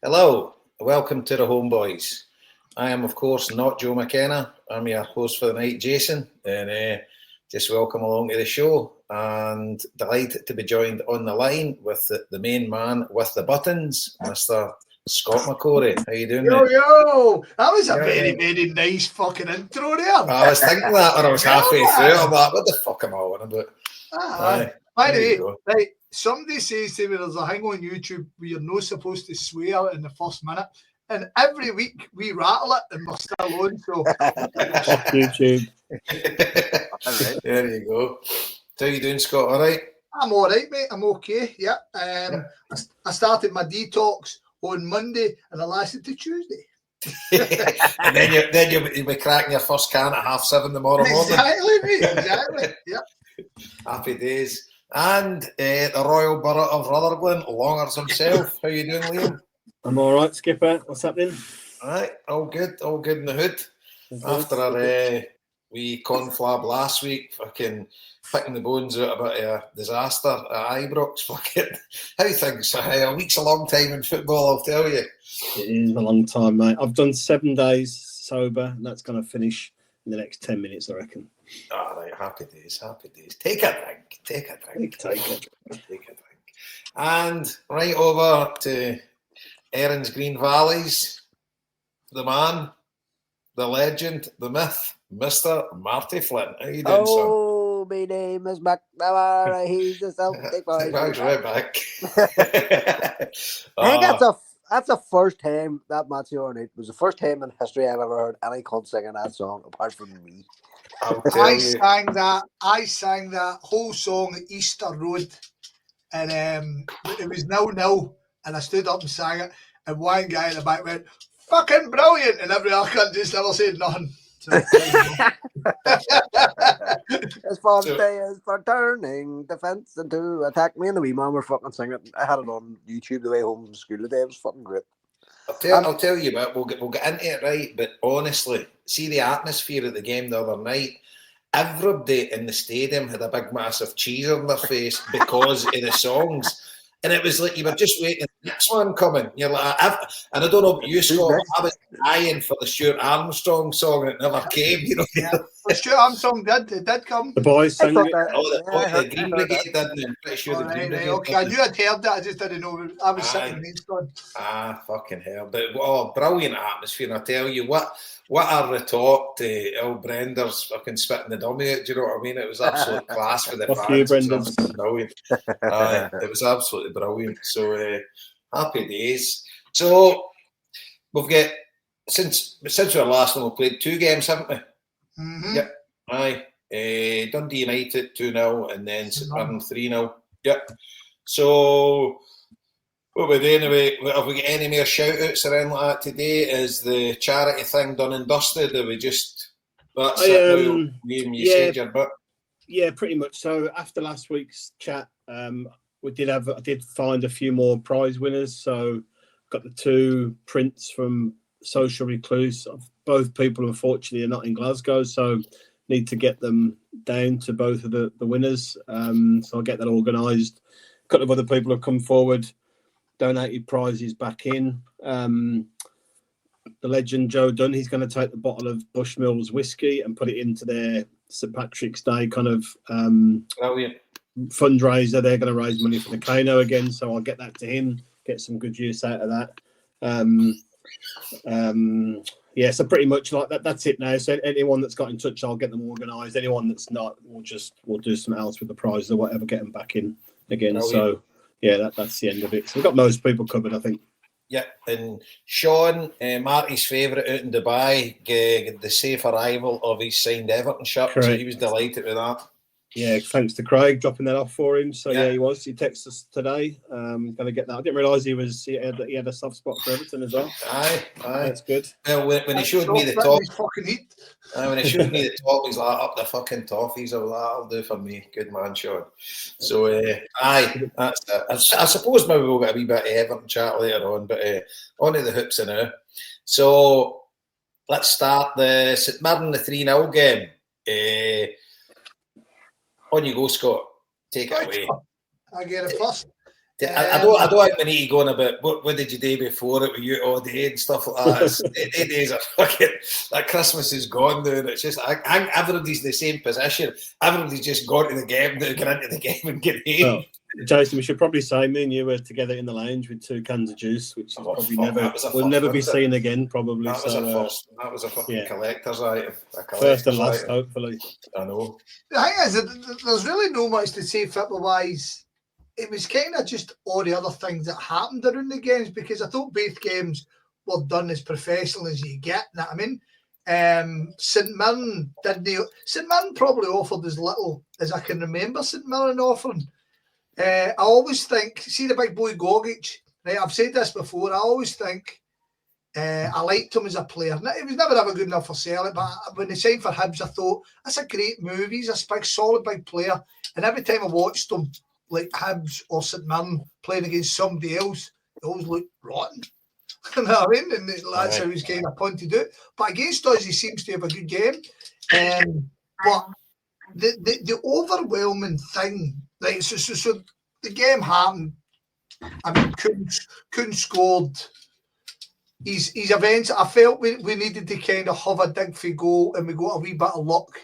Hello, welcome to the Homeboys. I am, of course, not Joe McKenna. I'm your host for the night, Jason, and just welcome along to the show. And delighted to be joined on the line with the main man with the buttons, Mr. Scott McCorry. How you doing, Yo, mate? yo! That was a very nice fucking intro there. I was thinking that when I was halfway through. I'm like, what the fuck am I on about? By the way, right, somebody says to me there's a thing on YouTube where you're not supposed to swear in the first minute. And every week we rattle it and we're still on. So YouTube. There you go. How you doing, Scott? All right? I'm all right, mate. I'm okay. Yeah. I started my detox on Monday and I lasted to Tuesday. And then you'll be cracking your first can at 7:30 tomorrow morning. Exactly, mate. Exactly. Yeah. Happy days. And the Royal Borough of Rutherglen, Longers himself. How you doing, Liam? I'm all right, Skipper. What's happening? All right, all good in the hood. After our wee conflab last week, fucking picking the bones out about a disaster at Ibrox. Fucking how things? A week's a long time in football, I'll tell you. It is a long time, mate. I've done 7 days sober, and that's going to finish in the next 10 minutes, I reckon. All right, happy days. Take a drink. And right over to Erin's Green Valleys, the man, the legend, the myth, Mr. Marty Flint. How you doing, son? Oh, my name is McNamara. He's the Celtic boy. Right back. I think that's the first time that Matthew Ornate was the first time in history I've ever heard any cunt singing that song apart from me. I sang that whole song at Easter Road, and it was 0-0, and I stood up and sang it, and one guy in the back went, "Fucking brilliant," and every other cunt just never said nothing. So, His first day is for turning defence into attack. Me and the wee man were fucking singing it. I had it on YouTube the way home from school today. It was fucking great. I'll tell you what, we'll get into it, right? But honestly, see the atmosphere at the game the other night. Everybody in the stadium had a big, massive cheese on their face because of the songs. And it was like you were just waiting for the next one coming. You're like, and I don't know about you, Scott, I was dying for the Stuart Armstrong song and it never came, you know. Yeah. The Stuart Armstrong did come. The boys sang it. The Green Brigade didn't. I'm pretty sure the Green Brigade. Okay, I knew I'd heard that, I just didn't know. I was sitting next to him. Fucking hell. But brilliant atmosphere, and I tell you what a retort to El Brender's fucking spitting the dummy out, do you know what I mean? It was absolute class for the fans. It was brilliant. It was absolutely brilliant. So happy days. So we've got since our last one we played 2 games, haven't we? Mm-hmm. Yep. Aye. Dundee United 2-0 and then St Mirren 3-0. Yep. So what we do anyway? Have we got any more shout outs or anything like that today? Is the charity thing done and dusted? Or we just that's it? You said your bit. Yeah, pretty much. So after last week's chat, I did find a few more prize winners. So got the 2 prints from Social Recluse. Both people, unfortunately, are not in Glasgow, so need to get them down to both of the winners. So I'll get that organised. A couple of other people have come forward, donated prizes back in. The legend Joe Dunn, he's going to take the bottle of Bushmills whiskey and put it into their St Patrick's Day kind of fundraiser. They're going to raise money for the Kano again, so I'll get that to him, get some good use out of that. So pretty much like that. That's it now. So anyone that's got in touch, I'll get them organised. Anyone that's not, we'll do something else with the prize or whatever, get them back in again. Brilliant. So yeah, that's the end of it. So we've got most people covered, I think. Yeah, and Sean, Marty's favourite out in Dubai, the safe arrival of his signed Everton shirt. Correct. So he was delighted with that. Yeah, thanks to Craig dropping that off for him. So yeah he was. He texted us today. Going to get that. I didn't realise he had a soft spot for Everton as well. Aye, that's good. Well, when he showed me the top, when he showed me the top, he's like up the fucking toffees. I was like, that'll do for me. Good man, Sean. So that's it. I suppose maybe we'll get a wee bit of Everton chat later on, but on to the hoops now. So let's start the St Mirren, the 3-0 game. On you go, Scott. Take it away. I get it first. I don't think we need to go on about what did you do before it with you all day and stuff like that. It days are fucking like Christmas is gone now, and it's just I think everybody's in the same position. Everybody's just gone to the game now, get into the game and get in. Well, Jason, we should probably say me and you were together in the lounge with 2 cans of juice, which is probably we'll never be seen again. Probably that was a fucking collector's item. First and last, hopefully. I know. The thing is, there's really no much to say football wise. It was kind of just all the other things that happened around the games, because I thought both games were done as professional as you get. You know what I mean? St Mirren St Mirren probably offered as little as I can remember St Mirren offering. I always think, see the big boy Gogic, right? I've said this before. I always think I liked him as a player. He was never ever good enough for Celtic, but when they signed for Hibs, I thought that's a great move. He's a big, solid, big player. And every time I watched him, like Hibs or St Mirren playing against somebody else, it always looked rotten. You know what I mean? And that's how he's kind of punted out. But against us, he seems to have a good game. But the overwhelming thing, right? So the game happened. I mean, Kuhn scored. He's events. I felt we needed to kind of have a dig for goal, and we got a wee bit of luck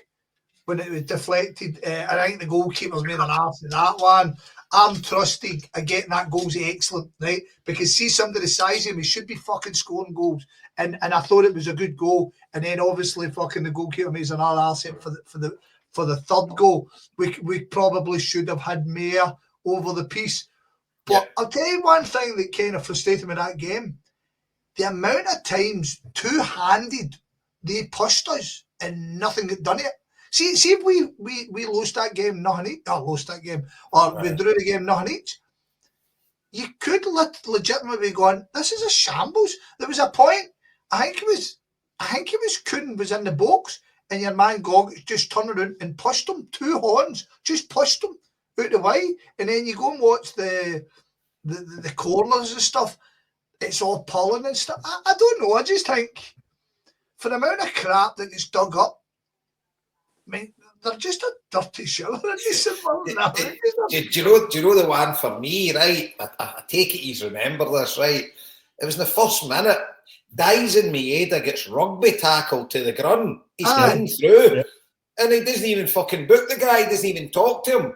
when it was deflected. I think the goalkeeper's made an arse of that one. I'm trusting at getting that goal's excellent, right? Because see somebody the size of him, he should be fucking scoring goals. And I thought it was a good goal. And then obviously fucking the goalkeeper makes another asset for the third goal. We probably should have had Mayer over the piece. But I'll tell you one thing that kind of frustrated me in that game. The amount of times two-handed they pushed us and nothing got done yet. See if we lost that game, nothing each, or we drew the game, nothing each. You could legitimately be going, this is a shambles. There was a point, I think it was Kuhn was in the box, and your man Gog just turned around and pushed him 2 horns, just pushed him out the way, and then you go and watch the corners and stuff. It's all pulling and stuff. I don't know. I just think for the amount of crap that gets dug up, I mean, they're just a dirty show. Do you know the one for me, right? I take it you remember this, right? It was in the first minute. Dies in Maeda gets rugby tackled to the ground. He's going through. Yep. And he doesn't even fucking book the guy. He doesn't even talk to him.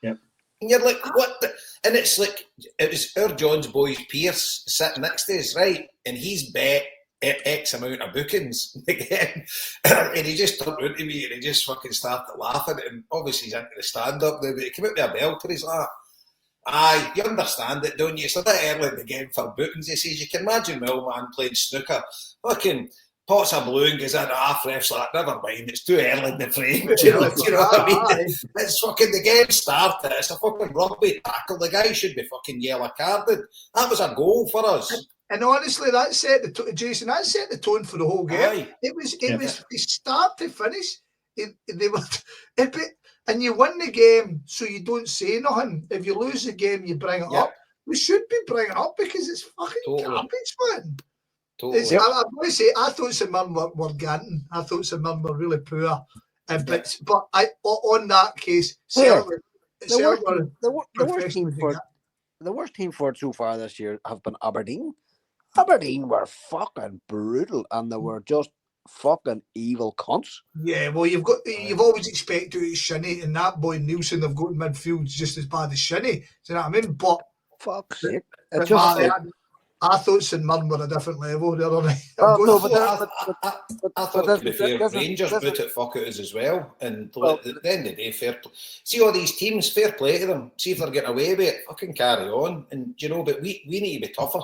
Yep. And you're like, what the? And it's like, it was our John's boys, Pierce, sitting next to us, right? And he's bet X amount of bookings again. And he just turned around to me and he just fucking started laughing. And obviously he's into the stand-up now, but he came out with a belter. He's like, aye, you understand it, don't you? It's a bit early in the game for bookings. He says, you can imagine my old man playing snooker. Fucking pots of blue and goes in, half ref's like, never mind, it's too early in the frame. Do you know what I mean? It's fucking, the game started. It's a fucking rugby tackle. The guy should be fucking yellow carded. That was a goal for us. And honestly, that set the tone for the whole game. Aye. It was start to finish. And you win the game, so you don't say nothing. If you lose the game, you bring it up. We should be bringing it up because it's fucking garbage, man. Totally. I'm going to say, I thought St Mirren were ganting. I thought St Mirren were really poor. But on that case, the worst team for it so far this year have been Aberdeen. Aberdeen were fucking brutal, and they were just fucking evil cunts. Yeah, well, you've always expected it Shinnie, and that boy Nielsen have got in midfield just as bad as Shinnie. Do you know what I mean? But fuck's sake, I thought St Mirren were a different level the other night. I thought, to be fair, Rangers put it fuck at us as well. And at the end of the day, fair play. See all these teams, fair play to them. See if they're getting away with it, fucking carry on. And, but we need to be tougher.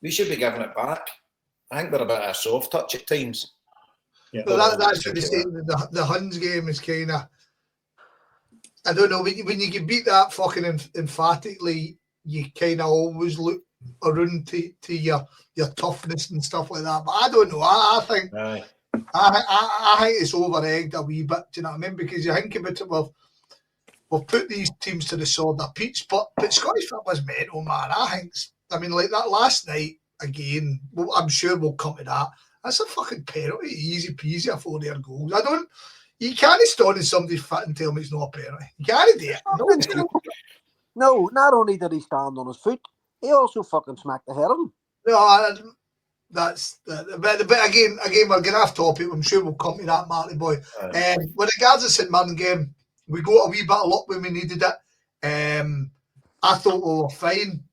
We should be giving it back. I think we're a bit of a soft touch at times. Yeah. Well, that's what they say. The Huns game is kind of, I don't know, when you can beat that fucking emphatically, you kind of always look around to your toughness and stuff like that. But I don't know. I think I think it's over-egged a wee bit. Do you know what I mean? Because you think about it, we've put these teams to the sword of peach, but Scottish football's mental, man. I mean, like that last night again. I'm sure we'll come to that. That's a fucking penalty, easy peasy. A 4-year goal. You can't stand in somebody's foot and tell me it's not a penalty. You can't do it. No, not only did he stand on his foot, he also fucking smacked the head of him. No, but again, we're going off topic. I'm sure we'll come to that, Marty boy. With regards to St Mirren game, we got a wee bit of luck when we needed it. I thought we were fine.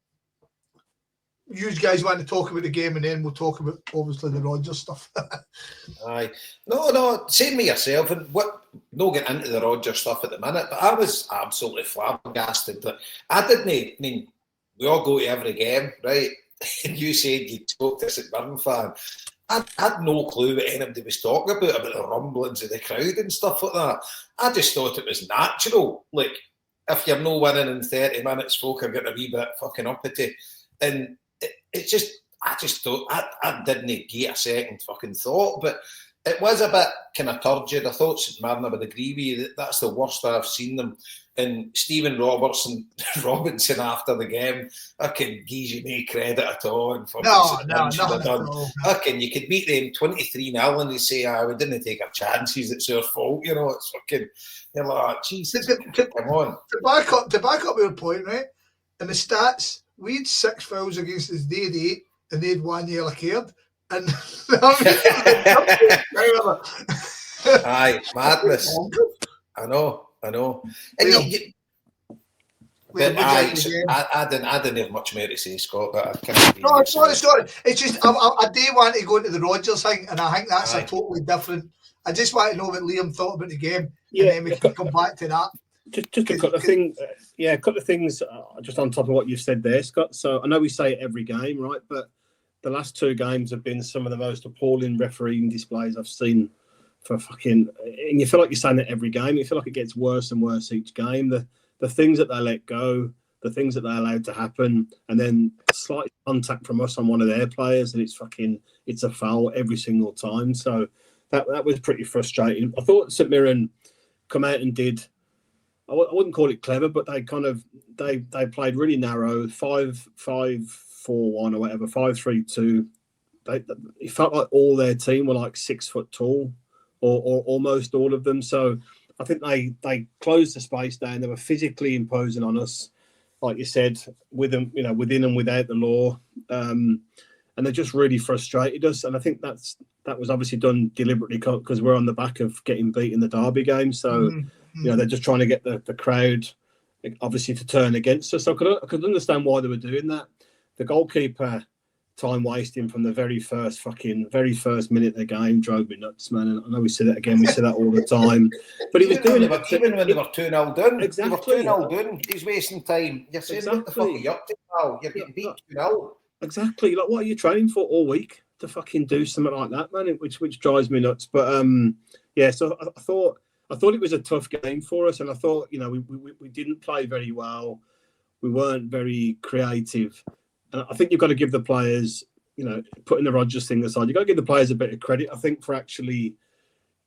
You guys want to talk about the game, and then we'll talk about obviously the Rodgers stuff. Aye, no, same with yourself. And no getting into the Rodgers stuff at the minute, but I was absolutely flabbergasted that I didn't. I mean, we all go to every game, right? And you said you spoke to a St Mirren fan. I had no clue what anybody was talking about the rumblings of the crowd and stuff like that. I just thought it was natural. Like, if you're no winning in 30 minutes, folk are getting a wee bit fucking uppity. And it's just, I just thought, I didn't get a second fucking thought, but it was a bit kind of turgid. I thought St Mirren, I would agree with you, that's the worst I've seen them. And Stephen Robinson after the game, I can give you no credit at all. And you could beat them 23-0 and they say, we didn't take our chances, it's our fault, you know, it's fucking, you're like, Jesus, come on. To back up your point, right, in the stats, we had 6 fouls against us, they had 8, and they had 1 yellow card. And aye, madness. I know. And I didn't have much more to say, Scott. But I can't. No, sorry. It's just I do want to go into the Rodgers thing, and I think that's a totally different. I just want to know what Liam thought about the game, and then we can come back to that. Just a couple of things. A couple of things just on top of what you've said there, Scott. So I know we say it every game, right? But the last 2 games have been some of the most appalling refereeing displays I've seen for fucking. And you feel like you're saying that every game. You feel like it gets worse and worse each game. The things that they let go, the things that they allowed to happen, and then slight contact from us on one of their players, and it's a foul every single time. So that was pretty frustrating. I thought St Mirren come out and did. I wouldn't call it clever, but they played really narrow, 5-5-4-1 or whatever, 5-3-2. It felt like all their team were like 6 foot tall, or almost all of them. So I think they closed the space down. They were physically imposing on us, like you said, with them, you know, within and without the law, and they just really frustrated us. And I think that was obviously done deliberately because we're on the back of getting beat in the Derby game. So you know, they're just trying to get the crowd obviously to turn against us. So I could understand why they were doing that. The goalkeeper time wasting from the very first minute of the game drove me nuts, man. And I know we say that again, we say that all the time. But he was doing it even when they were 2-0 down. Exactly. They were 2-0 down. He's wasting time. You're saying, what the fuck are you up to now? You're getting beat 2-0. Exactly. Like, what are you training for all week to fucking do something like that, man? Which drives me nuts. But so I thought it was a tough game for us, and I thought, you know, we didn't play very well. We weren't very creative. And I think you've got to give the players, you know, putting the Rodgers thing aside, you've got to give the players a bit of credit, I think, for actually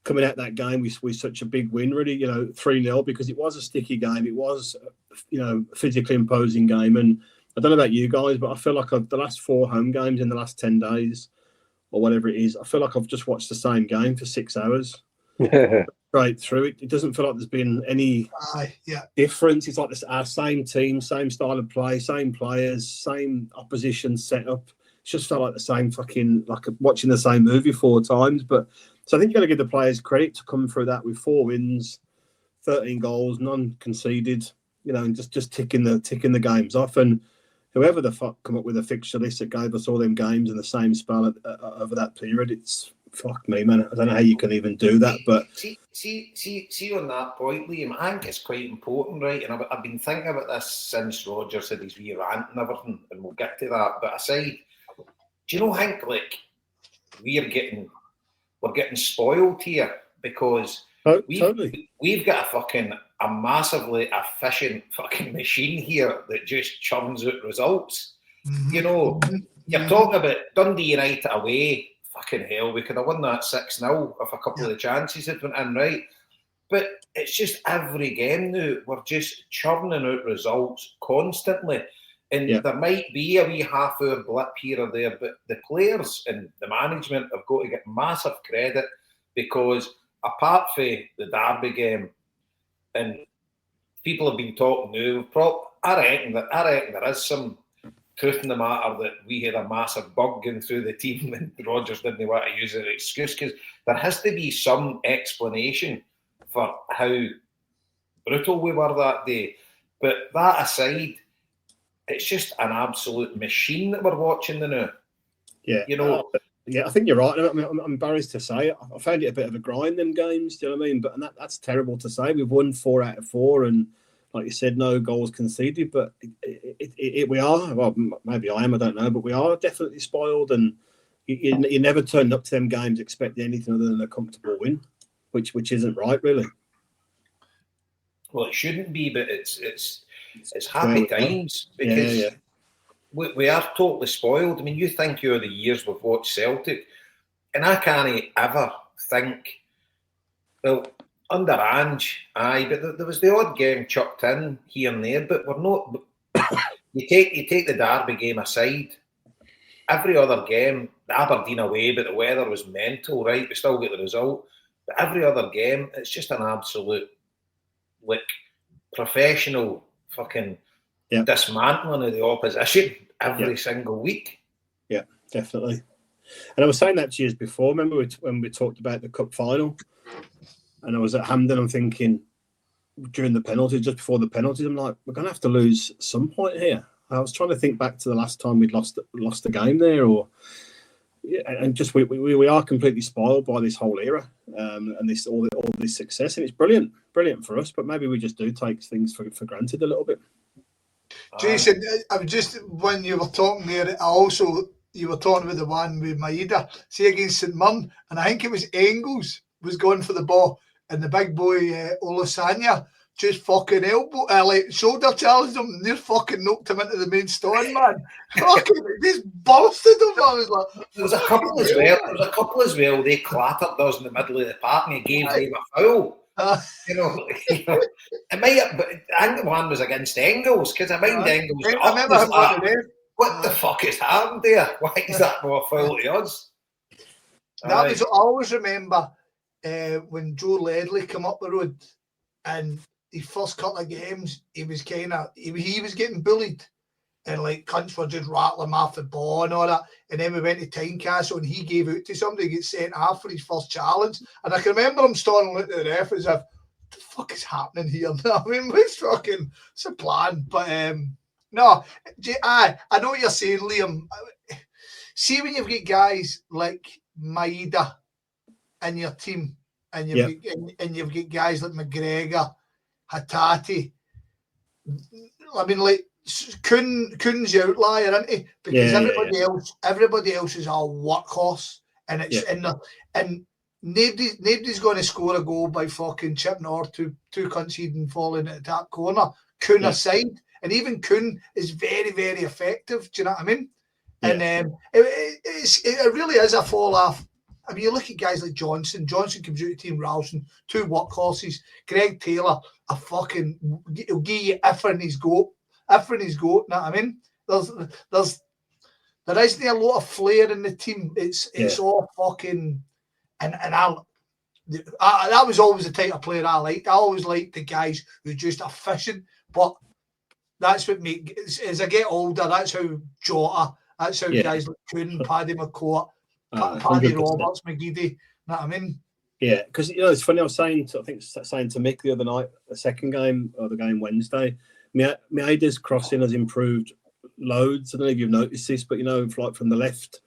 coming out that game with such a big win, really, you know, 3-0, because it was a sticky game. It was, you know, a physically imposing game. And I don't know about you guys, but I feel like the last 4 home games in the last 10 days or whatever it is, I feel like I've just watched the same game for 6 hours. Right through it. It doesn't feel like there's been any difference. It's like our same team, same style of play, same players, same opposition setup. It's just felt like the same fucking, like watching the same movie 4 times. But so I think you've got to give the players credit to come through that with 4 wins, 13 goals, none conceded, you know, and just ticking the games off. And whoever the fuck come up with a fixture list that gave us all them games in the same spell over that period, it's fuck me, man. I don't know how you can even do that, but see on that point, Liam, I think it's quite important, right? And I've been thinking about this since Rodgers had his wee rant and everything, and we'll get to that. But aside, do you know, I think like we're getting spoiled here because we've got a massively efficient fucking machine here that just churns out results. You know, you're talking about Dundee United away. Fucking hell, we could have won that 6-0 if a couple of the chances had went in, right? But it's just every game now, we're just churning out results constantly. And there might be a wee half-hour blip here or there, but the players and the management have got to get massive credit because apart from the Derby game, and people have been talking now, I reckon there is some truth in the matter that we had a massive bug going through the team and Rodgers didn't want to use an excuse, because there has to be some explanation for how brutal we were that day. But that aside, it's just an absolute machine that we're watching now. Yeah, I think you're right. I mean, I'm embarrassed to say I found it a bit of a grind, them games. Do you know what I mean? But that's terrible to say. We've won 4 out of 4, and like you said, no goals conceded. But we are. Well, maybe I am. I don't know. But we are definitely spoiled, and you never turn up to them games expecting anything other than a comfortable win, which isn't right, really. Well, it shouldn't be, but it's happy times, because we are totally spoiled. I mean, you think of the years we've watched Celtic, and I can't ever think, well, under Ange, aye, but there was the odd game chucked in here and there, but we're not. You take the Derby game aside, every other game, the Aberdeen away, but the weather was mental, right? We still get the result. But every other game, it's just an absolute, professional fucking dismantling of the opposition every single week. Yeah, definitely. And I was saying that to you before. Remember when we talked about the cup final? And I was at Hampden, I'm thinking, during the penalties, just before the penalties, I'm like, we're going to have to lose some point here. I was trying to think back to the last time we'd lost a game there, and just we are completely spoiled by this whole era, and this all this success, and it's brilliant for us. But maybe we just do take things for granted a little bit. Jason, I was just, when you were talking there, you were talking about the one with Maeda, see, against St Mirren, and I think it was Engels was going for the ball, and the big boy Olasanya just fucking shoulder challenged him, and they fucking knocked him into the main stand, man. Fucking just bursted him. I was like, there was a couple as well. They clattered us in the middle of the park, and he gave them a foul. It might have, but I think the one was against Engels, because I mind Engels. I remember him. What the fuck has happened there? Why is that not a foul to us? That was. I always remember when Joe Ledley came up the road, and his first couple of games, he was getting bullied, and like cunts were just rattling him off the ball and all that. And then we went to Tynecastle, and he gave out to somebody, get sent off for his first challenge. And I can remember him standing looking at the ref as if, what the fuck is happening here? I mean, it's a plan. But no, I know what you're saying, Liam. See, when you've got guys like Maeda in your team, and you've got guys like McGregor, Hatate. I mean, like, Kuhn's the outlier, isn't he? Because everybody else is a workhorse, and it's and nobody's going to score a goal by fucking chipping or two conceding falling at that corner. Kuhn aside, and even Kuhn is very, very effective. Do you know what I mean? Yeah. And it really is a fall off. I mean, you look at guys like Johnson. Johnson comes out to Team Ralston, 2 workhorses. Greg Taylor, he'll give you effort in his goat. Know what I mean? There isn't a lot of flair in the team. It's all fucking, and that was always the type of player I liked. I always liked the guys who just efficient. But that's what as I get older, that's how Jota, that's how guys like Kuhn, Paddy McCourt, Paddy Roberts, McGeady. Know what I mean? Yeah, because it's funny. I was saying to Mick the other night, the second game or the game Wednesday, Maeda's crossing has improved loads. I don't know if you've noticed this, but like from the left,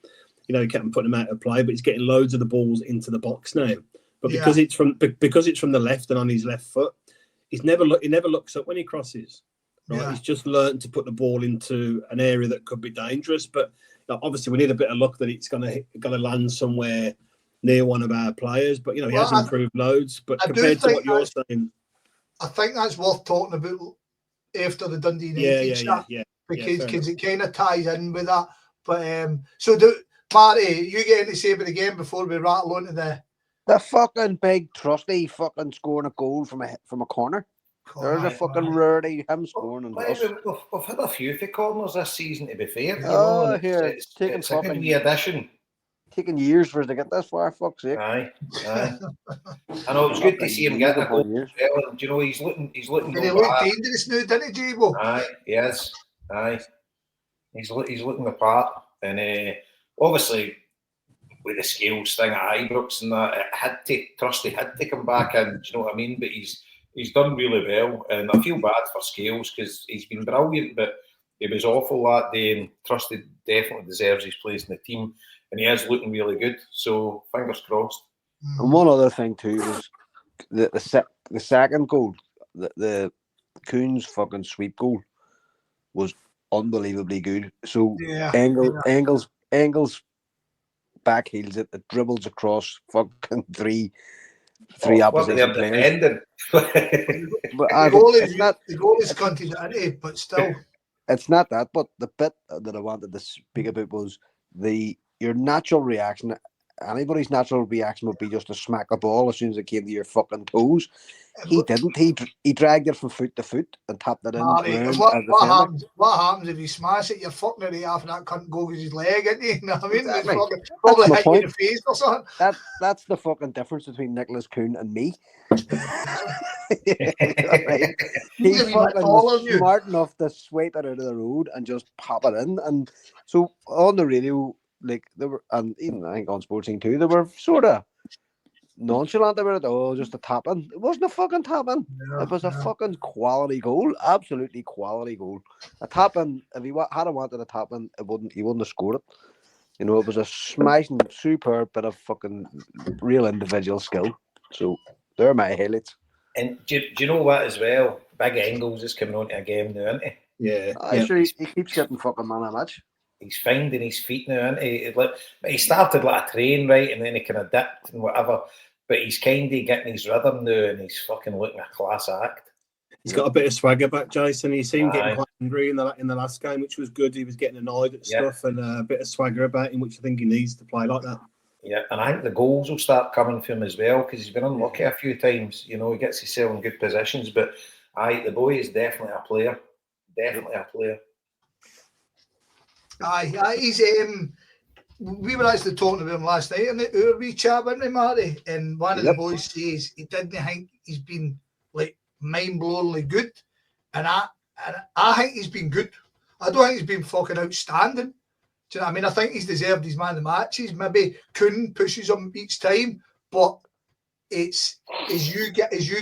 he kept putting them out of play, but he's getting loads of the balls into the box now. But because it's from the left and on his left foot, he never looks up when he crosses. Right, he's just learned to put the ball into an area that could be dangerous. But obviously, we need a bit of luck that it's gonna land somewhere near one of our players. But he has improved loads. But compared to what you're saying, I think that's worth talking about after the Dundee United chat, because it kind of ties in with that. But Marty, you get anything to say about the game before we rattle on to the fucking big trusty fucking scoring a goal from a corner. There's a fucking rarity, him scoring. We've had a few for corners this season, to be fair. It's a good wee addition. taken years for us to get this far. Fuck's sake. Aye. I know, it was good to see him getting a goal. Years. Well, and, you know, he's looking Did no he look bad. dangerous now, didn't he, Jabo? Aye, he is. Aye. He's looking the part. And obviously, with the scales thing at Ibrox and that, Trusty had to come back in, do you know what I mean? But he's done really well. And I feel bad for Scales because he's been brilliant, but he was awful that day, and Trusty definitely deserves his place in the team. And he is looking really good. So, fingers crossed. And one other thing too was the second goal, the Coons fucking sweep goal was unbelievably good. So Engels back heels it dribbles across fucking three opposition players. But the goal is continued, but still. It's not that, but the bit that I wanted to speak about was your natural reaction. Anybody's natural reaction would be just to smack a ball as soon as it came to your fucking toes. He didn't. He dragged it from foot to foot and tapped it in. What happens if you smash it? You're fucking it half and that cunt goes his leg, isn't you? You know what I mean? Exactly. Probably hit you in the face or something. That's the fucking difference between Nicholas Kuhn and me. Right. He fucking was smart enough to swipe it out of the road and just pop it in. And so on the radio, like they were, and even I think on Sporting too, they were sort of nonchalant about it. Oh, just a tap in. It wasn't a fucking tap in. It was a fucking quality goal. Absolutely quality goal. A tap in. If he had wanted a tap in, he wouldn't have scored it. You know, it was a smashing, superb bit of fucking real individual skill. So they're my highlights. And do you know what as well? Big Engels is coming on to a game now, isn't he? Yeah. Sure, he keeps getting fucking man a match. He's finding his feet now, isn't he? He started like a train, right, and then he kind of dipped and whatever. But he's kind of getting his rhythm now, and he's fucking looking a class act. He's got a bit of swagger back, Jason. You see him getting quite angry in the last game, which was good. He was getting annoyed at stuff and a bit of swagger about him, which I think he needs to play like that. Yeah, and I think the goals will start coming from him as well because he's been unlucky a few times. You know, he gets himself in good positions, but the boy is definitely a player. Definitely a player. He's we were actually talking about him last night in our wee chat, weren't we, Marty? And one of the boys says he didn't think he's been like mind-blowingly good, and I think he's been good. I don't think he's been fucking outstanding. Do you know what I mean? I think he's deserved his man of the matches. Maybe Kuhn pushes him each time, but it's as you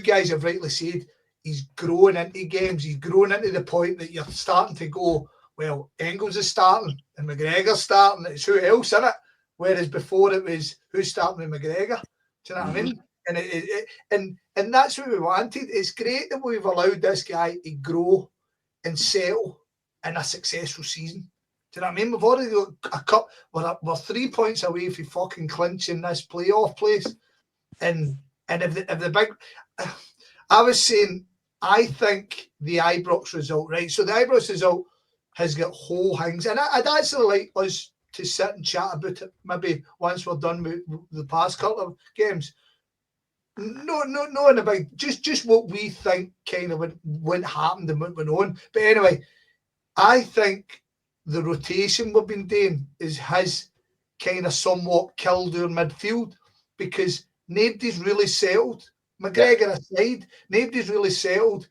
guys have rightly said, he's growing into games. He's growing into the point that you're starting to go, well, Engels is starting and McGregor's starting. It's who else, isn't it? Whereas before it was who's starting with McGregor. Do you know what I mean? And that's what we wanted. It's great that we've allowed this guy to grow and settle in a successful season. Do you know what I mean? We've already got a cup. We're 3 points away from fucking clinching this playoff place. And if the big, I was saying, I think the Ibrox result, right? So the Ibrox result has got whole things, and I'd actually like us to sit and chat about it. Maybe once we're done with the past couple of games. No, in a big, just what we think kind of what happened and what went on. But anyway, I think the rotation we've been doing has kind of somewhat killed our midfield because nobody's really settled. McGregor aside, nobody's really settled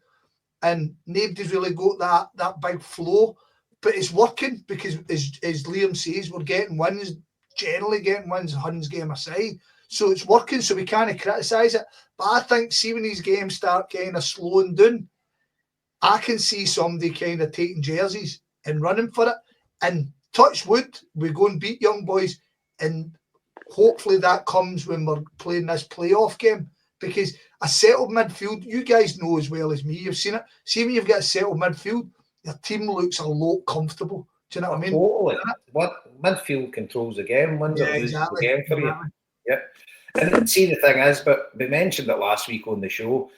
and nobody's really got that big flow. But it's working because, as Liam says, we're getting wins, generally getting wins, Huns game aside. So it's working, so we can't criticise it. But I think, see, when these games start kind of slowing down, I can see somebody kind of taking jerseys and running for it. And touch wood, we go and beat Young Boys. And hopefully that comes when we're playing this playoff game. Because a settled midfield, you guys know as well as me, you've seen it. See, when you've got a settled midfield, your team looks a lot comfortable. Do you know what I mean? Totally. What midfield controls the game, wins or loses the game for you. Yeah. And see, the thing is, but we mentioned it last week on the show,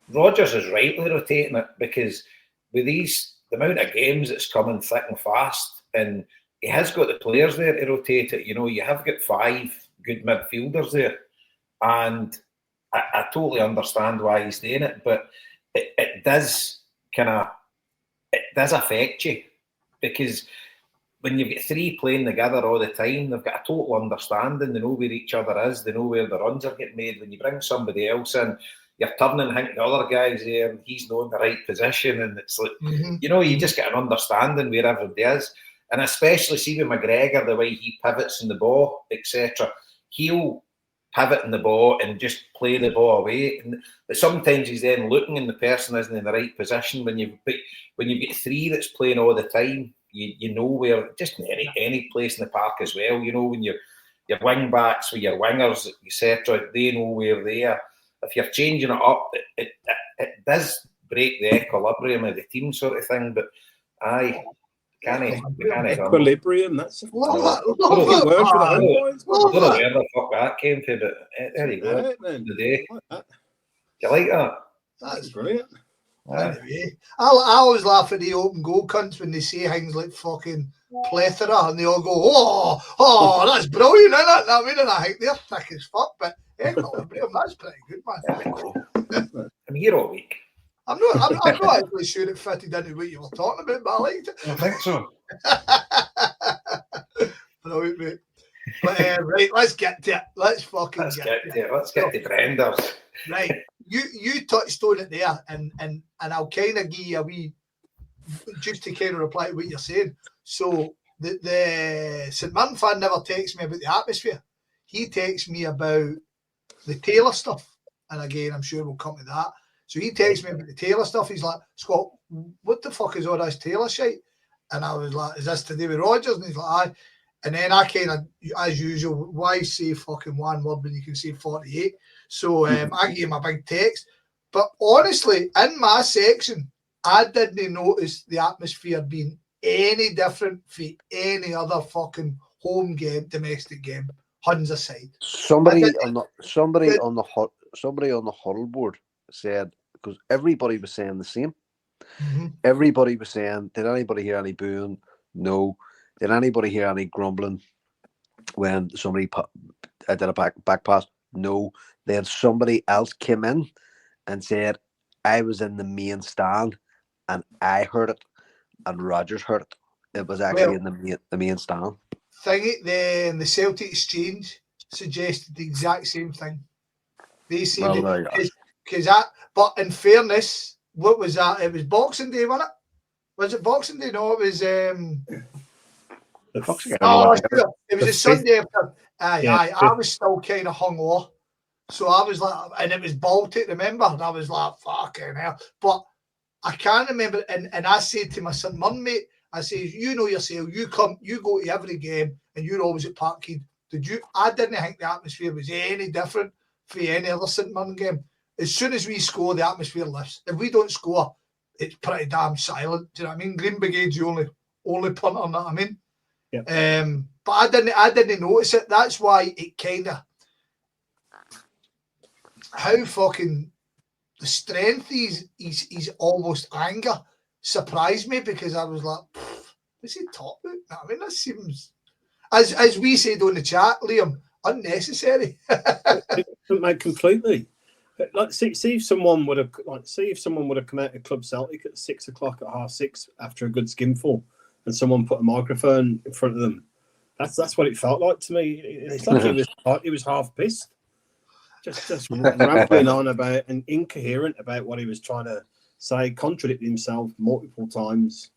Rodgers is rightly rotating it because with the amount of games that's coming thick and fast, and he has got the players there to rotate it. You know, you have got 5 good midfielders there, and I totally understand why he's doing it, but it does affect you because when you've got three playing together all the time, they've got a total understanding. They know where each other is. They know where the runs are getting made. When you bring somebody else in, you're turning and thinking the other guy's there and he's not in the right position. And it's like, you just get an understanding where everybody is. And especially see with McGregor, the way he pivots in the ball, etc. He'll pivot in the ball and just play the ball away. But sometimes he's then looking and the person isn't in the right position. When you've got three that's playing all the time, you know where, just in any place in the park as well. When your wing backs with your wingers, etc., they know where they are. If you're changing it up, it does break the equilibrium of the team, sort of thing. But equilibrium. That's a word for the Homebhoys. I don't know where the fuck that came from, but there you go. Today, do you like that? That's brilliant. Anyway, I always laugh at the open goal cunts when they say things like fucking plethora and they all go, oh, that's brilliant, isn't it? I mean, and I think they're thick as fuck, but equilibrium, that's pretty good, man. I'm here all week. I'm not actually sure it fitted into what you were talking about, but I liked it. I think so. Brilliant, mate. But right, let's get to it. Let's get to it. Let's get to Brenders. Right. You touched on it there, and I'll kind of give you a wee, just to kind of reply to what you're saying. So the St Mirren fan never texts me about the atmosphere. He texts me about the Taylor stuff, and again, I'm sure we'll come to that. So he texts me about the Taylor stuff. He's like, Scott, what the fuck is all this Taylor shit? And I was like, is this to do with Rodgers? And he's like, aye. And then I kind of, as usual, why say fucking one word when you can say 48? So I gave him a big text. But honestly, in my section, I didn't notice the atmosphere being any different from any other fucking home game, domestic game. Huns aside. Somebody on the huddle board said, because everybody was saying the same. Mm-hmm. Everybody was saying, did anybody hear any booing? No. Did anybody hear any grumbling when somebody did a back pass? No. Then somebody else came in and said, I was in the main stand and I heard it and Rodgers heard it. It was actually in the main stand. The Celtic Exchange suggested the exact same thing. They said but in fairness, what was that? It was Boxing Day, wasn't it? Was it Boxing Day? No, it was it was a Sunday after. I was still kind of hungover. So I was like, and it was Baltic, remember? And I was like, fucking hell. But I can't remember. And I said to my St Mirren mate, I said, you know yourself, you go to every game and you're always at Parkhead. I didn't think the atmosphere was any different for any other St Mirren game. As soon as we score, the atmosphere lifts. If we don't score, it's pretty damn silent. Do you know what I mean? Green Brigade's the only punter, you know what I mean? Yeah. But I didn't notice it. That's why it kind of, how fucking the strength is almost anger surprised me, because I was like, what's he talking about? I mean, that seems, as we said on the chat, Liam, unnecessary. Mate, completely. Like, see if someone would have come out of Club Celtic at 6 o'clock at 6:30 after a good skinful, and someone put a microphone in front of them. That's what it felt like to me. It's like he was half pissed, just rambling on about and incoherent about what he was trying to say, contradicting himself multiple times.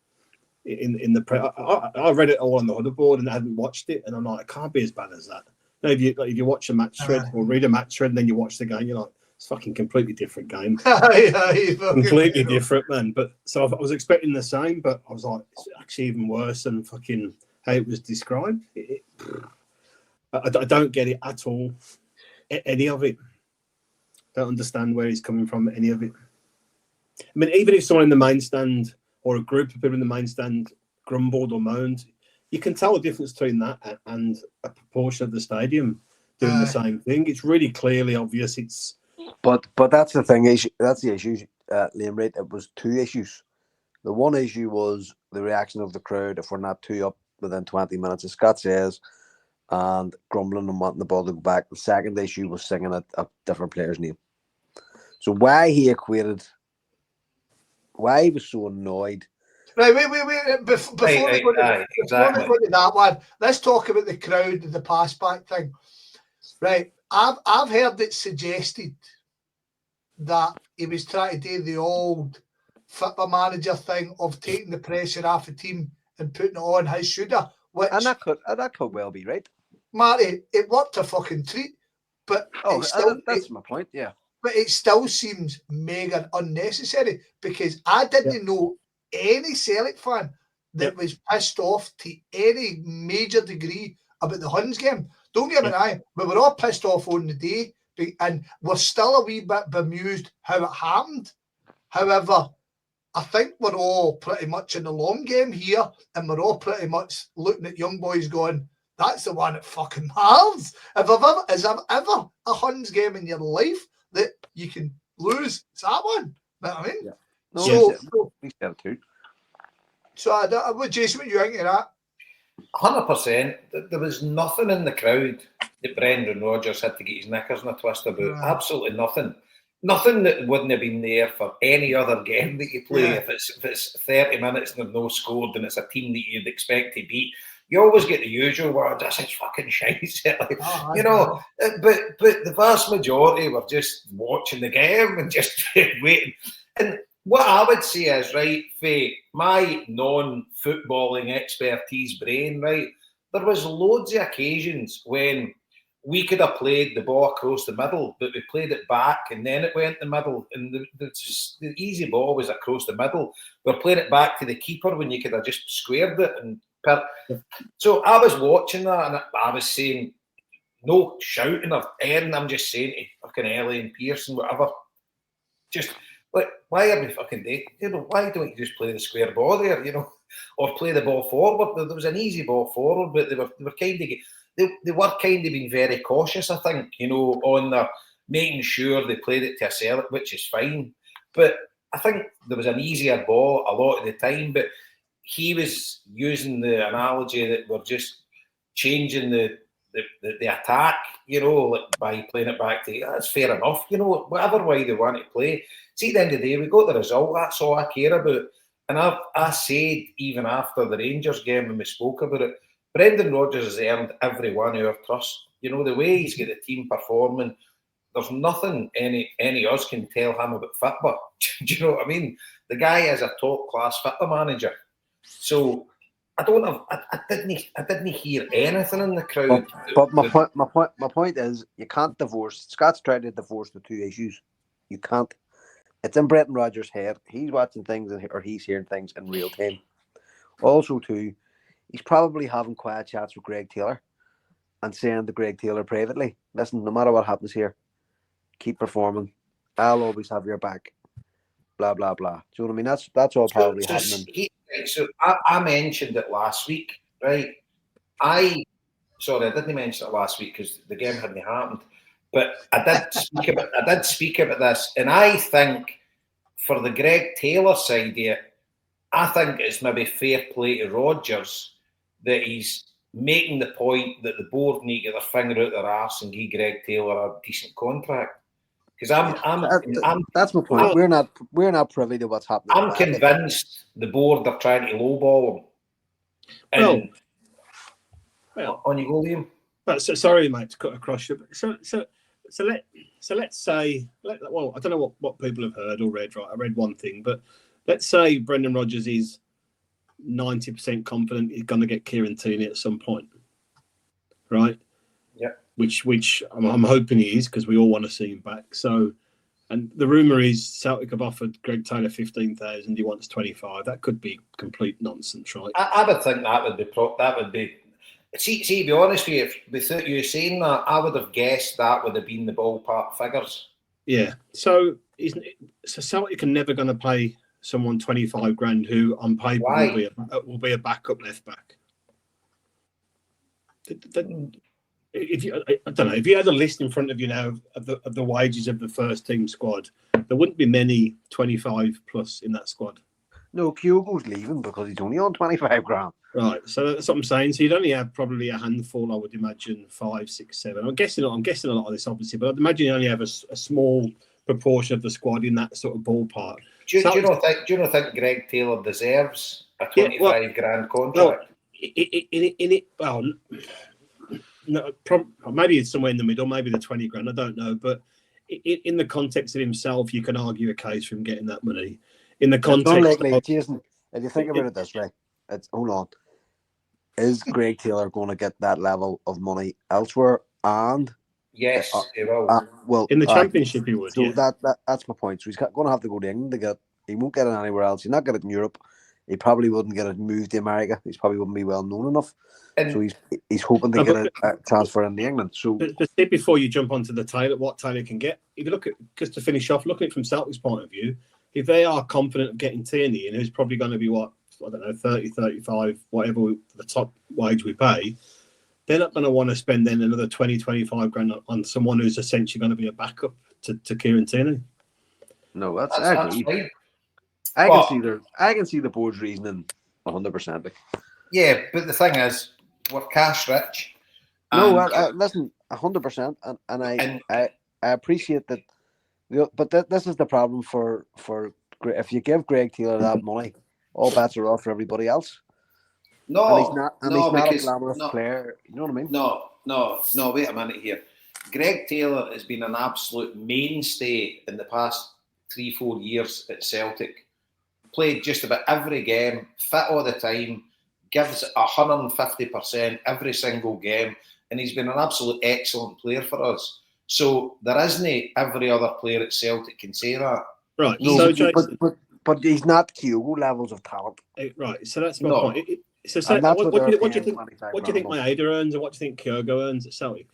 In the I read it all on the huddle board and I hadn't watched it, and I'm like, it can't be as bad as that. Now, if you watch a match thread or read a match thread and then you watch the game, you're like, it's a fucking completely different game. Completely different, man. But so I was expecting the same, but I was like, it's actually even worse than fucking how it was described. I don't get it at all. Any of it. Don't understand where he's coming from, any of it. I mean, even if someone in the main stand or a group of people in the main stand grumbled or moaned, you can tell the difference between that and a proportion of the stadium doing the same thing. It's really clearly obvious. But that's the thing. That's the issue, Liam. Right? It was two issues. The one issue was the reaction of the crowd if we're not 2 up within 20 minutes, as Scott says, and grumbling and wanting the ball to go back. The second issue was singing a different player's name. So why he was so annoyed Right, wait. Before we go to that one, let's talk about the crowd and the pass back thing. Right, I've heard it suggested that he was trying to do the old football manager thing of taking the pressure off the team and putting it on his shoulder. And that could well be right. Marty, it worked a fucking treat, but that's my point, yeah. But it still seems mega unnecessary because I didn't know any Celtic fan that was pissed off to any major degree about the Huns game. Don't get me wrong, we were all pissed off on the day, and we're still a wee bit bemused how it happened. However, I think we're all pretty much in the long game here, and we're all pretty much looking at young boys going, that's the one that fucking matters. Is there ever a Huns game in your life that you can lose? It's that one. You know what I mean? Yeah. No, so Jason, what you think of that? 100%. There was nothing in the crowd that Brendan Rodgers had to get his knickers in a twist about. Right. Absolutely nothing. Nothing that wouldn't have been there for any other game that you play. Yeah. If it's 30 minutes and they've no scored and it's a team that you'd expect to beat, you always get the usual words, this is fucking shite. Like, but the vast majority were just watching the game and just waiting. And what I would say is, right, for my non-footballing expertise brain, right, there was loads of occasions when we could have played the ball across the middle, but we played it back and then it went the middle. And the easy ball was across the middle. We're playing it back to the keeper when you could have just squared it. So I was watching that and I was saying, no shouting or anything. I'm just saying to fucking Ellie and Pearson, whatever, just like, why are we fucking doing? Why don't you just play the square ball there, or play the ball forward? There was an easy ball forward, but they were kind of being very cautious, I think, on the making sure they played it to a Celtic, which is fine. But I think there was an easier ball a lot of the time, but he was using the analogy that we're just changing the attack, like by playing it back to, that's fair enough, whatever way they want to play. See, at the end of the day, we got the result. That's all I care about. And I said, even after the Rangers game when we spoke about it, Brendan Rodgers has earned every one of our trust. The way he's got the team performing, there's nothing any of us can tell him about football. Do you know what I mean? The guy is a top-class football manager. So I didn't hear anything in the crowd. But my point is, you can't divorce. Scott's trying to divorce the two issues. You can't. It's in Brendan Rodgers' head. He's watching things or he's hearing things in real time. Also, too, he's probably having quiet chats with Greg Taylor and saying to Greg Taylor privately, listen, no matter what happens here, keep performing. I'll always have your back. Blah, blah, blah. Do you know what I mean? That's all probably happening. So I mentioned it last week, right? I didn't mention it last week because the game hadn't happened. But I did speak about this, and I think for the Greg Taylor side of it, I think it's maybe fair play to Rodgers that he's making the point that the board need to get their finger out their arse and give Greg Taylor a decent contract. Because that's my point. We're not privy to what's happening. I'm convinced the board are trying to lowball him. Well, on you go, Liam. But sorry, mate, to cut across you. So let's say, I don't know what people have heard or read. Right, I read one thing, but let's say Brendan Rodgers is 90% confident he's going to get Kieran Tierney at some point, right? Yeah. Which I'm hoping he is, because we all want to see him back. So, and the rumor is Celtic have offered Greg Taylor 15,000. He wants 25. That could be complete nonsense, right? I would think that would be. See, to be honest with you, without you saying that, I would have guessed that would have been the ballpark figures. Yeah. So Celtic are never going to pay someone 25 grand who on paper will be a backup left back. If you had a list in front of you now of the wages of the first team squad, there wouldn't be many 25 plus in that squad. No, Kyogo's leaving because he's only on 25 grand. Right, so that's what I'm saying. So you'd only have probably a handful, I would imagine, 5, 6, 7. I'm guessing a lot of this, obviously, but I'd imagine you only have a small proportion of the squad in that sort of ballpark. Do you not think Greg Taylor deserves a 25 grand contract? Maybe it's somewhere in the middle, maybe the 20 grand, I don't know. But in the context of himself, you can argue a case for him getting that money. In the context of Jason, if you think about it this way, hold on. Is Greg Taylor going to get that level of money elsewhere? And yes, he will. Well, in the Championship, he would. So that's my point. So he's going to have to go to England to get. He won't get it anywhere else. He'll not get it in Europe. He probably wouldn't get it moved to America. He probably wouldn't be well known enough. So he's hoping to get a transfer into England. So but before you jump onto the Taylor, what Taylor can get, if you look at, just to finish off, looking at it from Celtic's point of view, if they are confident of getting Tierney in, who's probably going to be 30, 35, whatever the top wage we pay, they're not going to want to spend then another 20, 25 grand on someone who's essentially going to be a backup to Kieran Tierney. No, that's fine. I can see the board's reasoning 100%. Yeah, but the thing is, we're cash rich. No, listen, 100%, and I appreciate that. But this is the problem for if you give Greg Taylor that money, all bets are off for everybody else. No, he's not a glamorous player. You know what I mean? No. Wait a minute here. Greg Taylor has been an absolute mainstay in the past 3-4 years at Celtic. Played just about every game, fit all the time, gives 150% every single game, and he's been an absolute excellent player for us. So there isn't every other player at Celtic can say that. Right. No, but he's not Kyogo levels of talent. Right. So that's my point. What do you think Maeda earns, and what do you think Kyogo earns at Celtic?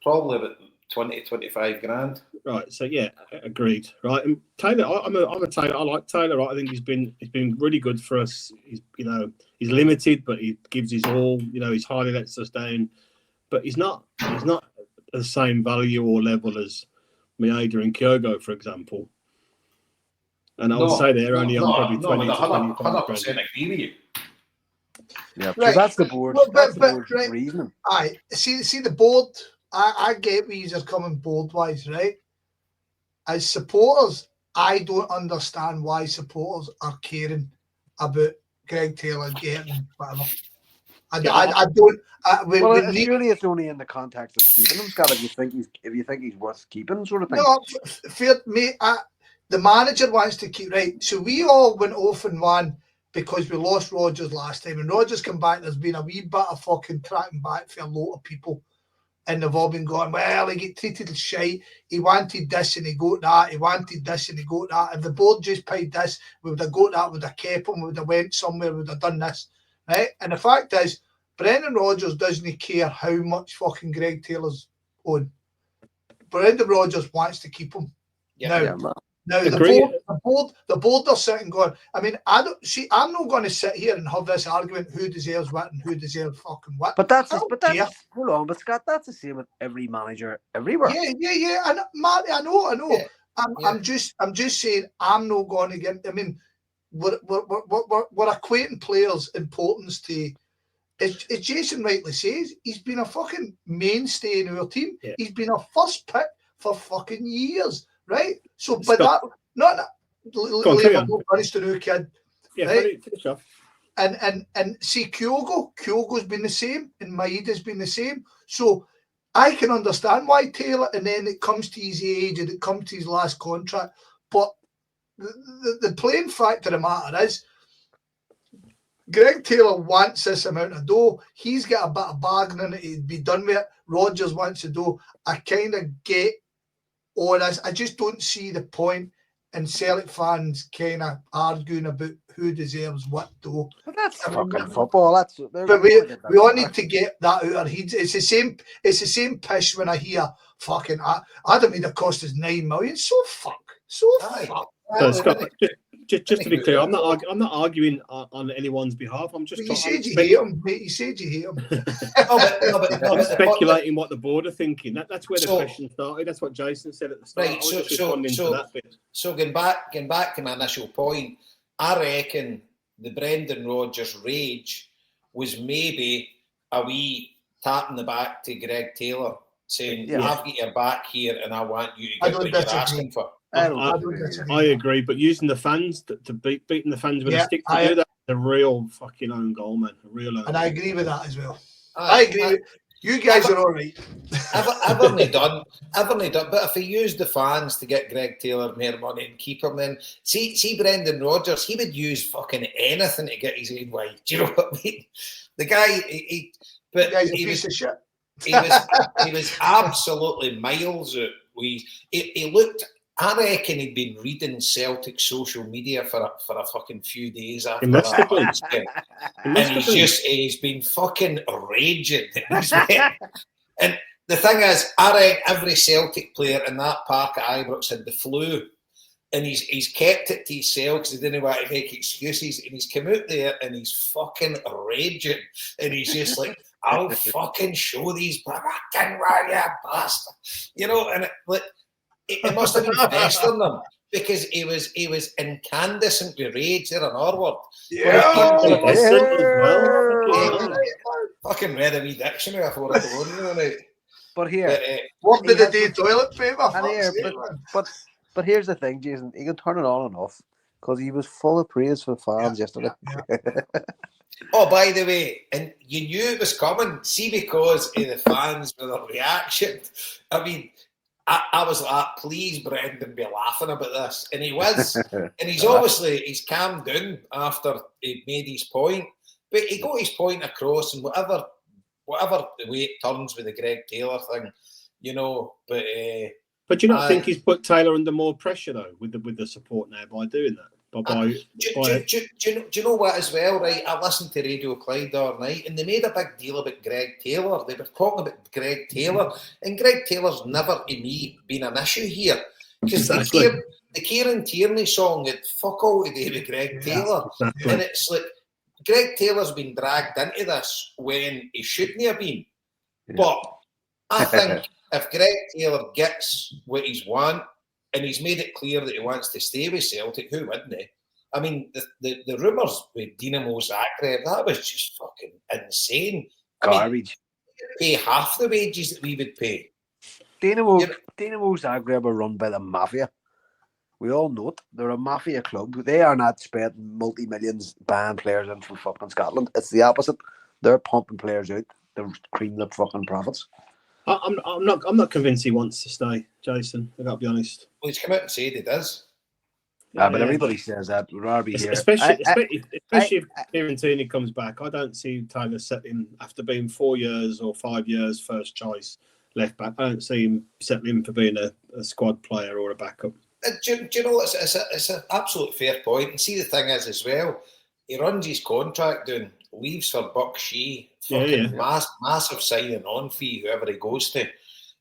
Probably about 20 to 25 grand. Right. So yeah, agreed. Right. And Taylor, I'm a Taylor. I like Taylor. Right. I think he's been really good for us. He's he's limited, but he gives his all. He's hardly lets us down, but he's not the same value or level as Maeda and Kyogo, for example. And I would say they're only on probably 20 to 25 grand. 100% agree with you. Yeah, right. So that's the board. That's the board's reasoning. Aye, see the board. I get where you're coming board wise, right? As supporters, I don't understand why supporters are caring about Greg Taylor getting whatever. I don't. Surely it's only in the context of keeping him, Scott. If you think he's worth keeping, sort of thing. No, fair, mate. The manager wants to keep right. So we all went off and won because we lost Rodgers last time, and Rodgers come back. There's been a wee bit of fucking tracking back for a lot of people. And they've all been going, well, he get treated as shite. He wanted this and he got that. He wanted this and he got that. If the board just paid this, we would have got that, we would have kept him, we would have went somewhere, we would have done this. Right? And the fact is, Brendan Rodgers doesn't care how much fucking Greg Taylor's on. Brendan Rodgers wants to keep him. Now the board are sitting going, I mean, I'm not going to sit here and have this argument who deserves what and who deserves fucking what. But hold on, but Scott, that's the same with every manager everywhere. Yeah. And Marty, I know. Yeah. I'm just saying I'm not going to get. I mean, we're equating players' importance to. As Jason rightly says, he's been a fucking mainstay in our team. Yeah. He's been a first pick for fucking years. Right, so by that, not honest to new kid. Yeah, right? Finish off. And see, Kyogo's been the same, and Maeda's been the same. So I can understand why Taylor, and then it comes to his age and it comes to his last contract. But the plain fact of the matter is, Greg Taylor wants this amount of dough. He's got a bit of bargaining that he'd be done with it. Rodgers wants the dough. I kind of get all this. I just don't see the point in Celtic fans kind of arguing about who deserves what though. But that's fucking football. But we all need to get that out of our heads. It's the same pish when I hear fucking Adam made the cost is 9 million. So fuck. So Scott, just to be clear, I'm not arguing on anyone's behalf. I'm just. You said you hate him, mate. You said you hate him. I'm speculating what the board are thinking. That's where the question started. That's what Jason said at the start. Right. So getting back to my initial point, I reckon the Brendan Rodgers rage was maybe a wee tap in the back to Greg Taylor, saying, "I've got your back here, and I want you to get what you're asking for." I agree, but using the fans to beating the fans with a stick to do that, a real fucking own goal, man. A real own. And I agree with that as well. I agree. You guys are all right. I've only done. But if he used the fans to get Greg Taylor more money and keep him, then see Brendan Rodgers, he would use fucking anything to get his own way. Do you know what I mean? The guy, the guy's a piece of shit. He was absolutely miles out. He looked. I reckon he'd been reading Celtic social media for a fucking few days after that. And he's been fucking raging. And the thing is, I reckon every Celtic player in that park at Ibrox had the flu. And he's kept it to himself because he didn't want to make excuses. And he's come out there and he's fucking raging. And he's just like, I'll fucking show these fucking warrior bastard. You know, and it must have been pestering them because he was incandescent with rage there in Orward. Fucking read a wee dictionary before I go on the night. But here, what did the day toilet paper? And here, but here's the thing, Jason. He can turn it on and off because he was full of praise for fans yesterday. Yeah. Oh, by the way, and you knew it was coming. See, because of the fans with their reaction. I mean, I was like, please, Brendan, be laughing about this. And he was. And he's calmed down after he made his point. But he got his point across, and whatever the way it turns with the Greg Taylor thing, you know. But do you not think he's put Taylor under more pressure, though, with the support now by doing that? Do you know what as well, right? I listened to Radio Clyde the other night and they made a big deal about Greg Taylor. They were talking about Greg Taylor, and Greg Taylor's never, to me, been an issue here. Because the Kieran Tierney song had fuck all to do with Greg Taylor. Exactly. And it's like, Greg Taylor's been dragged into this when he shouldn't have been. Yeah. But I think if Greg Taylor gets what he's want, and he's made it clear that he wants to stay with Celtic, who wouldn't he? I mean, the rumours with Dinamo Zagreb, that was just fucking insane. Garbage. I mean, pay half the wages that we would pay. Dinamo Zagreb are run by the mafia. We all know it. They're a mafia club. They are not spending multi-millions buying players in from fucking Scotland. It's the opposite. They're pumping players out. They're creaming up fucking profits. I'm not convinced he wants to stay, Jason. I got to be honest. Well, he's come out and said he does. But everybody says that. We'd rather be here. Especially if Kieran Tierney comes back. I don't see Taylor settling after being 4 years or 5 years first choice left back. I don't see him settling for being a squad player or a backup. Do you know, it's an absolute fair point. And see, the thing is as well, he runs his contract down, leaves for Buck Shee, massive signing on fee, whoever he goes to,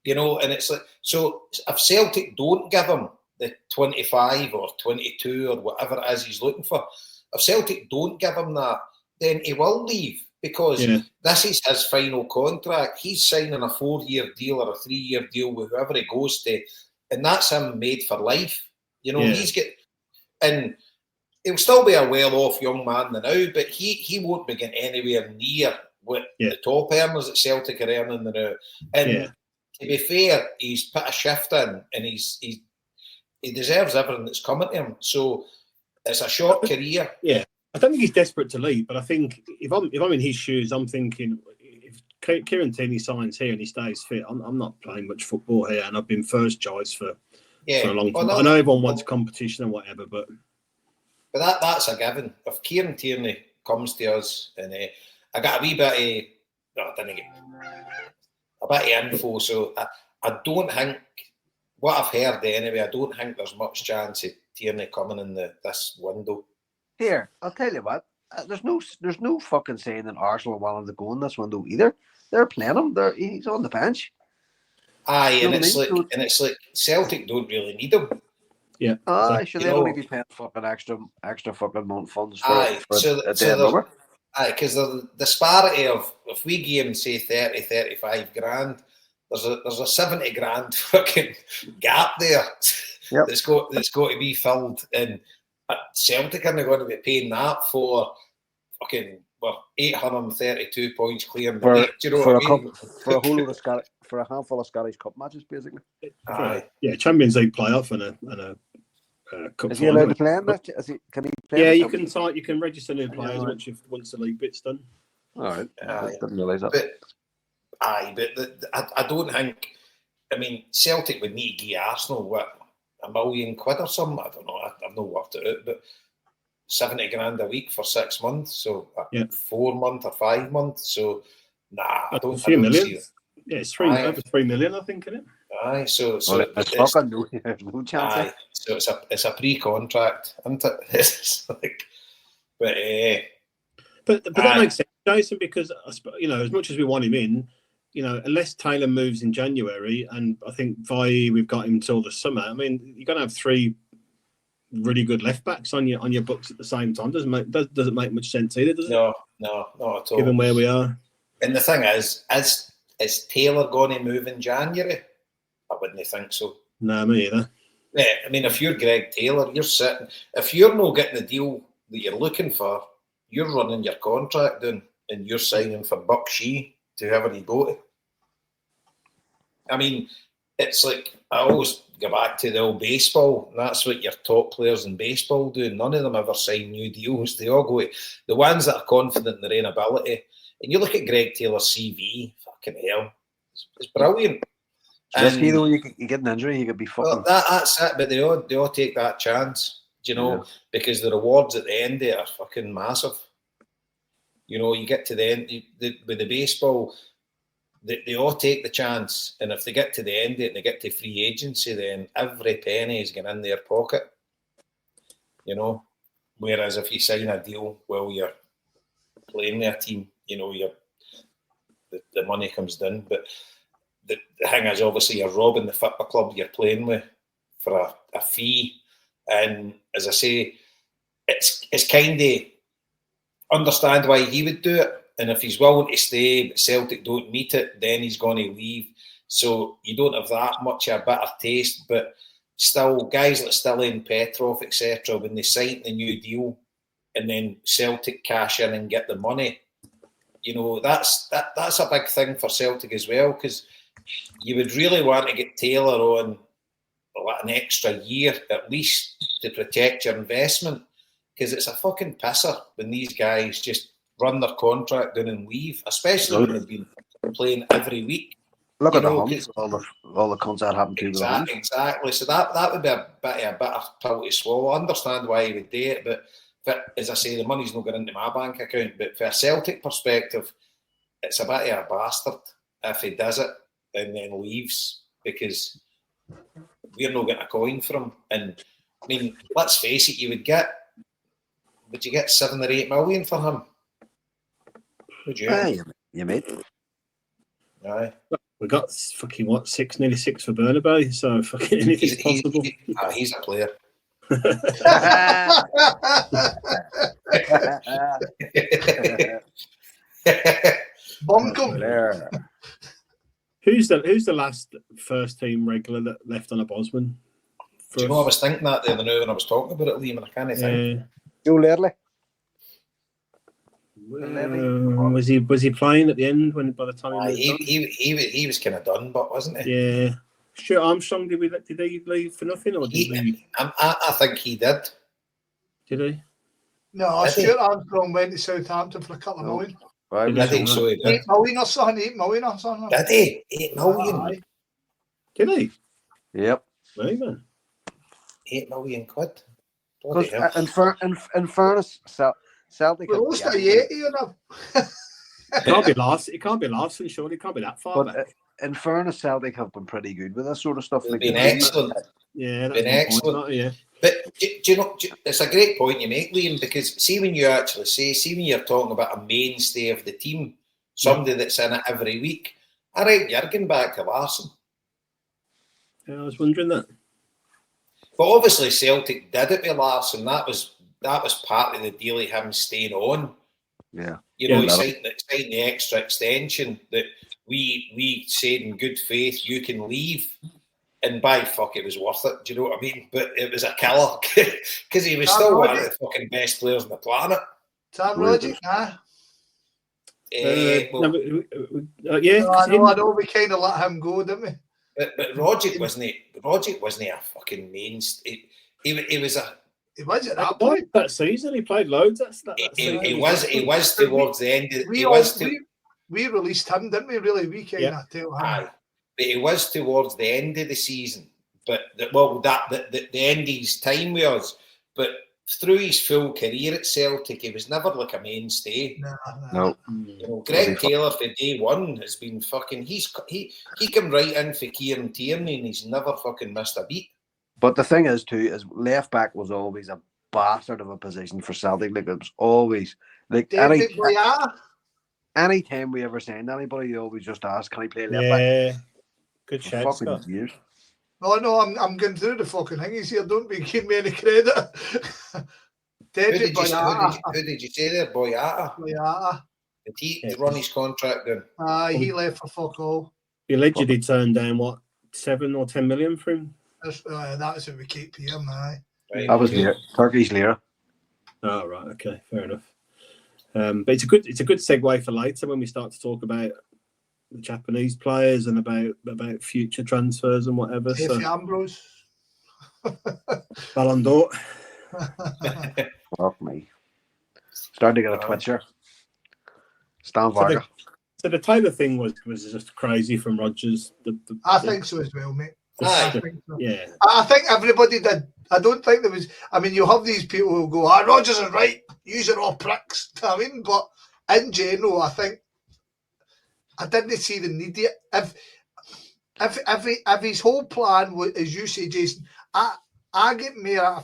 you know. And it's like, so if Celtic don't give him the 25 or 22 or whatever it is he's looking for, if Celtic don't give him that, then he will leave because this is his final contract. He's signing a 4-year deal or a 3-year deal with whoever he goes to, and that's him made for life. You know, and he'll still be a well-off young man now, but he won't be getting anywhere near what the top earners at Celtic are earning now. And to be fair, he's put a shift in, and he deserves everything that's coming to him. So it's a short career. Yeah, I don't think he's desperate to leave, but I think if I'm in his shoes, I'm thinking if Kieran Tierney signs here and he stays fit, I'm not playing much football here, and I've been first choice for a long time. I know everyone wants competition and whatever, but that's a given. If Kieran Tierney comes to us, and I got a wee bit of, a bit of info, so I don't think, what I've heard anyway, I don't think there's much chance of Tierney coming in this window. Here, I'll tell you what, there's no fucking saying that Arsenal want him to go in this window either. They're playing him. He's on the bench. Aye, and it's like Celtic don't really need him. Yeah, should they only be paying fucking extra fucking month funds for because the disparity of, if we give him say 30-35 grand, there's a 70 grand fucking gap there that's got to be filled, and Celtic are going to be paying that for fucking 832 points clear. Do you know what I mean? For a whole lot of for a handful of Scottish Cup matches, basically. Yeah, Champions League playoff and a cup. Is he allowed to play in that? Can he play? Yeah, you can register new players once the league bit's done. All right, I didn't realise that. But I don't think. I mean, Celtic would need to give Arsenal what, £1 million or something. I don't know. I've not worked it out, but 70 grand a week for 6 months, so 4 months or 5 months. So I don't see it. Yeah, it's over 3 million, I think, isn't it? Aye, so it's fucking no chance. Aye, so it's a pre-contract, isn't it? It's like, but that makes sense, Jason, because as much as we want him in, unless Taylor moves in January, and I think we've got him till the summer. I mean, you're gonna have 3 really good left backs on your books at the same time. Doesn't make much sense either, does it? No, not at all. Given where we are. And the thing is Taylor going to move in January? I wouldn't think so. No, me either. Yeah, I mean, if you're Greg Taylor, you're sitting. If you're not getting the deal that you're looking for, you're running your contract down and you're signing for Buck Shee to whoever you go to. I mean, it's like I always go back to the old baseball. That's what your top players in baseball do. None of them ever sign new deals. They all go to the ones that are confident in their own ability. And you look at Greg Taylor's CV, fucking hell, it's brilliant. Risky though, you get an injury, you could be fucking. Well, that's it, but they all take that chance, because the rewards at the end of it are fucking massive. You get to the end with the baseball, they all take the chance, and if they get to the end of it and they get to free agency, then every penny is going in their pocket. Whereas if you sign a deal while you're playing with a team, the money comes down. But the thing is, obviously, you're robbing the football club you're playing with for a fee. And as I say, it's kind of understand why he would do it. And if he's willing to stay, but Celtic don't meet it, then he's going to leave. So you don't have that much of a bitter taste. But still, guys like Stillen, Petrov, etc., when they sign the new deal and then Celtic cash in and get the money, that's a big thing for Celtic as well, because you would really want to get Taylor on an extra year at least to protect your investment, because it's a fucking pisser when these guys just run their contract down and leave, especially when they've been playing every week. Look at the Huns, all the cunts that happen to Exactly. So that would be a bitter pill to swallow. I understand why he would do it, but as I say, the money's not going into my bank account. But from a Celtic perspective, it's a bit of a bastard if he does it and then leaves, because we're not getting a coin from him. And I mean, let's face it, would you get 7 or 8 million for him? Would you? Aye, you mate. Aye. We got fucking nearly 6 for Bernabeu, so fucking anything's possible. He's a player. Bunkum. Who's the last first team regular that left on a Bosman? Do you know, I was thinking that the other night when I was talking about it, Liam, and I can't think. Joe Lerley. Was he playing at the end by the time he was kind of done, but wasn't he? Yeah. Stuart Armstrong, did he leave for nothing, or did he leave? I think he did. Did he? No, Stuart Armstrong went to Southampton for a couple of million. I think so. He did. 8 million or something. 8 million or something. Did he? 8 million. Did he? Yep. Right, man. 8 million quid. In fairness, Celtic. Well, what's that? 80 or no? It can't be Larson, surely. It can't be that far back. In fairness, Celtic have been pretty good with this sort of stuff. They've been excellent. Yeah, been excellent. Yeah. But do you know, it's a great point you make, Liam, because see when you're talking about a mainstay of the team, somebody that's in it every week, all right, you're getting back to Larson. Yeah, I was wondering that. But obviously Celtic did it with Larson. That was part of the deal of him staying on. Yeah. He signed the extra extension that we said in good faith, you can leave. And by fuck, it was worth it. Do you know what I mean? But it was a killer because he was still one of the fucking best players on the planet. Sam Logic, Yeah. I know we kind of let him go, didn't we? But Rogic wasn't a fucking mainstay. He was a. He was at that point. That season, he played loads. He was towards the end. We released him, didn't we? Really, we kind of tell him. Aye, but it was towards the end of the season. But the end of his time with us. But through his full career at Celtic, he was never like a mainstay. No. You know, Greg Taylor for day one has been fucking. He came right in for Kieran Tierney and he's never fucking missed a beat. But the thing is, too, is left back was always a bastard of a position for Celtic. Like, it was always like any time we ever signed anybody, you always just ask, "Can I play left back?" Yeah, good shout, Scott. Years. No, I'm going through the fucking things here. Don't be giving me any credit. Who did you say there, Boyata? Boyata. Did he run his contract then? He left for fuck all. He allegedly turned down what, 7 or 10 million for him. That's what we keep here, man. Right. That was Turkish lira. Oh right, okay, fair enough. But it's a good segue for later when we start to talk about the Japanese players and about future transfers and whatever. Efe Ambrose. Ballon d'Or. Fuck me. Starting to get a twitcher. Stan Varga. So the Taylor thing was just crazy from Rodgers. I think so as well, mate. I think so. Yeah. I think everybody did. I don't think there was. I mean, you have these people who go, Rodgers is right. Use it all pricks. I mean, but in general, I think I didn't see the need yet. If his whole plan was, as you say, Jason, I get a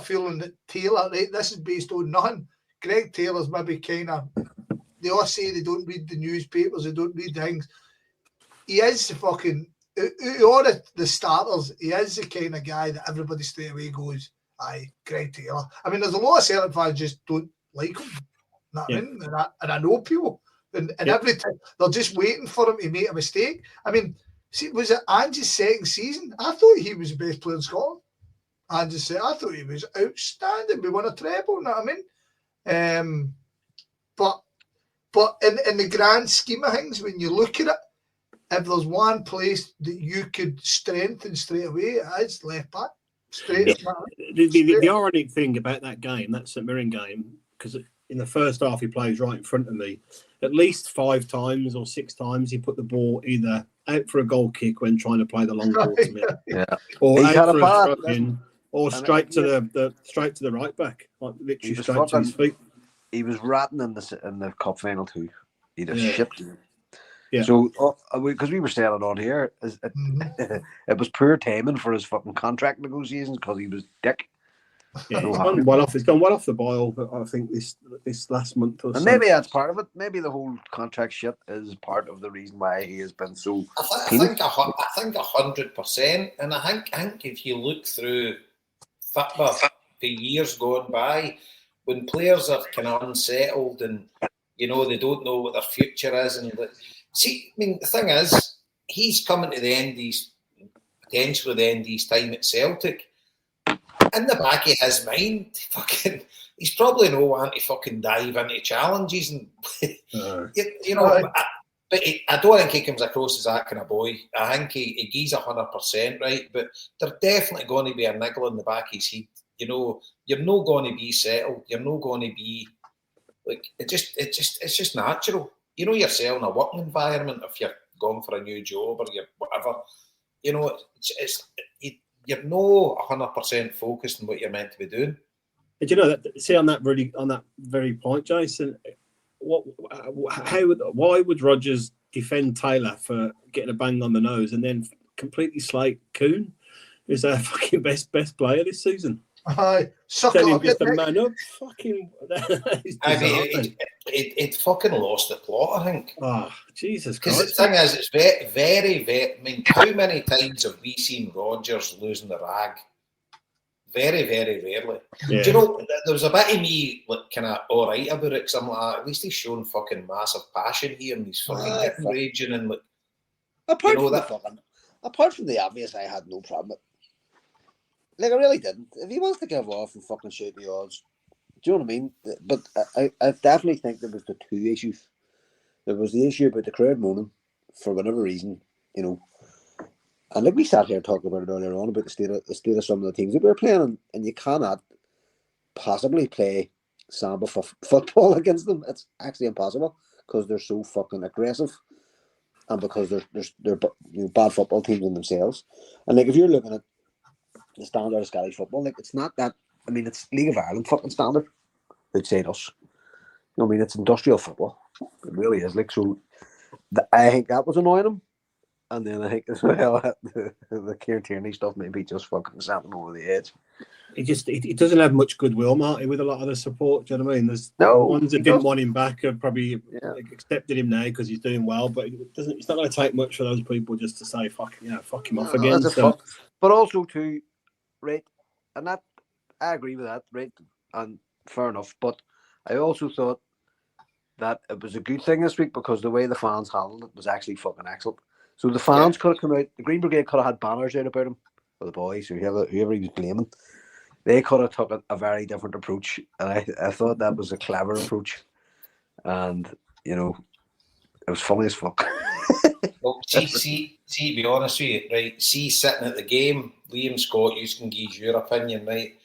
feeling that Taylor, right, this is based on nothing. Greg Taylor's maybe kind of, they all say they don't read the newspapers, they don't read things. He is the fucking, all the starters, he is the kind of guy that everybody straight away goes, aye, Greg Taylor. I mean, there's a lot of Celtic fans just don't like him. You know what I mean? And I know people. And every time, they're just waiting for him to make a mistake. I mean, see, was it Ange's second season? I thought he was the best player in Scotland. Ange said, I thought he was outstanding. We won a treble, you know what I mean? But in the grand scheme of things, when you look at it, if there's one place that you could strengthen straight away, it's left back. The ironic thing about that game, that St Mirren game, because in the first half he plays right in front of me, at least 5 times or 6 times he put the ball either out for a goal kick when trying to play the long ball to me, or out for a throw in, or straight to the right back, like literally straight to his feet. He was ratting in the cup final too. He'd have shipped him. Yeah. So, because we were saying it on here, it was poor timing for his fucking contract negotiations because he was dick. Yeah, it's gone well off the boil. I think this last month or so. And maybe that's part of it. Maybe the whole contract shit is part of the reason why he has been so. I think 100%. And I think if you look through football, the years gone by, when players are kind of unsettled and they don't know what their future is, and see, I mean, the thing is, he's coming to potentially the end of his time at Celtic. In the back of his mind, he's probably no one to fucking dive into challenges, and but I don't think he comes across as that kind of boy. I think he's 100% right, but there's definitely going to be a niggle in the back of his head. You're not going to be settled. You're not going to be like it's just natural. You know yourself in a working environment, if you're going for a new job or you're whatever, you're no 100% focused on what you're meant to be doing. Did you know that? See, on that very point, Jason, why would Rodgers defend Taylor for getting a bang on the nose and then completely slate Kuhn, who's our fucking best player this season? Suck Tell him up, just a man up. Fucking. It fucking lost the plot, I think. Oh, Jesus Christ. Because the thing is, it's very, very, very. I mean, how many times have we seen Rodgers losing the rag? Very, very rarely. Yeah. Do you know, there was a bit of me like kind of all right about it, because I'm like, at least he's showing fucking massive passion here and he's fucking getting raging and like. Apart from the obvious, I had no problem with. Like, I really didn't. If he wants to give off and fucking shoot the odds, do you know what I mean? But I definitely think there was the two issues. There was the issue about the crowd moaning for whatever reason, you know. And like we sat here talking about it earlier on about the state of some of the teams that we were playing, and you cannot possibly play samba football against them. It's actually impossible because they're so fucking aggressive, and because they're bad football teams in themselves. And like if you're looking at the standard of Scottish football, like it's not that. I mean, it's League of Ireland fucking standard outside us. You know, I mean, it's industrial football. It really is. Like so, I think that was annoying him. And then I think as well the Kieran Tierney stuff maybe just fucking sent him over the edge. He doesn't have much goodwill, Marty, with a lot of the support. Do you know what I mean? There's ones that didn't want him back have probably accepted him now because he's doing well, but it's not going to take much for those people just to say fuck him off again. So. But also too, right, and that I agree with that, right, and fair enough. But I also thought that it was a good thing this week because the way the fans handled it was actually fucking excellent. So the fans could have come out. The Green Brigade could have had banners out about him, or the boys, or whoever he was blaming. They could have took a very different approach, and I thought that was a clever approach. And you know, it was funny as fuck. Well, see, to be honest with you, right? See, sitting at the game, Liam Scott, you can give your opinion, right?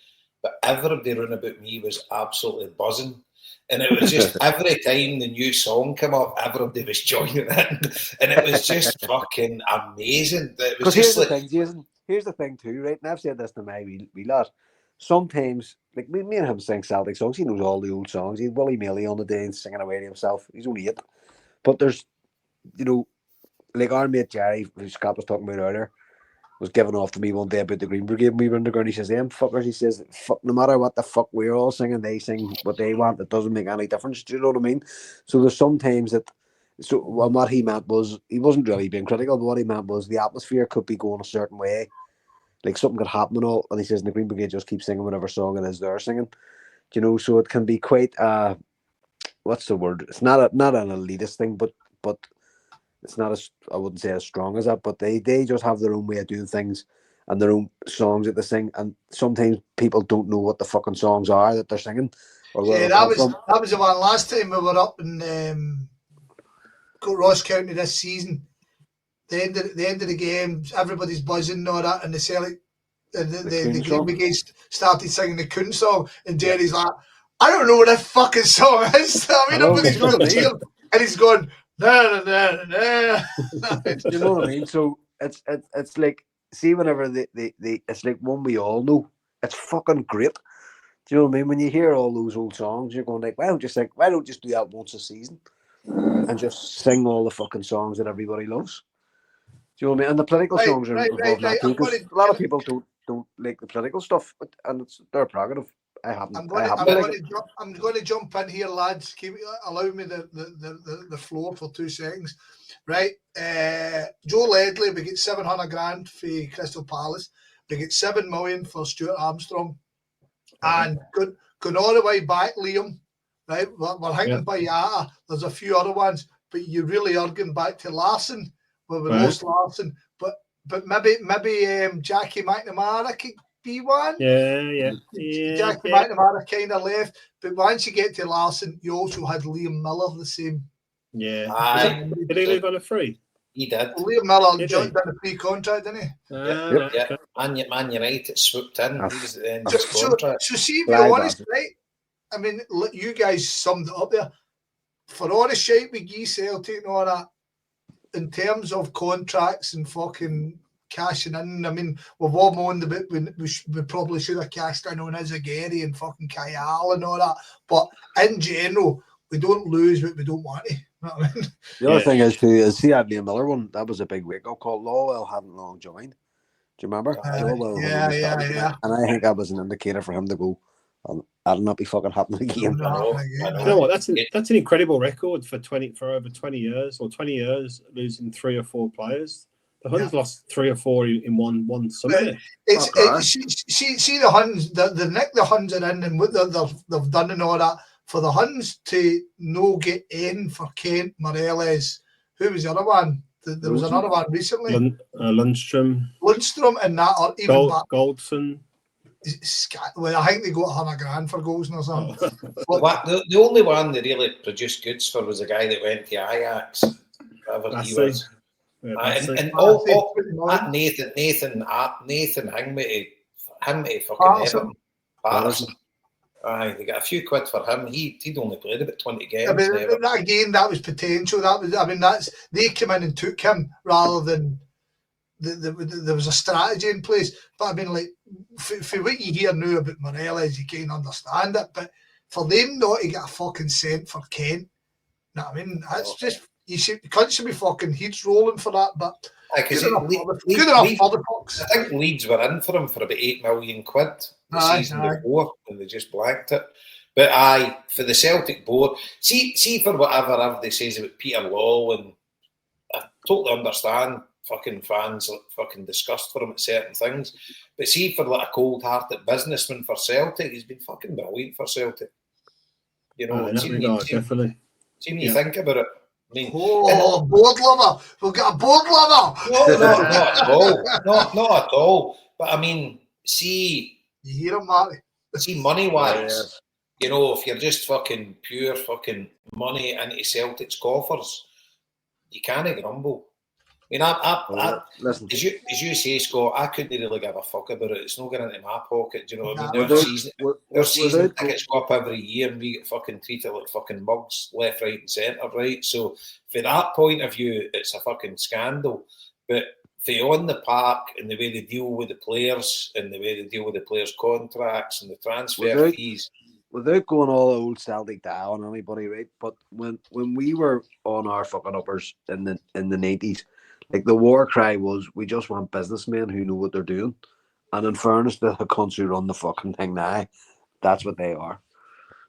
But everybody round about me was absolutely buzzing. And it was just every time the new song came up, everybody was joining in. And it was just fucking amazing. Because here's the thing, Jason. Here's the thing too, right? And I've said this to my wee lad. Sometimes, like me and him sing Celtic songs. He knows all the old songs. He had Willie Mealy on the day and singing away to himself. He's only 8. But there's, you know, like our mate Jerry, who Scott was talking about earlier, was giving off to me one day about the Green Brigade when we were in the ground. He says, them fuckers, he says, fuck, no matter what the fuck we're all singing, they sing what they want. It doesn't make any difference. Do you know what I mean? So there's sometimes that, what he meant was, he wasn't really being critical, but what he meant was the atmosphere could be going a certain way. Like something could happen and all. And he says, the Green Brigade just keep singing whatever song it is they're singing. You know, so it can be quite, what's the word? It's not an elitist thing, but it's not as, I wouldn't say as strong as that, but they just have their own way of doing things and their own songs that they sing. And sometimes people don't know what the fucking songs are that they're singing. That was the one last time we were up in Ross County this season. The end of the game, everybody's buzzing and all that, and the Celtic, the Green Brigade started singing the Coon song, and Jerry's like, I don't know what that fucking song is. I mean, everybody's going to hear, and he's going, no. You know what I mean? So it's like, see, whenever it's like one we all know, it's fucking great. Do you know what I mean? When you hear all those old songs, you're going like, why don't you just do that once a season and just sing all the fucking songs that everybody loves? Do you know what I mean? And the political songs are involved now too, because a lot of people don't like the political stuff, and it's their prerogative. I'm going to jump in here, lads. Allow me the floor for 2 seconds, right? Joe Ledley, we get 700 grand for Crystal Palace. We get 7 million for Stuart Armstrong, and going all the way back, Liam. Right, we're hanging by Yata. There's a few other ones, but you really are going back to Larson. Well, we lost Larson, but maybe Jackie McNamara could be one. Yeah. Jackie McNamara kind of left, but once you get to Larson, you also had Liam Miller the same. Yeah. Did he leave on a free? He did. Well, Liam Miller joined in a pre-contract, didn't he? Yeah. Man United swooped in. He was at the end of his contract. So see, to be honest, right? I mean, you guys summed it up there. For all the shite we give Celtic and all that, in terms of contracts and fucking cashing in, I mean, we've all moaned a bit when we probably should have cashed in on Izagiri and fucking Kayal and all that. But in general, we don't lose what we don't want to. You know what I mean? The other thing is, too, is see that Liam Miller one, that was a big wake-up call. Lowell hadn't long joined. Do you remember? Yeah. And I think that was an indicator for him to go, that'll not be fucking happening again. You know what? That's an incredible record for over 20 years, or 20 years losing 3 or 4 players. The Huns lost 3 or 4 in one summer. See the Huns, the nick the Huns are in and what they've done and all that. For the Huns to no get in for Kent, Moreles, who was the other one? There was another one recently. Lundstrom and that, or even Goldson. Well, I think they got $100,000 for goals or something. The only one they really produced goods for was a guy that went to Ajax. Whatever he was. And all Nathan hung me to fucking Everton. Patterson. Aye, they got a few quid for him. He'd only played about 20 games. I mean, that was potential. They came in and took him rather than there was a strategy in place. But I mean, like, for what you hear now about Morelos, you can't understand it. But for them not to get a fucking cent for Kent, you know what I mean? That's just, cunts should be fucking heads rolling for that. But good enough for the Bucks. I think Leeds were in for him for about 8 million quid the season before, and they just blanked it. But for the Celtic board, see for whatever everybody says about Peter Law, and I totally understand fucking fans fucking disgust for him at certain things. But see, for like a cold-hearted businessman for Celtic, he's been fucking brilliant for Celtic. You know, definitely. See when you think about it. I mean, board lover. We've got a board lover. No, not at all. Not at all. But I mean, see, you hear him, Marty? See, money-wise, you know, if you're just fucking pure fucking money into Celtic's coffers, you can't grumble. I mean, listen, as you say, Scott, I couldn't really give a fuck about it. It's not getting into my pocket. Do you know what I mean? Their season tickets go up every year, and we get fucking treated like fucking mugs, left, right, and centre, right? So, for that point of view, it's a fucking scandal. But for on the park and the way they deal with the players and the way they deal with the players' contracts and the transfer fees. Without going all old Celtic down on anybody, right? But when we were on our fucking uppers in the 90s, like the war cry was, we just want businessmen who know what they're doing. And in fairness to the cunts who run the fucking thing now, that's what they are.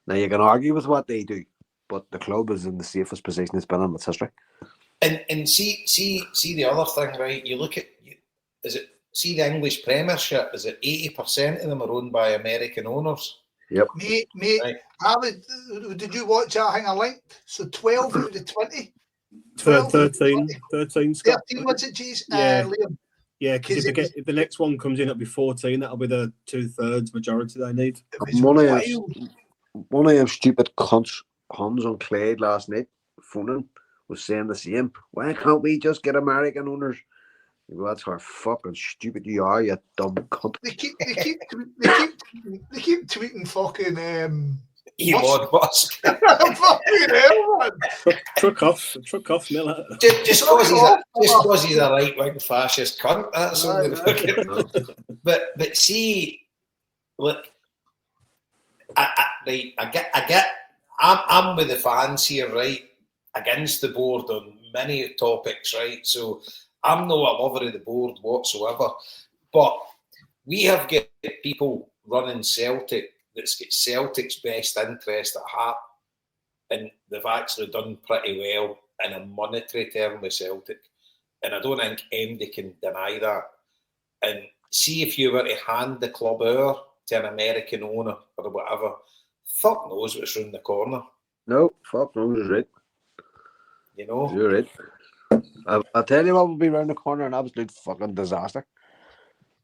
Now you can argue with what they do, but the club is in the safest position it's been in its history. And see the other thing, right? You look at, see the English Premiership, is it 80% of them are owned by American owners? Yep. Mate, right. Did you watch that? I think I linked. So 12 out of the 20. 13, Scott. 13 was it, geez? Yeah. Liam. Yeah, because if the next one comes in, it'll be 14. That'll be the 2/3 majority they need. One of them stupid cunts, Hans on Clade last night, phoning, was saying the same. Why can't we just get American owners? Well, that's how fucking stupid you are, you dumb cunt. They keep tweeting fucking Elon Musk. Fucking hell, man. Truck off, Miller. Just because he's a right wing fascist cunt. That's only but see, look, I get. I'm with the fans here, right? Against the board on many topics, right? So I'm not a lover of the board whatsoever. But we have got people running Celtic that's got Celtic's best interest at heart, and they've actually done pretty well in a monetary term with Celtic, and I don't think anybody can deny that. And see, if you were to hand the club over to an American owner or whatever, fuck knows what's round the corner. No, fuck knows is right. You know, you're right. I'll tell you what will be round the corner: an absolute fucking disaster.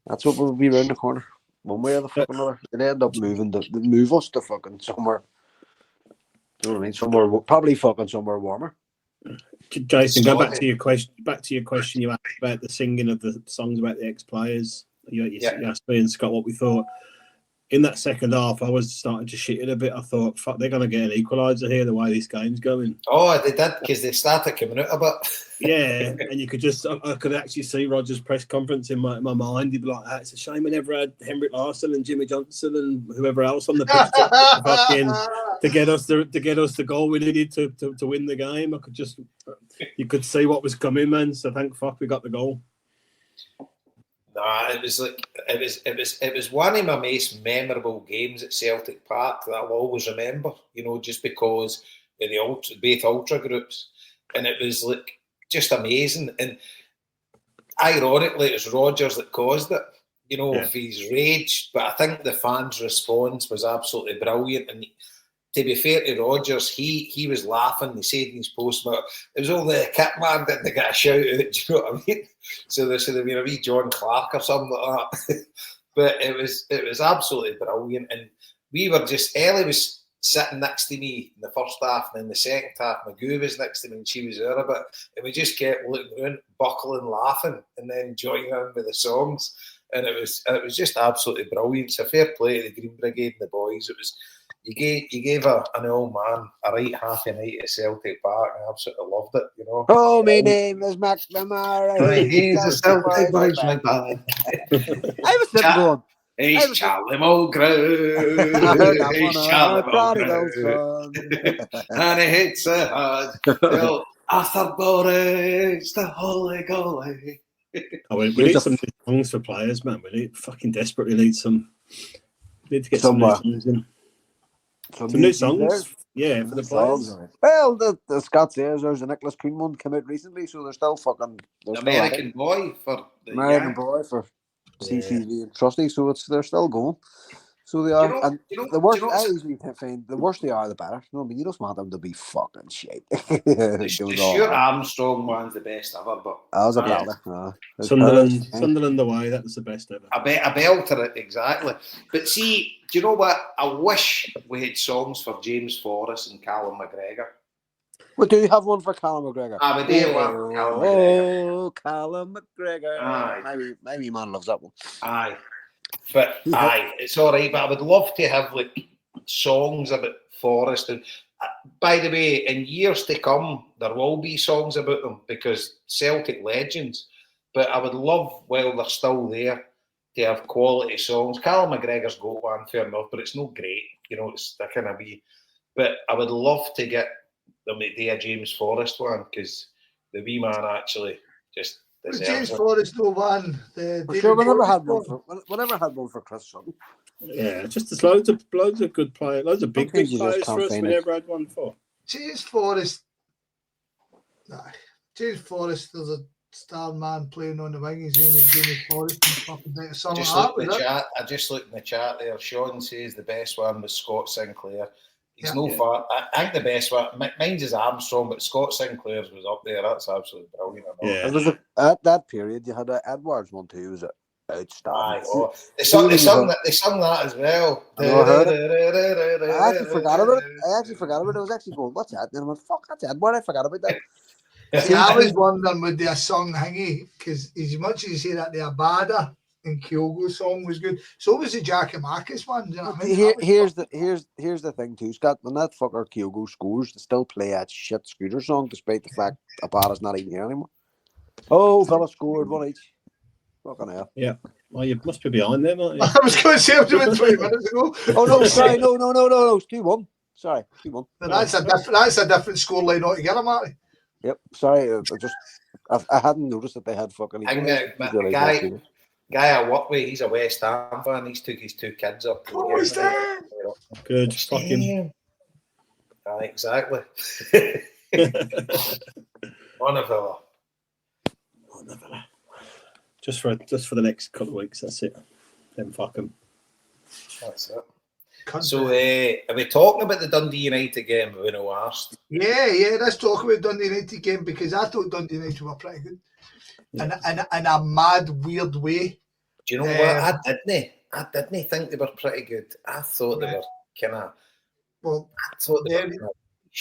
That's what will be round the corner. One way or the fucking other, they end up move us to fucking somewhere. You know what I mean? Somewhere, probably fucking somewhere warmer. Jason, go back to your question. Back to your question you asked about the singing of the songs about the ex-players. You asked me and Scott what we thought. In that second half, I was starting to shit it a bit. I thought, fuck, they're going to get an equaliser here, the way this game's going. Oh, they did, because they started coming out a bit. Yeah, and you could I could actually see Roger's press conference in my mind. He'd be like, it's a shame we never had Henrik Larsson and Jimmy Johnson and whoever else on the pitch to get us the goal we needed to win the game. You could see what was coming, man. So thank fuck we got the goal. Nah, it was one of my most memorable games at Celtic Park that I'll always remember. You know, just because of both ultra groups, and it was like just amazing. And ironically, it was Rodgers that caused it. You know, if he's raged, but I think the fans' response was absolutely brilliant. And to be fair to Rodgers, he was laughing. He said in his post, but it was only a kit man that they got a shout out. Do you know what I mean? So there should have been a wee John Clark or something like that. But it was absolutely brilliant. And we were just, Ellie was sitting next to me in the first half, and in the second half, Magoo was next to me, and she was there a bit. And we just kept looking around, buckling, laughing, and then joining in with the songs. And it was just absolutely brilliant. So fair play to the Green Brigade and the boys. It was you gave an old man a right happy night at Celtic Park, and I absolutely loved it. You know. Oh, my name is McNamara. He's a Celtic boys, my bad. I was sitting going. He's Charlie Mulgrew. He's Charlie Mulgrew. And he hits it hard. Well, Arthur Borage, the holy goalie. We need some new songs for players, man. We fucking desperately need some. We need to get some new songs in. Some new songs, yeah, for the players. Well, the Scott says there's a Nicholas Kuhn one come out recently, so they're still fucking. American Boy for CCV and Trusty, so they're still going. So they are, the worse I usually find, the worse they are, the better. You know what I mean? You just want them to be fucking shit. The Stuart Armstrong one's the best ever, but that was a belter. Sunderland away, that was the best ever. A belter, exactly. But see, do you know what? I wish we had songs for James Forrest and Callum McGregor. Well, do you have one for Callum McGregor? We do have one for Callum McGregor. Oh, Callum McGregor. Aye. Maybe man loves that one. Aye. But it's all right. But I would love to have like songs about Forrest. And by the way, in years to come, there will be songs about them because Celtic legends. But I would love, while they're still there, to have quality songs. Callum McGregor's got one, fair enough, but it's not great. You know, it's that kind of wee. But I would love to get them to do a James Forrest one because the wee man actually just. James Forrest no one. We never had one for Chris Sutton. Yeah, just there's loads of good players, loads of big players for us. We never had one for James Forrest. James Forrest. There's a star man playing on the wing. His name is James Forrest. I just looked in the chat there. Sean says the best one was Scott Sinclair. He's far. I think the best one, mine's is Armstrong, but Scott Sinclair's was up there. That's absolutely brilliant. Yeah. At that period, you had Edwards one too. Was it outstanding? They sung that as well. I actually forgot about it. I was actually going, "What's that?" And I went, "Fuck, that's Edward." I forgot about that. See, I was wondering with their song Hingy because as much as you say that the Abada and Kyogo song was good, so was the Giacomakis one. You know what I mean? Here's the thing too, Scott. When that fucker Kyogo scores, they still play that shit Scooter song, despite the fact Abada's not even here anymore. Oh, fella scored one each. Fucking hell. Yeah. Well, you must be behind them, aren't you? I was going to say it was about 20 minutes ago. Oh no, sorry, no, it's 2-1. Sorry, 2-1. That's a different scoreline altogether, Marty. Yep. Sorry, I hadn't noticed that they had fucking. Guy I work with, he's a West Ham fan. He's took his 2 kids up. Good. Fucking. Exactly. Wonderful. Just for the next couple of weeks. That's it. Then fuck them. That's it. So, are we talking about the Dundee United game? We know asked. Yeah. Let's talk about Dundee United game because I thought Dundee United were pretty good. In a mad, weird way. Do you know what? I didn't think they were pretty good. I thought they were kind of. Well,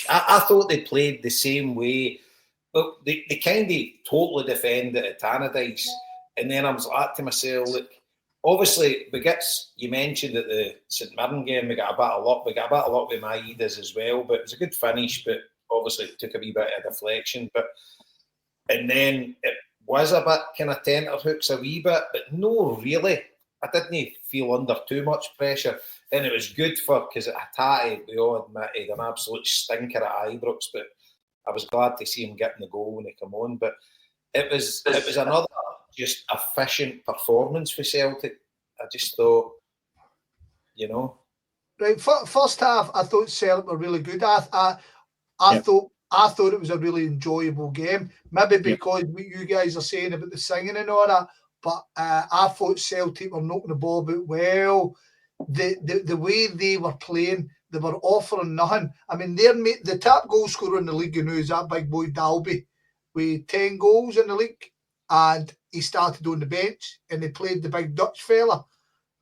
I thought they played the same way. Well, they kind of totally defended at Tannadice, and then I was like to myself, look. Obviously, you mentioned at the St Mirren game, we got a bit of luck. We got a bit of luck with Maeda's as well, but it was a good finish. But obviously, it took a wee bit of deflection. And then it was a bit kind of tenterhooks a wee bit, but no, really. I didn't feel under too much pressure. And it was good because at Hattati, we all admitted an absolute stinker at Ibrox, but I was glad to see him getting the goal when he came on. But it was another just efficient performance for Celtic. I just thought, Right, first half, I thought Celtic were really good. I thought it was a really enjoyable game. Maybe because what you guys are saying about the singing and all that, but I thought Celtic were knocking the ball about well. The way they were playing, they were offering nothing. I mean, the top goal scorer in the league, is that big boy Dalby with 10 goals in the league, and he started on the bench, and they played the big Dutch fella,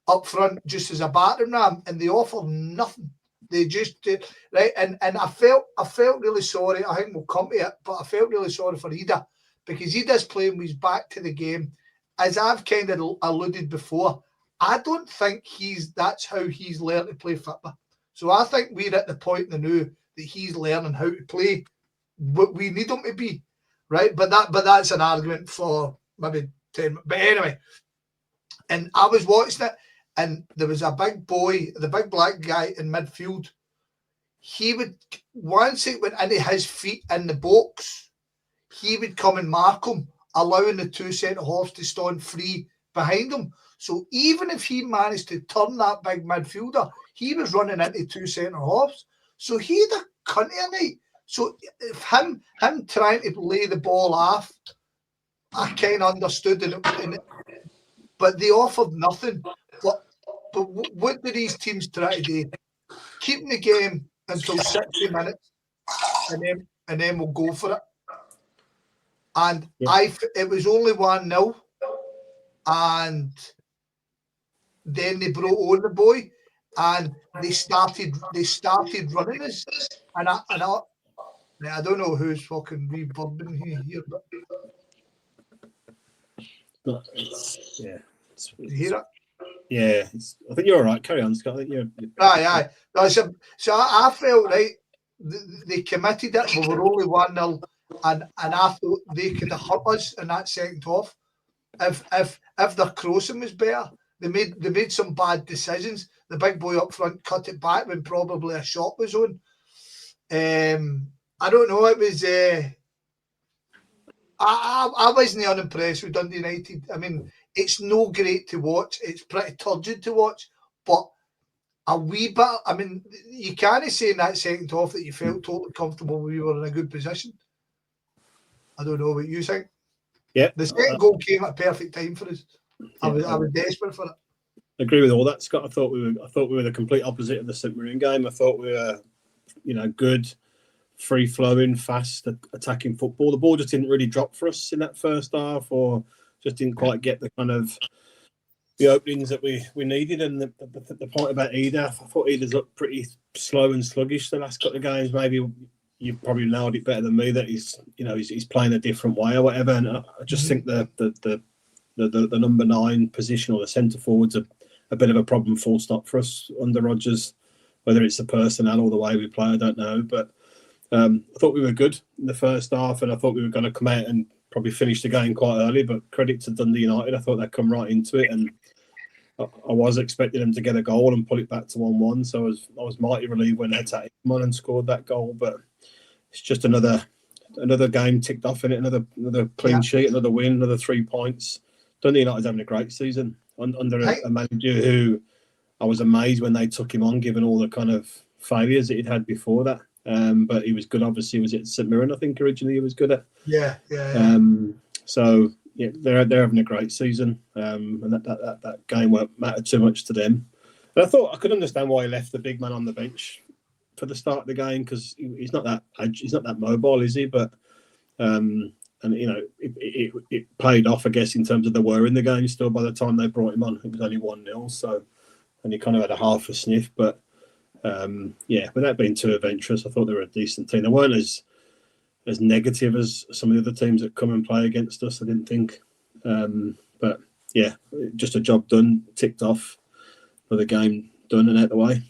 up front just as a battering ram, and they offer nothing. They just did, right, and I felt really sorry. I think we'll come to it, but I felt really sorry for Ida, because Ida's playing with his back to the game. As I've kind of alluded before, I don't think that's how he's learned to play football. So I think we're at the point now that he's learning how to play what we need him to be, right? But that's an argument for maybe 10 minutes. But anyway, and I was watching it, and there was a big boy, the big black guy in midfield. He would, once it went into his feet in the box, he would come and mark him, allowing the two centre-halves to stand free behind him. So even if he managed to turn that big midfielder, he was running into two centre-halves. So he had a cunt of a night. So if him trying to lay the ball off, I kind of understood it, but they offered nothing. But what do these teams try to do? Keeping the game until 60 minutes, and then we'll go for it. And it was only 1-0, and then they brought on the boy, and they started running us. And I don't know who's fucking reverbing here, but yeah, you hear it? Yeah, I think you're all right. Carry on, Scott. I think you're... Aye. No, so I felt right. They committed it. We were only 1-0, and I thought they could have hurt us in that second half if their crossing was better. They made some bad decisions. The big boy up front cut it back when probably a shot was on. I don't know. It was. I wasn't unimpressed with Dundee United. I mean, it's no great to watch. It's pretty turgid to watch, but a wee bit. I mean, you can't say in that second half that you felt totally comfortable. We were in a good position. I don't know what you think. Yeah, the second goal came at a perfect time for us. I was desperate for it. I agree with all that, Scott. I thought we were the complete opposite of the St Mirren game. I thought we were, good, free flowing, fast attacking football. The ball just didn't really drop for us in that first half, or just didn't quite get the kind of the openings that we needed. And the point about Ida, I thought Ida's looked pretty slow and sluggish the last couple of games. Maybe you probably nailed it better than me that he's playing a different way or whatever. And I just think the number 9 position or the centre forward's a bit of a problem, full stop, for us under Rodgers. Whether it's the personnel or the way we play, I don't know. But I thought we were good in the first half, and I thought we were going to come out and probably finish the game quite early. But credit to Dundee United, I thought they'd come right into it, and I was expecting them to get a goal and pull it back to 1-1. So I was mighty relieved when they came on and scored that goal. But it's just another game ticked off in it, another clean sheet, another win, another 3 points. Dundee United's having a great season under a manager who I was amazed when they took him on, given all the kind of failures that he'd had before that. But he was good. Obviously, was it St Mirren? I think originally he was good at. Yeah. So yeah, they're having a great season, and that game won't matter too much to them. And I thought I could understand why he left the big man on the bench for the start of the game, because he's not that mobile, is he? But and it paid off, I guess, in terms of they were in the game still by the time they brought him on. It was only 1-0, so and he kind of had a half a sniff. But without being too adventurous, I thought they were a decent team. They weren't as negative as some of the other teams that come and play against us, I didn't think. But yeah, just a job done, ticked off, for the game done and out the way.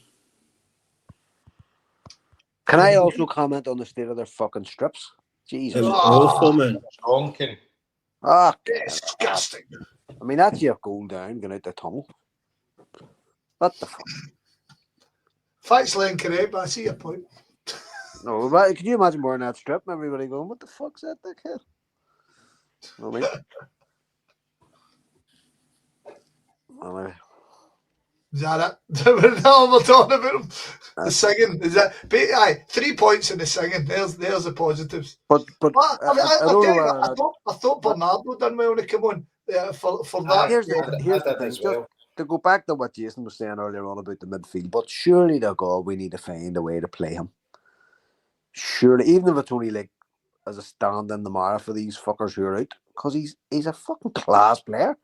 Can I also comment on the state of their fucking strips? Jesus. It was awful, man. Honking. Disgusting. I mean, that's your goal down, going out the tunnel. What the fuck? Thanks, Len Correct, but I see your point. No, but can you imagine wearing that strip and everybody going, what the fuck's that, dickhead? You know what I mean? Is that it? No, we're talking about him. The singing. Is that? Aye, 3 points in the singing. There's the positives. But I thought Bernardo done well to come on for that. Here's the thing. Just to go back to what Jason was saying earlier on about the midfield, but surely to God, we need to find a way to play him. Surely, even if it's only like as a stand in the mire for these fuckers who are out, because he's a fucking class player.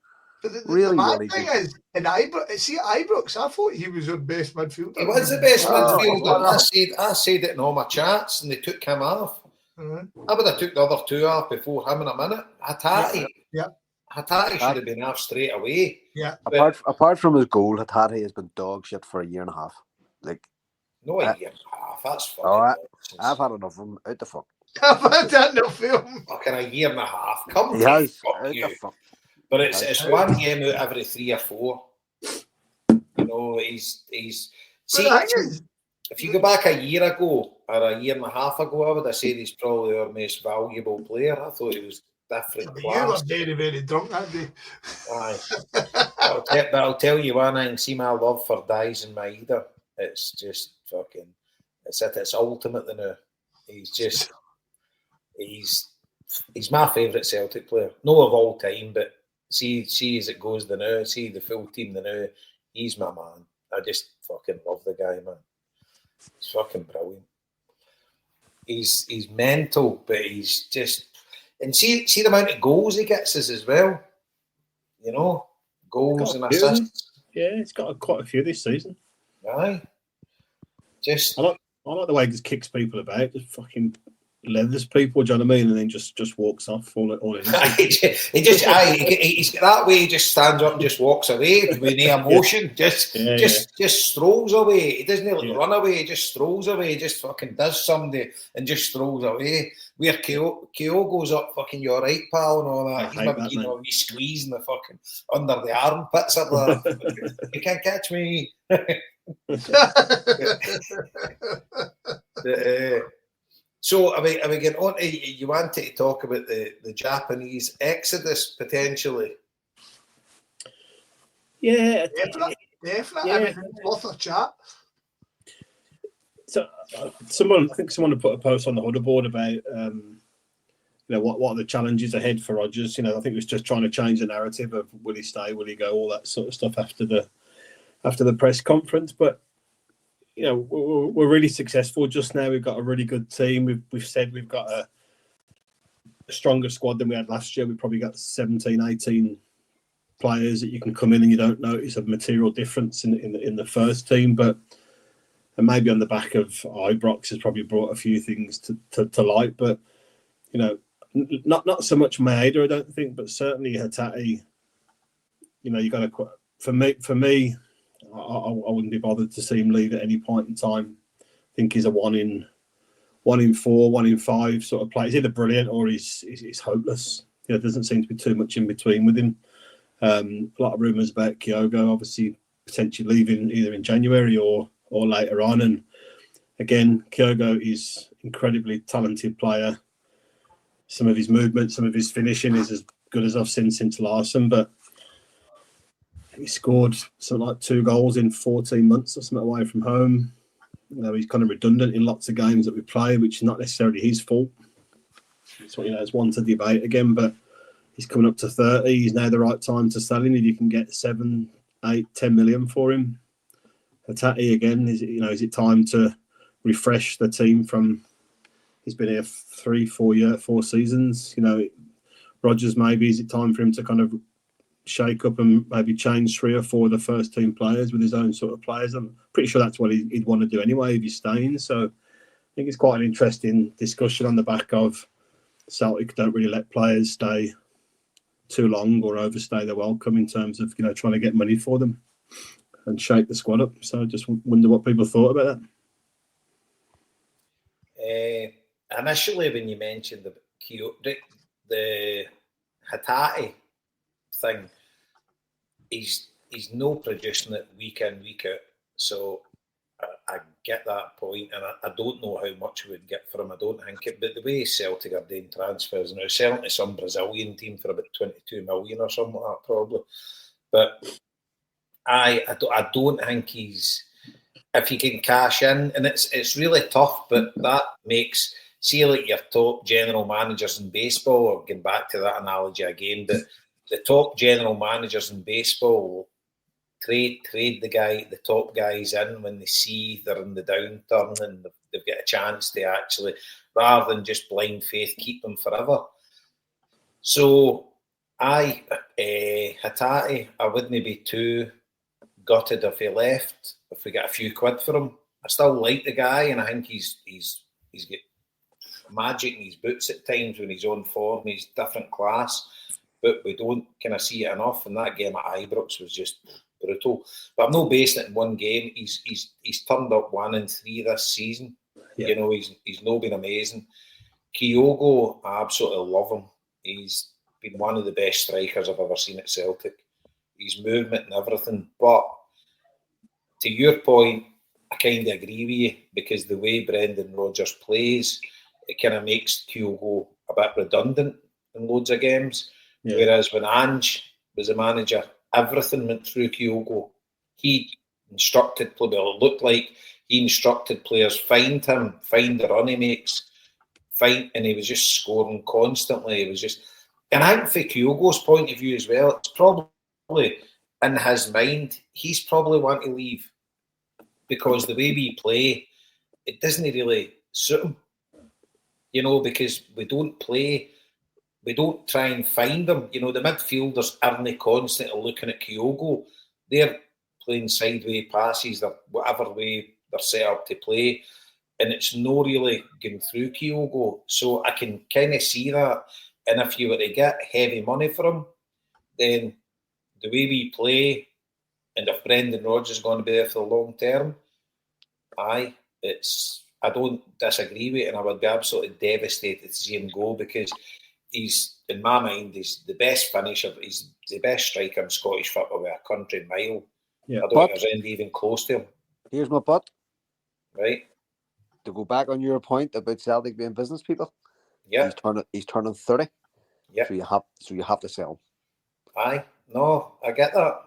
But the really thing is, in Ibrox, I thought he was our best midfielder. He was the best midfielder. I said it in all my chats, and they took him off. I would have took the other two off before him in a minute. Hatate. Yeah. Hatate should have been off straight away. Yeah. Apart from his goal, Hatate has been dog shit for a year and a half. Like, no, a year and a half. That's fucking. I've had enough of him. Out the fuck. I've had enough of him. Fucking a year and a half. Come He has. Fuck you. But it's one game out every 3 or 4. You know, he's. See, if you go back a year ago or a year and a half ago, I would have said he's probably our most valuable player. I thought he was different. You were very, very drunk that day. Aye. But I'll tell you one thing. See, my love for Dies and Maeda, it's just fucking. It's at its ultimate now. He's my favourite Celtic player. No of all time, but see as it goes the now, see the full team the now, he's my man. I just fucking love the guy, man. He's fucking brilliant. He's mental, but he's just, and see the amount of goals he gets us as well. You know, goals and assists. Yeah, he's got quite a few this season. Aye. Just I like the way he just kicks people about, just fucking leathers people, do you know what I mean? And then just walks off all in. he's that way. He just stands up and just walks away with no emotion. Just strolls away. He doesn't run away. He just strolls away. He just fucking does somebody and just strolls away. Where Kyo goes up, fucking, you're right, pal, and all that. He's maybe getting a wee squeeze in the fucking under the armpits up there. You can't catch me. So are we getting on to, you wanted to talk about the Japanese exodus potentially? Yeah, definitely. Yeah. I mean, worth a chat. So someone had put a post on the Huddle board about what are the challenges ahead for Rodgers. I think it was just trying to change the narrative of will he stay, will he go, all that sort of stuff after the press conference. But we're really successful just now. We've got a really good team. We've said we've got a stronger squad than we had last year. We've probably got 17, 18 players that you can come in and you don't notice a material difference in the first team. And maybe on the back of Ibrox has probably brought a few things to light. But, not so much Maeda, I don't think, but certainly Hatate. You got to, for me, I wouldn't be bothered to see him leave at any point in time. I think he's a 1 in 4, 1 in 5 sort of player. He's either brilliant or he's hopeless. There doesn't seem to be too much in between with him. A lot of rumours about Kyogo obviously potentially leaving either in January or later on. And again, Kyogo is incredibly talented player. Some of his movement, some of his finishing is as good as I've seen since Larson, but he scored something like 2 goals in 14 months or something away from home. He's kind of redundant in lots of games that we play, which is not necessarily his fault. So, it's one to debate again, but he's coming up to 30. He's now the right time to sell him. If you can get 7, 8, 10 million for him. Hatate again, is it time to refresh the team from, he's been here 4 seasons. Rodgers, maybe, is it time for him to kind of shake up and maybe change 3 or 4 of the first team players with his own sort of players? I'm pretty sure that's what he'd want to do anyway if he's staying. So I think it's quite an interesting discussion on the back of Celtic don't really let players stay too long or overstay their welcome in terms of trying to get money for them and shake the squad up. So I just wonder what people thought about that. Initially, when you mentioned the Hatate thing, he's no producing it week in, week out. So I get that point, and I don't know how much we would get for him. I don't think it, but the way Celtic are doing transfers now, selling to some Brazilian team for about 22 million or something like that, probably. But I don't think he's, if he can cash in, and it's really tough, but that makes, see, like your top general managers in baseball, or getting back to that analogy again, but the top general managers in baseball will trade the top guys in when they see they're in the downturn and they've got a chance to actually, rather than just blind faith, keep them forever. So Aye, Hatate, I wouldn't be too gutted if he left, if we get a few quid for him. I still like the guy, and I think he's got magic in his boots at times when he's on form. He's different class, but we don't kind of see it enough. And that game at Ibrox was just brutal. But I'm not basing it in one game. He's turned up 1 and 3 this season. Yeah. You know, he's not been amazing. Kyogo, I absolutely love him. He's been one of the best strikers I've ever seen at Celtic. His movement and everything. But to your point, I kind of agree with you, because the way Brendan Rodgers plays, it kind of makes Kyogo a bit redundant in loads of games. Yeah. Whereas when Ange was a manager, everything went through Kyogo. He instructed players, well, it looked like he instructed players, find him, find the run he makes, and he was just scoring constantly. It was just, and I think from Kyogo's point of view as well, it's probably in his mind, he's probably want to leave, because the way we play, it doesn't really suit him. You know, because we don't try and find them. You know, the midfielders aren't constantly looking at Kyogo. They're playing sideways passes, or whatever way they're set up to play, and it's not really going through Kyogo. So I can kind of see that. And if you were to get heavy money for him, then the way we play, and if Brendan Rodgers is going to be there for the long term, I don't disagree with it, and I would be absolutely devastated to see him go, because he's, in my mind, he's the best finisher, he's the best striker in Scottish football by a country mile. Yeah. I don't think there's anything even close to him. Here's my but. Right. To go back on your point about Celtic being business people. Yeah. He's turning 30. Yeah. So you have to sell him. Aye. No, I get that.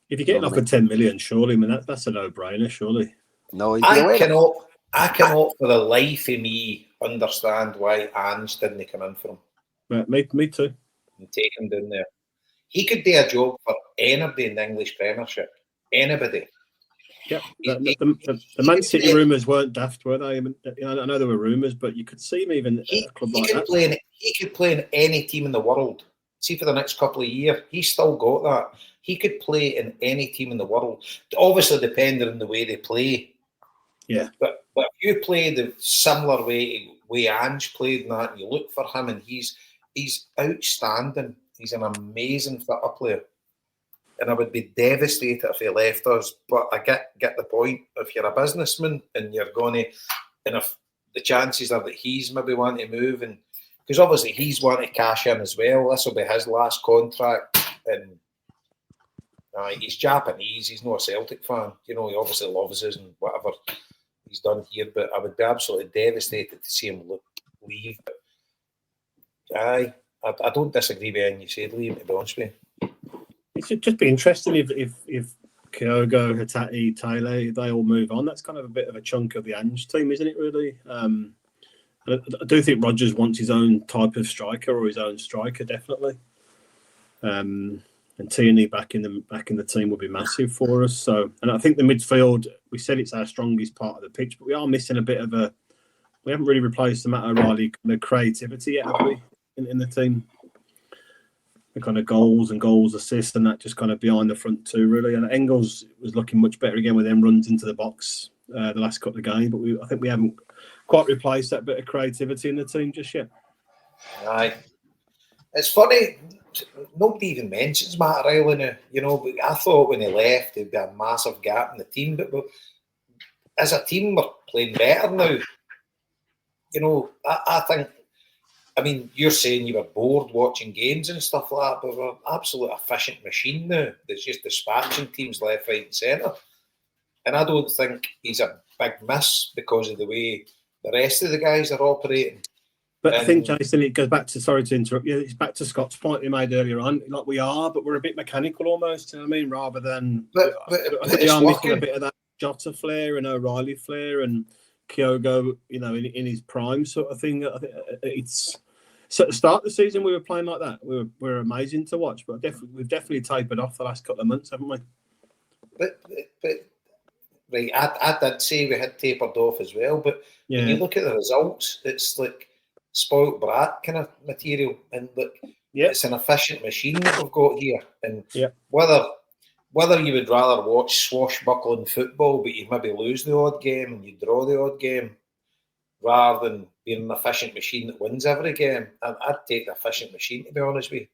If you're getting off with 10 million, surely, I mean, that's a no-brainer, surely. No, I cannot for the life of me understand why Ange didn't come in for him. Right, me too. And take him down there. He could do a job for anybody in the English Premiership. Anybody. Yeah, the Man City rumours weren't daft, were they? I mean, I know there were rumours, but you could see him even at a club like that. He could play in any team in the world. See, for the next couple of years, he's still got that. He could play in any team in the world. Obviously, depending on the way they play. Yeah. But if you play the similar way Ange played and that, and you look for him, and he's outstanding. He's an amazing football player. And I would be devastated if he left us. But I get the point. If you're a businessman and you're going to, and if the chances are that he's maybe wanting to move, and because obviously he's wanting to cash in as well. This will be his last contract, and he's Japanese. He's not a Celtic fan. You know, he obviously loves us and whatever he's done here. But I would be absolutely devastated to see him leave. But I don't disagree with anything you said, Liam, to be honest with you. It should just be interesting if Kyogo, Hatate, Taylor, they all move on. That's kind of a bit of a chunk of the Ange team, isn't it, really? I do think Rodgers wants his own type of striker, or his own striker, definitely. And Tierney back in the team would be massive for us. So, and I think the midfield, we said it's our strongest part of the pitch, but we are missing a bit of we haven't really replaced the Matt O'Reilly kind of creativity yet, have we, in the team? The kind of goals, assists, and that just kind of behind the front two, really. And Engels was looking much better again with them runs into the box the last couple of games, but I think we haven't quite replaced that bit of creativity in the team just yet. Aye. It's funny, nobody even mentions Matt O'Reilly now, you know, but I thought when he left there'd be a massive gap in the team, but as a team we're playing better now. You know, I think, I mean, you're saying you were bored watching games and stuff like that, but we're an absolute efficient machine now that's just dispatching teams left, right and centre. And I don't think he's a big miss because of the way the rest of the guys are operating. But I think, Jason, it goes back to, sorry to interrupt you, it's back to Scott's point he made earlier on. Like we are, but we're a bit mechanical almost, you know what I mean? Rather than, I think we are missing a bit of that Jota flair and O'Reilly flair and Kyogo, you know, in his prime sort of thing. I think it's... So at the start of the season, we were playing like that. We were amazing to watch, but we've definitely tapered off the last couple of months, haven't we? But right, I did say we had tapered off as well, but when you look at the results, it's like spoiled brat kind of material. And look, It's an efficient machine that we've got here, and Yeah. whether you would rather watch swashbuckling football, but you maybe lose the odd game and you draw the odd game, rather than being an efficient machine that wins every game, I'd take the efficient machine, to be honest with you.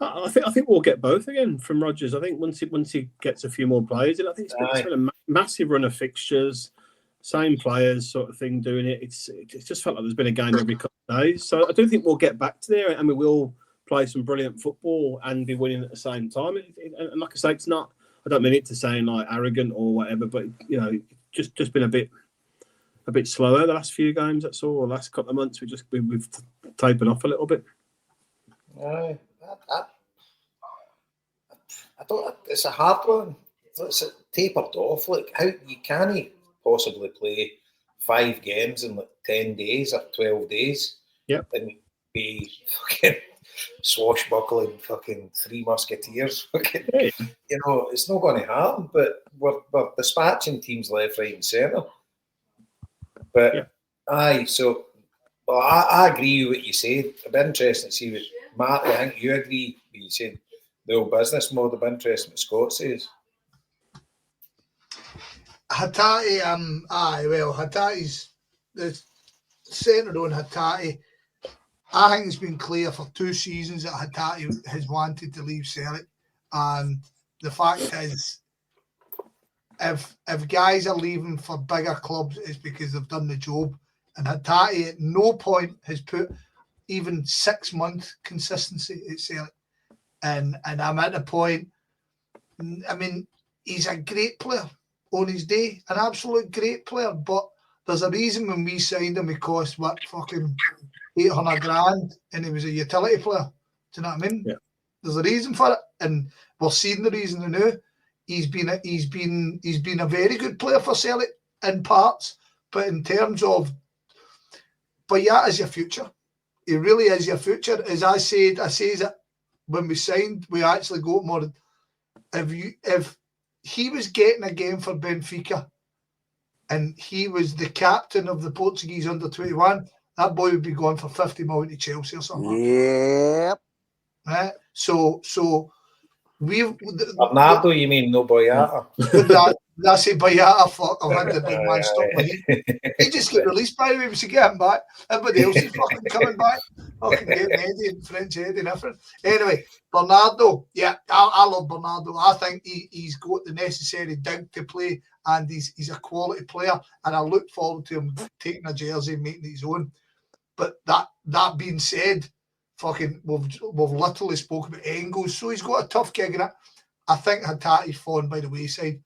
I think we'll get both again from Rodgers. I think once he gets a few more players, and I think it's been a massive run of fixtures, same players sort of thing doing it. It just felt like there's been a game every couple of days. So I do think we'll get back to there, and we will play some brilliant football and be winning at the same time. And like I say, it's not. I don't mean it to sound like arrogant or whatever, but just been a bit slower the last few games. That's all. The last couple of months, we've tapered off a little bit. I don't. It's a hard one. It's tapered off. Like, how you can't possibly play 5 games in like 10 days or 12 days. Yep. And be fucking swashbuckling fucking Three Musketeers. Fucking, it's not going to happen. But we're dispatching teams left, right, and centre. But so. Well, I agree with what you said. It'd be interesting to see what Marty. I think you agree with you said. The old business model of interest, what Scott says. Hatate, Hatate's the centre on Hatate. I think it's been clear for 2 seasons that Hatate has wanted to leave Celtic, and the fact is, if guys are leaving for bigger clubs, it's because they've done the job. And Hatate at no point has put even 6-month consistency at Celtic. And I'm at the point, I mean, he's a great player on his day, an absolute great player, but there's a reason when we signed him, he cost, fucking 800 grand, and he was a utility player. Do you know what I mean? Yeah. There's a reason for it, and we're seeing the reason now. He's been a very good player for Celtic in parts, but in terms of, is your future. He really is your future. As I said that when we signed, we actually got more. If he was getting a game for Benfica and he was the captain of the Portuguese under-21, that boy would be going for 50 million to Chelsea or something. Yep. Right? So we've Bernardo, you mean no Boyata? I say Boyata, fuck, I've had the big man stop my head. He just get released, by the way, we should get him back. Everybody else is fucking coming back. Fucking getting Eddie and French Eddie and everything. Anyway, Bernardo, I love Bernardo. I think he's got the necessary dig to play, and he's a quality player, and I look forward to him taking a jersey and making his own. But that being said, fucking we've literally spoken about Engels, so he's got a tough gig in it. I think Hatate's fallen by the wayside.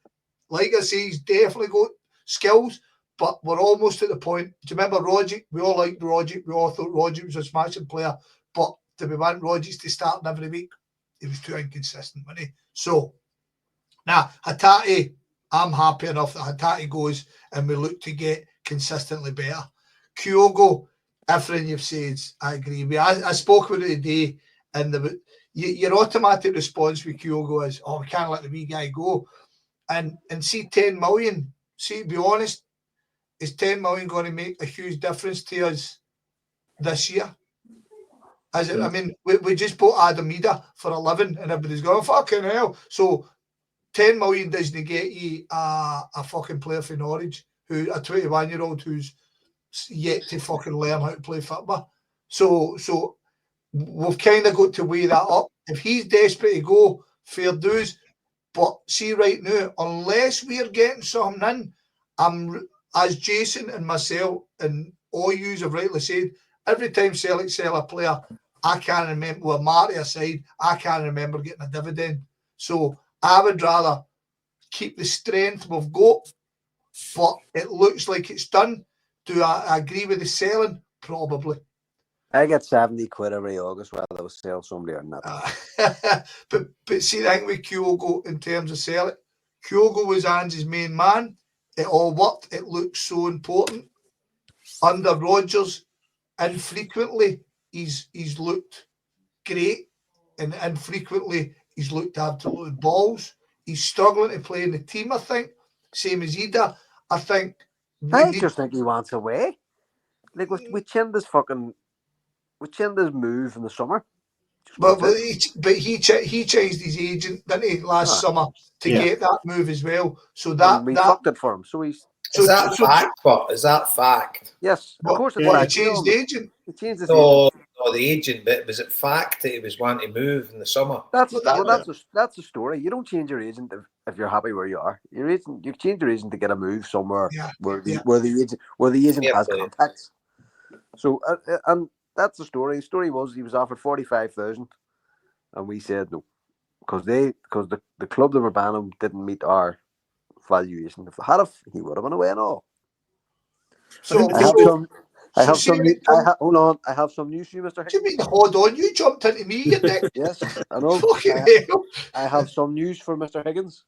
Like I say, he's definitely got skills, but we're almost at the point. Do you remember Rogic? We all liked Rogic. We all thought Rogic was a smashing player, but do we want Rogic to start every week? He was too inconsistent, wasn't he? So, now, Hatate, I'm happy enough that Hatate goes and we look to get consistently better. Kyogo, everything you've said, I agree with. I spoke with it today, and your automatic response with Kyogo is, we can't let the wee guy go. And see 10 million, to be honest, is 10 million going to make a huge difference to us this year? I mean, we just bought Adam Ida for 11 and everybody's going, fucking hell. So 10 million doesn't get you a fucking player for Norwich, a 21-year-old who's yet to fucking learn how to play football. So we've kind of got to weigh that up. If he's desperate to go, fair dues. But see, right now, unless we're getting something in, as Jason and myself and all yous have rightly said, every time Celtic sell a player, I can't remember, well, Marty aside, I can't remember getting a dividend. So I would rather keep the strength we've got, but it looks like it's done. Do I agree with the selling? Probably. I get 70 quid every August whether I sell somebody or not. But see, I think with Kyogo, in terms of selling, Kyogo was Ange's main man. It all worked. It looked so important. Under Rodgers, infrequently, he's looked great. And infrequently, he's looked absolute balls. He's struggling to play in the team, I think. Same as Ida. I think... I just think he wants away. Like, we chinned his move in the summer. But he changed his agent, didn't he, last summer to get that move as well. So we fucked it for him. So he's. Is that fact? But is that fact? Yes, of course it's fact. He changed the agent. He changed his agent. No, the agent. But was it fact that he was wanting to move in the summer? That's the story. You don't change your agent if you're happy where you are. You change your agent to get a move somewhere where the agent has contacts. So and that's the story. The story was he was offered 45,000, and we said no because the club that were banning him didn't meet our valuation. If they had, he would have went away and all. So I have some news for you, Mr. Higgins. Do you mean hold on? You jumped into me, you dick. Yes, I know. Fucking hell. I have some news for Mr. Higgins.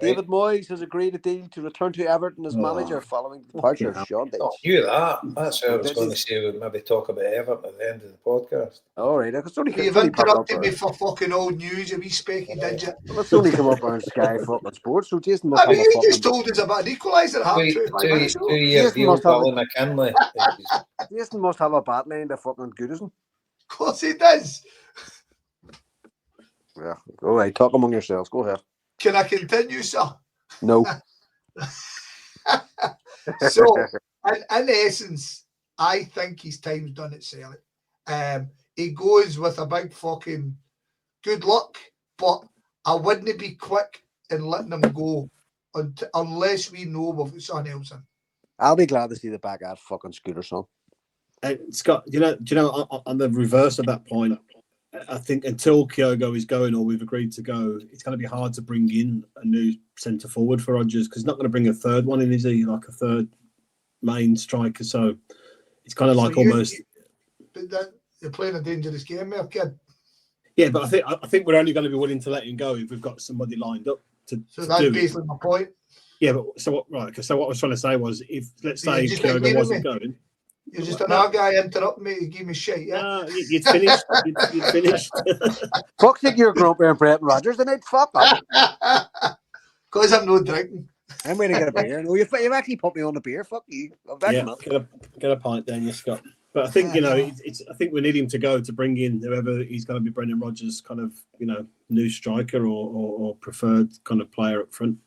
Right. David Moyes has agreed a deal to return to Everton as manager following the departure of Sean Dyche. I knew that. That's what I was going to say. We'd maybe talk about Everton at the end of the podcast. All right. You've interrupted me for fucking old news, you wee specky, did you? Well, it's only come up on Sky Football Sports, so Jason must you just told us about an equaliser half 25 minutes ago. 2 years deal, Billy McKinley. Jason must have a bat line to fucking Goodison. Of course he does. Yeah. All right. Talk among yourselves. Go ahead. Can I continue, sir? No. So, in essence, I think his time's done at Celtic. He goes with a big fucking good luck, but I wouldn't be quick in letting him go unless we know we've got something else in. I'll be glad to see the back at fucking Scooter son. Scott, do you know, on the reverse of that point, I think until Kyogo is going or we've agreed to go, it's going to be hard to bring in a new centre forward for Rodgers because he's not going to bring a third one in, is he? Like a third main striker. So it's kind of like you're playing a dangerous game there, kid. Yeah, but I think we're only going to be willing to let him go if we've got somebody lined up to. So that's basically my point. Yeah, but so what? Right. So what I was trying to say was, if let's say Kyogo wasn't going. You're just another guy interrupting me to give me shit, yeah? No, you'd finished. You'd finished. Fuck you, you're grumpy and Brenton Rodgers, then I'd fuck up. Because I'm not drinking. I'm going to get a beer. No, you've actually put me on the beer. Fuck you. Get a pint then, you Scott. But I think, I think we need him to go to bring in whoever he's going to be Brendan Rodgers' kind of, new striker or preferred kind of player up front.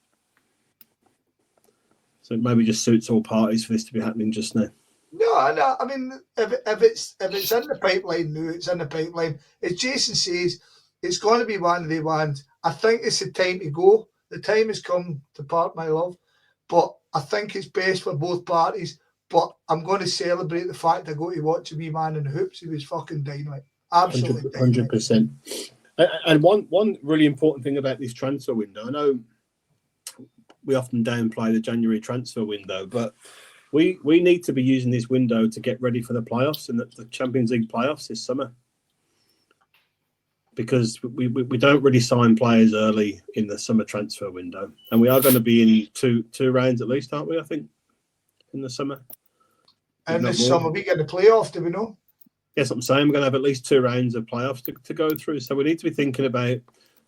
So it maybe just suits all parties for this to be happening just now. No. I mean, if it's in the pipeline now, it's in the pipeline. As Jason says, it's going to be one of the ones. I think it's the time to go. The time has come to part my love, but I think it's best for both parties. But I'm going to celebrate the fact I got to watch a wee man in the hoops. He was fucking dynamite, absolutely 100%. And one really important thing about this transfer window, I know we often downplay the January transfer window, but we need to be using this window to get ready for the playoffs and the Champions League playoffs this summer. Because we don't really sign players early in the summer transfer window. And we are going to be in two rounds at least, aren't we, I think, in the summer? And this summer we get the playoff, do we know? Yes, I'm saying we're going to have at least 2 rounds of playoffs to go through. So we need to be thinking about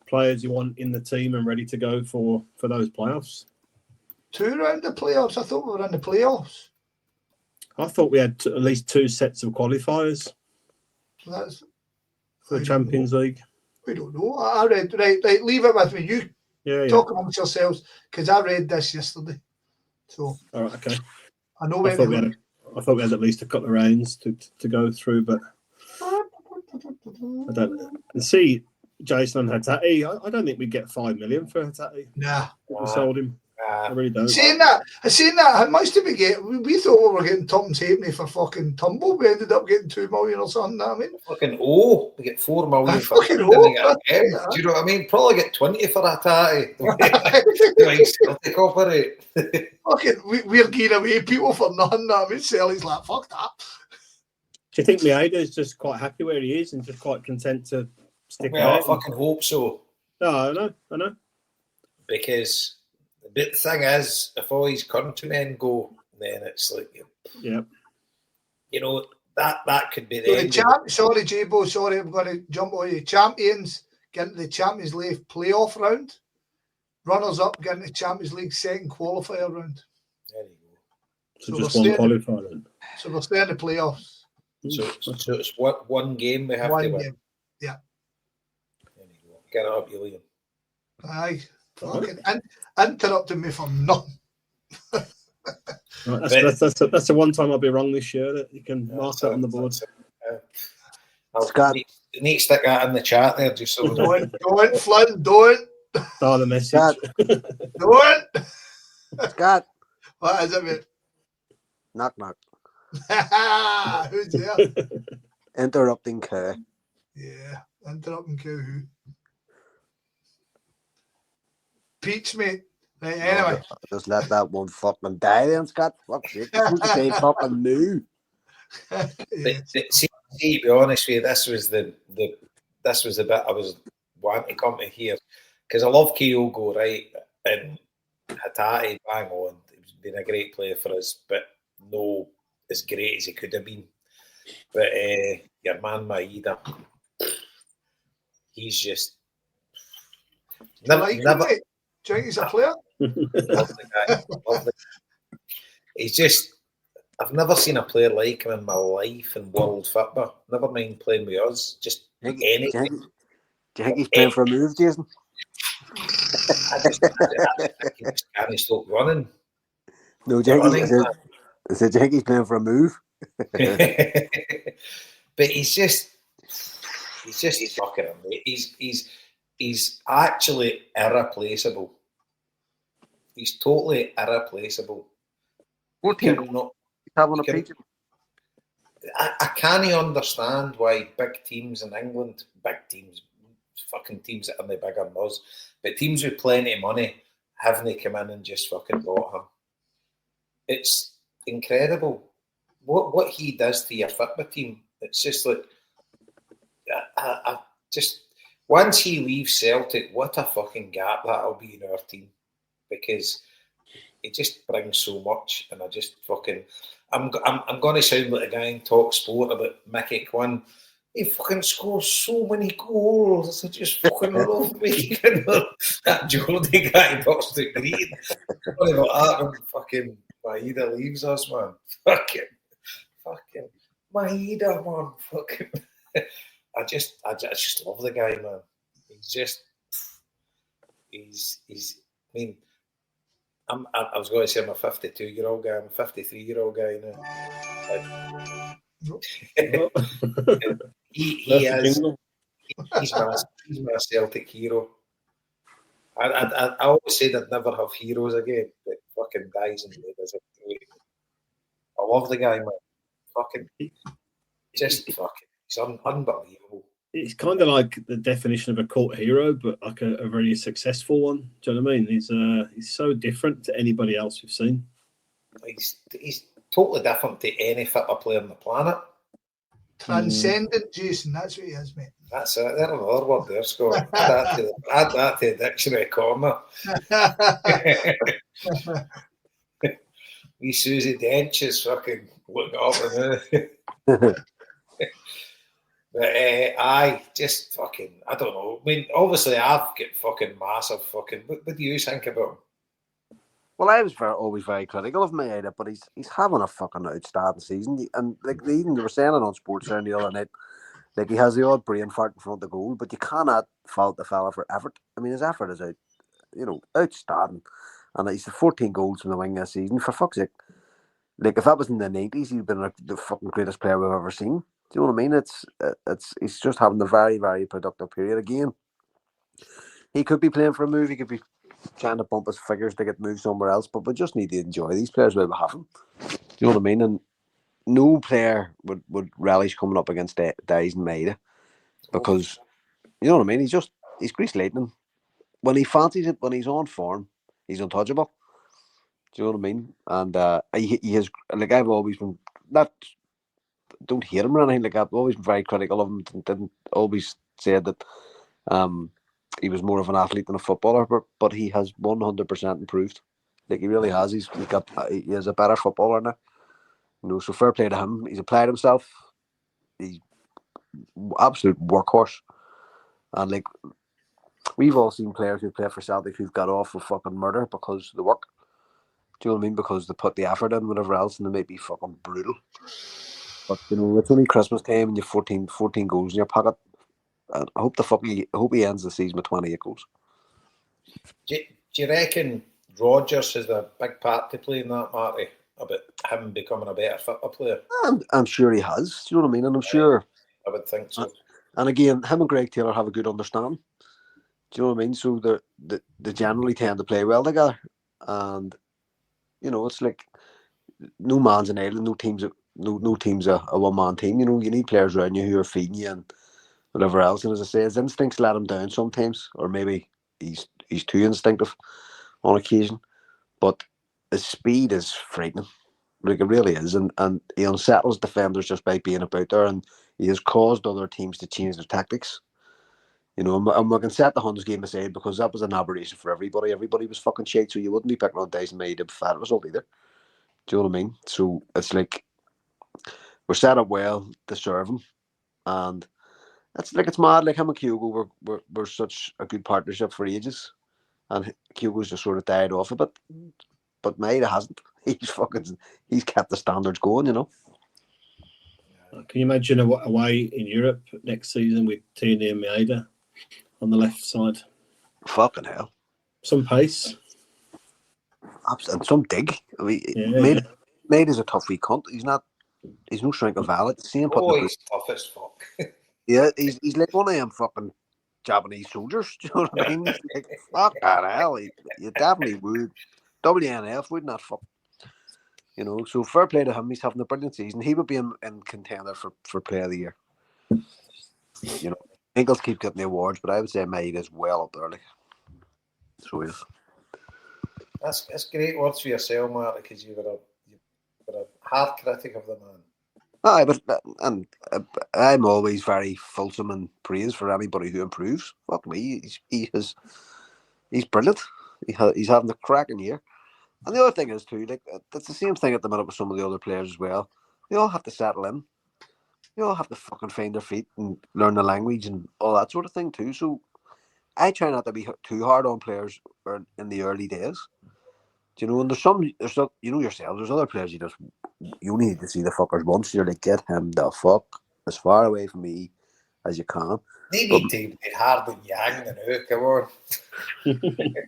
players you want in the team and ready to go for those playoffs. 2 rounds of playoffs? I thought we were in the playoffs. I thought we had at least 2 sets of qualifiers. That's for the Champions League. We don't know. I read, right, leave it with me. You talk amongst yourselves, because I read this yesterday. So, all right, okay. I know I thought we had at least a couple of rounds to go through, but I don't know. And see, Jason and Hatate, I don't think we'd get 5 million for Hatate. Nah. We sold him. I really don't. Saying that, how much did we get? We thought we were getting Tom's Halfpenny for fucking Tumble. We ended up getting 2 million or something. I mean, fucking we get 4 million for fucking do you know what I mean? Probably get 20 for that. Celtic operate. Fucking, we're giving away people for nothing. I mean, Sally's like, fuck that. Do you think Maeda is just quite happy where he is and just quite content to stick around? I fucking hope so. No, I know. Because the thing is, if all these countrymen go, then it's like, that could be the end. Sorry, J-Bo, I'm going to jump on you. Champions get into the Champions League playoff round. Runners up get into the Champions League second qualifier round. There you go. So just one qualifier then. So we're staying in the playoffs. So it's one game we have to win. Yeah. There you go. Get it up, you Liam. Aye. Fucking interrupting me for nothing. Right, that's the one time I'll be wrong this year. That you can mark that on the board. Scott, you need to stick that in the chat there, just so. Don't, Flynn, don't. Oh, the message. Don't. Scott. What is it, mate? Knock, knock. Who's there? Interrupting Kerr. Yeah, interrupting who? Peach, mate. Right, anyway. Just let that one fucking die then, Scott. Fuck's sake. You're supposed to say fucking new. Yeah. See, to be honest with you, this was the bit I was wanting to come to here, because I love Kyogo, right? And Hatate, bang on. He's been a great player for us, but no as great as he could have been. But your man Maeda, he's just never. Do you think he's a player? Love the guy. He's just. I've never seen a player like him in my life in world football. Never mind playing with us. Just anything. Do you think he's playing for a move, Jason? I just can't stop running. No, do you think he's playing for a move? But he's fucking amazing. He's actually irreplaceable. He's totally irreplaceable. I can't understand why big teams in England, fucking teams that are no bigger than us, but teams with plenty of money haven't come in and just fucking bought him. It's incredible what he does to your football team. It's just like, I just once he leaves Celtic, what a fucking gap that'll be in our team, because it just brings so much, and I just fucking. I'm going to sound like a guy in Talk Sport about Mickey Quinn. He fucking scores so many goals. I just fucking love me. That Geordie guy talks to Green. What about that when fucking Maeda leaves us, man? Fucking Maeda, man. Fucking. I just love the guy, man. He's. I mean. I was going to say I'm a 52-year-old guy. I'm a 53-year-old guy now. he is. He's my Celtic hero. I always said I'd never have heroes again, but fucking dies and does it. I love the guy, man. Fucking, just fucking, he's unbelievable. It's kind of like the definition of a cult hero, but like a very successful one. Do you know what I mean? He's so different to anybody else we've seen. He's totally different to any football player on the planet. Transcendent, Jason. That's what he is, mate. That's it. There's another word there, Scott. Add that to the dictionary corner. Wee Susie Dench is fucking looking up and But I just fucking, I don't know. I mean, obviously I've got fucking massive fucking. What do you think about him? Well, I was always very critical of Maeda, but he's having a fucking outstanding season. And like they were saying it on Sports Sound the other night, like he has the odd brain fart in front of the goal, but you cannot fault the fella for effort. I mean, his effort is outstanding, and he's 14 goals from the wing this season. For fuck's sake, like if that was in the 90s, he'd been like the fucking greatest player we've ever seen. Do you know what I mean? He's just having a very, very productive period again. He could be playing for a move. He could be trying to bump his figures to get moved somewhere else. But we just need to enjoy these players while we have them. Do you know what I mean? And no player would relish coming up against Dies and Maeda, because you know what I mean. He's grease lightning. When he fancies it, when he's on form, he's untouchable. Do you know what I mean? And he has, like, I've always been don't hate him or anything like that. I've always been very critical of him. Didn't always said that he was more of an athlete than a footballer, but he has 100% improved. Like he really has. He is a better footballer now. So fair play to him. He's applied himself. He's absolute workhorse. And like we've all seen players who play for Celtic who've got off with fucking murder because of the work. Do you know what I mean? Because they put the effort in, whatever else, and they may be fucking brutal. But it's only Christmas time and you've 14 goals in your pocket. I hope he ends the season with 28 goals. Do you reckon Rodgers has a big part to play in that, Marty? About him becoming a better football player? I'm sure he has. Do you know what I mean? And I'm sure. I would think so. And again, him and Greg Taylor have a good understanding. Do you know what I mean? So they generally tend to play well together. And, you know, it's like no man's an island, no team's a one-man team. You know, you need players around you who are feeding you and whatever else. And as I say, his instincts let him down sometimes, or maybe he's too instinctive on occasion. But his speed is frightening. Like, it really is. And he unsettles defenders just by being about there, and he has caused other teams to change their tactics. You know, and we can set the Huns game aside because that was an aberration for everybody. Everybody was fucking shite, so you wouldn't be picking on Dyson May to fat result either. Do you know what I mean? So it's like we're set up well to serve him, and it's mad. Like him and Kyogo were such a good partnership for ages, and Kyogo's just sort of died off a bit, but Maida hasn't. He's kept the standards going, you know. Can you imagine away in Europe next season with Tierney and Maeda on the left side? Fucking hell. Some pace. And some dig. I mean, Maida's a tough wee cunt. He's no shrink of valid. See him putting he's tough as fuck. Yeah, he's like one of them fucking Japanese soldiers. Do you know what I mean? Like, fuck that hell. You definitely would. WNF wouldn't that fuck. You know, so fair play to him. He's having a brilliant season. He would be in contender for Player of the Year. You know, Ingles keep getting the awards, but I would say Maid is well up there. Like, so he is. That's great words for yourself, Mark, because you were a hard critic of the man. Aye, but I'm always very fulsome in praise for anybody who improves. Fuck me, he's brilliant. He's having a cracking year. And the other thing is too, like, that's the same thing at the minute with some of the other players as well. They all have to settle in. They all have to fucking find their feet and learn the language and all that sort of thing too. So I try not to be too hard on players in the early days. Do you know? And there's you know yourselves. There's other players you need to see the fuckers once. You're like, get him the fuck as far away from me as you can. They need to be hard on Yang and who, come on.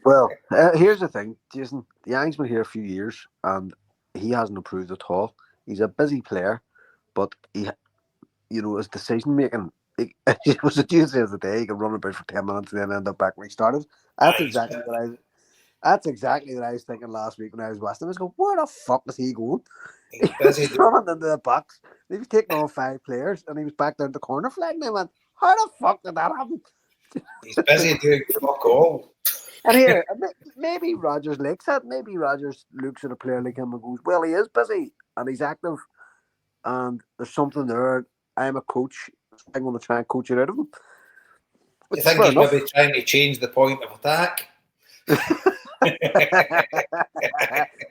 Well, here's the thing, Jason. Yang's been here a few years and he hasn't improved at all. He's a busy player, but he, you know, his decision making. It was a Tuesday of the day. He could run about for 10 minutes and then end up back where he started. That's exactly what I was thinking last week when I was watching him. I was going, where the fuck is he going? He's running into the box. He was taking on 5 players and he was back down the corner flag. And I went, how the fuck did that happen? He's busy doing fuck all. And here, maybe Rodgers likes that. Maybe Rodgers looks at a player like him and goes, well, he is busy and he's active and there's something there. I'm a coach. So I'm going to try and coach it out of him. You think he's maybe trying to change the point of attack?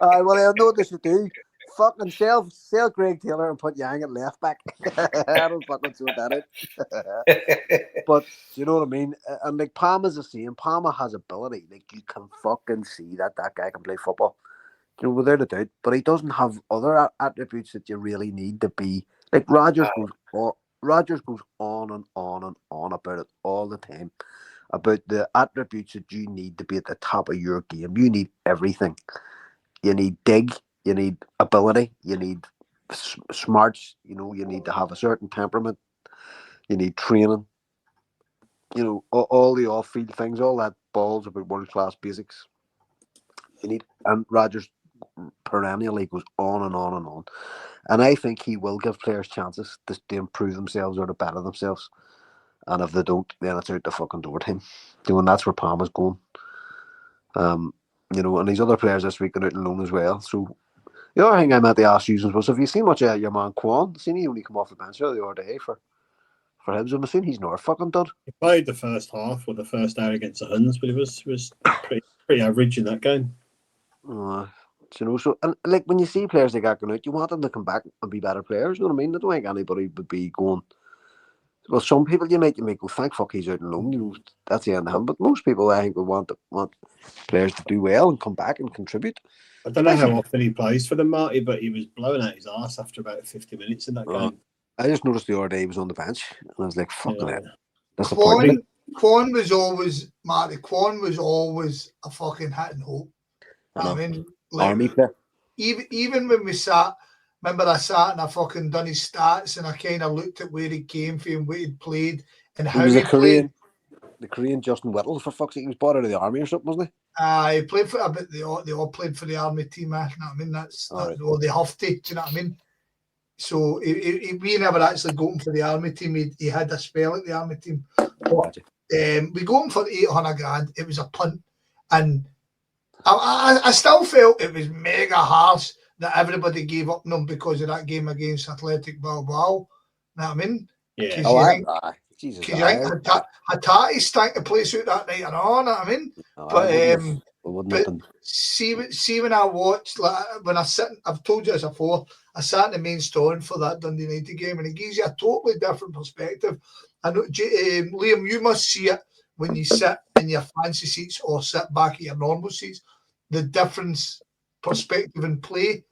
Well, I know this to do. Fucking sell Greg Taylor and put Yang at left back. I don't fucking sort that out. But you know what I mean? And like Palmer's the same. Palmer has ability. Like you can fucking see that guy can play football. You know, without a doubt. But he doesn't have other attributes that you really need to be like Rodgers goes on and on and on about it all the time. About the attributes that you need to be at the top of your game. You need everything. You need dig. You need ability. You need smarts. You know, you need to have a certain temperament. You need training. You know, all the off-field things, all that balls about world-class basics. You need, and Rodgers perennially goes on and on and on. And I think he will give players chances to improve themselves or to better themselves. And if they don't, then it's out the fucking door to him. You know, and that's where Palmer's going. You know, and these other players this week are out on loan as well. So the other thing I meant to ask you was, have you seen much of your man Quan? Seen he only come off the bench the other day for Hibs? I'm assuming he's not fucking dud. He played the first half or the first hour against the Huns, but he was pretty average in that game. You know, so and like when you see players like that going out, you want them to come back and be better players. You know what I mean? I don't think anybody would be going. Well, some people you might go, thank fuck he's out on loan. You know, that's the end of him. But most people, I think, would want players to do well and come back and contribute. I don't know how often he plays for them, Marty, but he was blowing out his arse after about 50 minutes in that game. I just noticed the other day he was on the bench, and I was like, fucking hell. disappointment. Quan was always, Marty, Quan was always a fucking hit and hope. I mean, like, Army player. Even when we sat, remember I sat and I fucking done his stats and I kind of looked at where he came from and what he'd played and how he played. The Korean Justin Whittle, for fuck's sake, he was bought out of the army or something, wasn't he? He played for a bit. They all played for the army team. You know what I mean? That's right. or they have to. Do you know what I mean? So we never actually got him for the army team. He had a spell at the army team. But, we got him for 800 grand. It was a punt, and I still felt it was mega harsh that everybody gave up on him because of that game against Athletic Bilbao. You know what I mean? Yeah. Jesus. Because you think Hatati stank the place out that night and all, you know what I mean? But see when I watched, like, when I sit, I've told you this before, I sat in the main stand for that Dundee United game and it gives you a totally different perspective. I know, Liam, you must see it when you sit in your fancy seats or sit back at your normal seats. The difference perspective in play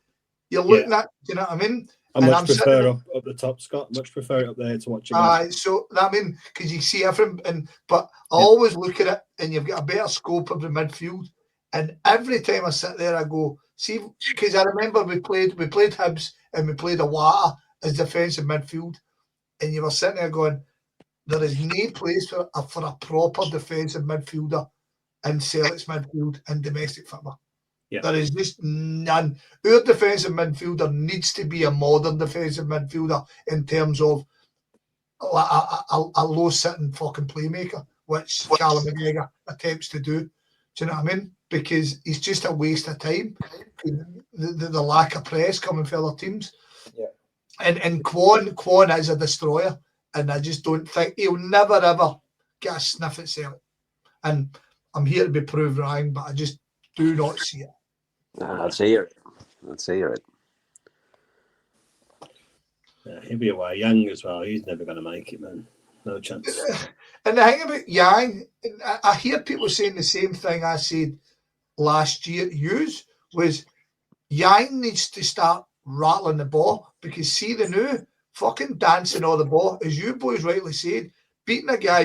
you're looking at, do you know what I mean? I much prefer up the top, Scott. Much prefer it up there to watch it. So I mean, because you see everything, but I always look at it, and you've got a better scope of the midfield. And every time I sit there, I go, see, because I remember we played Hibs and we played Awata as defensive midfield, and you were sitting there going, there is no place for a proper defensive midfielder in Celtic's midfield in domestic football. Yeah. There is just none. Our defensive midfielder needs to be a modern defensive midfielder in terms of a low-sitting fucking playmaker, which Callum McGregor attempts to do. Do you know what I mean? Because it's just a waste of time. The lack of press coming from other teams. Yeah. And Quan is a destroyer, and I just don't think he'll never ever get a sniff at Celtic. And I'm here to be proved wrong, but I just do not see it. I'd say you're right. Yeah, he'll be away. Young as well. He's never going to make it, man. No chance. And the thing about Yang, I hear people saying the same thing I said last year to use, was Yang needs to start rattling the ball, because see the new fucking dancing on the ball, as you boys rightly said, beating a guy,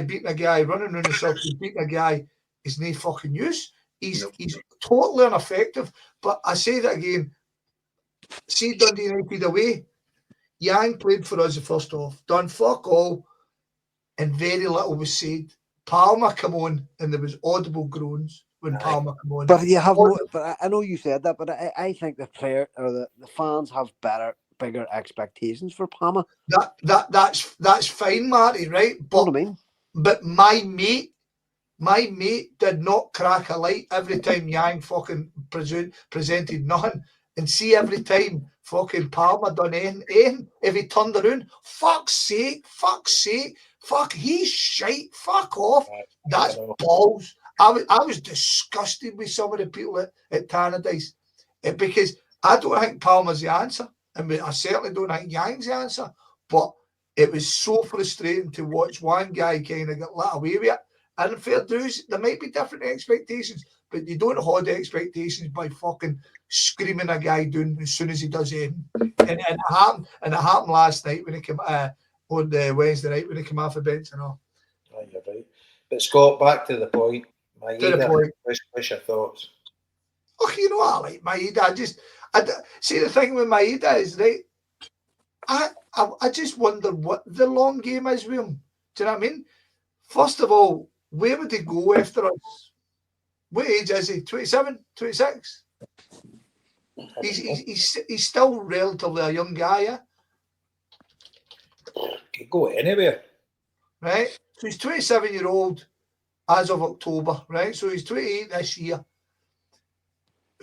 running around the circle, beating a guy is no fucking use. He's totally ineffective. But I say that again. See Dundee United away. Yang played for us the first half. Done fuck all. And very little was said. Palmer come on and there was audible groans when Palmer come on. But I know you said that, but I think the player or the fans have bigger expectations for Palmer. That's fine, Marty, right? But, you know what I mean? But my mate did not crack a light every time Yang fucking presented nothing. And see every time fucking Palmer done anything, if he turned around, fuck's sake, he's shite, fuck off. That's balls. I was disgusted with some of the people at Tannadice, because I don't think Palmer's the answer. I mean, I certainly don't think Yang's the answer, but it was so frustrating to watch one guy kind of get let away with it. And fair dues, there might be different expectations, but you don't hold the expectations by fucking screaming a guy down as soon as he does anything. And it happened last night when he came on the Wednesday night when he came off the bench and all. Oh, you're right. But Scott, back to the point. What's your thoughts? Oh, you know I like Maeda. I see the thing with Maeda is, right, I just wonder what the long game is with him. Do you know what I mean? First of all, where would he go after us? What age is he? 27, 26? He's still relatively a young guy, yeah? Could go anywhere. Right? So he's 27-year-old as of October, right? So he's 28 this year.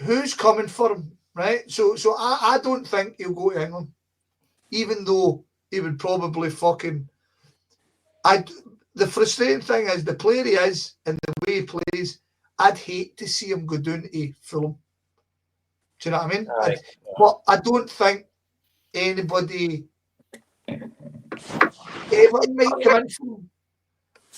Who's coming for him, right? So I don't think he'll go to England, even though he would probably fucking... The frustrating thing is the player he is and the way he plays, I'd hate to see him go down to Fulham. Do you know what I mean? But I don't think anybody ever might come in for him.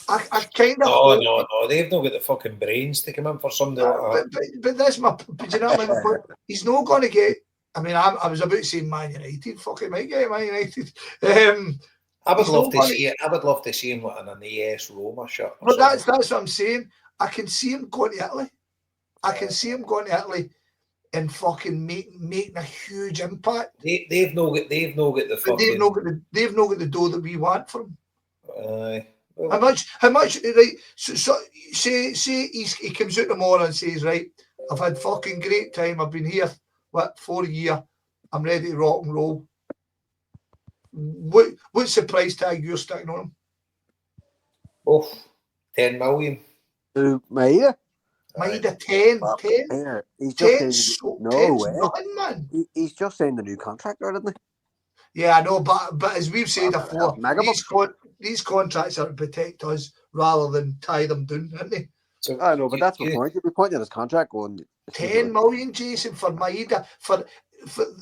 I kind of... No. They've not got the fucking brains to come in for somebody like that. But that's my... But you know what I mean? But he's not going to get... I mean, I was about to say Man United. Fucking might get Man United. I would love to see it. I would love to see him in an AS Roma shirt. But that's what I'm saying. I can see him going to Italy. I can see him going to Italy and fucking making a huge impact. They've no got the fucking. They've no got the dough that we want for him. Well, How much? Right. So say he comes out tomorrow and says, right, I've had fucking great time. I've been here for a year. I'm ready to rock and roll. What's the price tag you're sticking on him? Oh, 10 million. Maida? Maida 10. He's just nothing, man. He's just signed the new contract, isn't he? Yeah, I know, but as we've said before, these contracts are to protect us rather than tie them down, aren't they? So, I know, but that's the point. You'd be pointing at his contract going 10 million, Jason, for Maida, for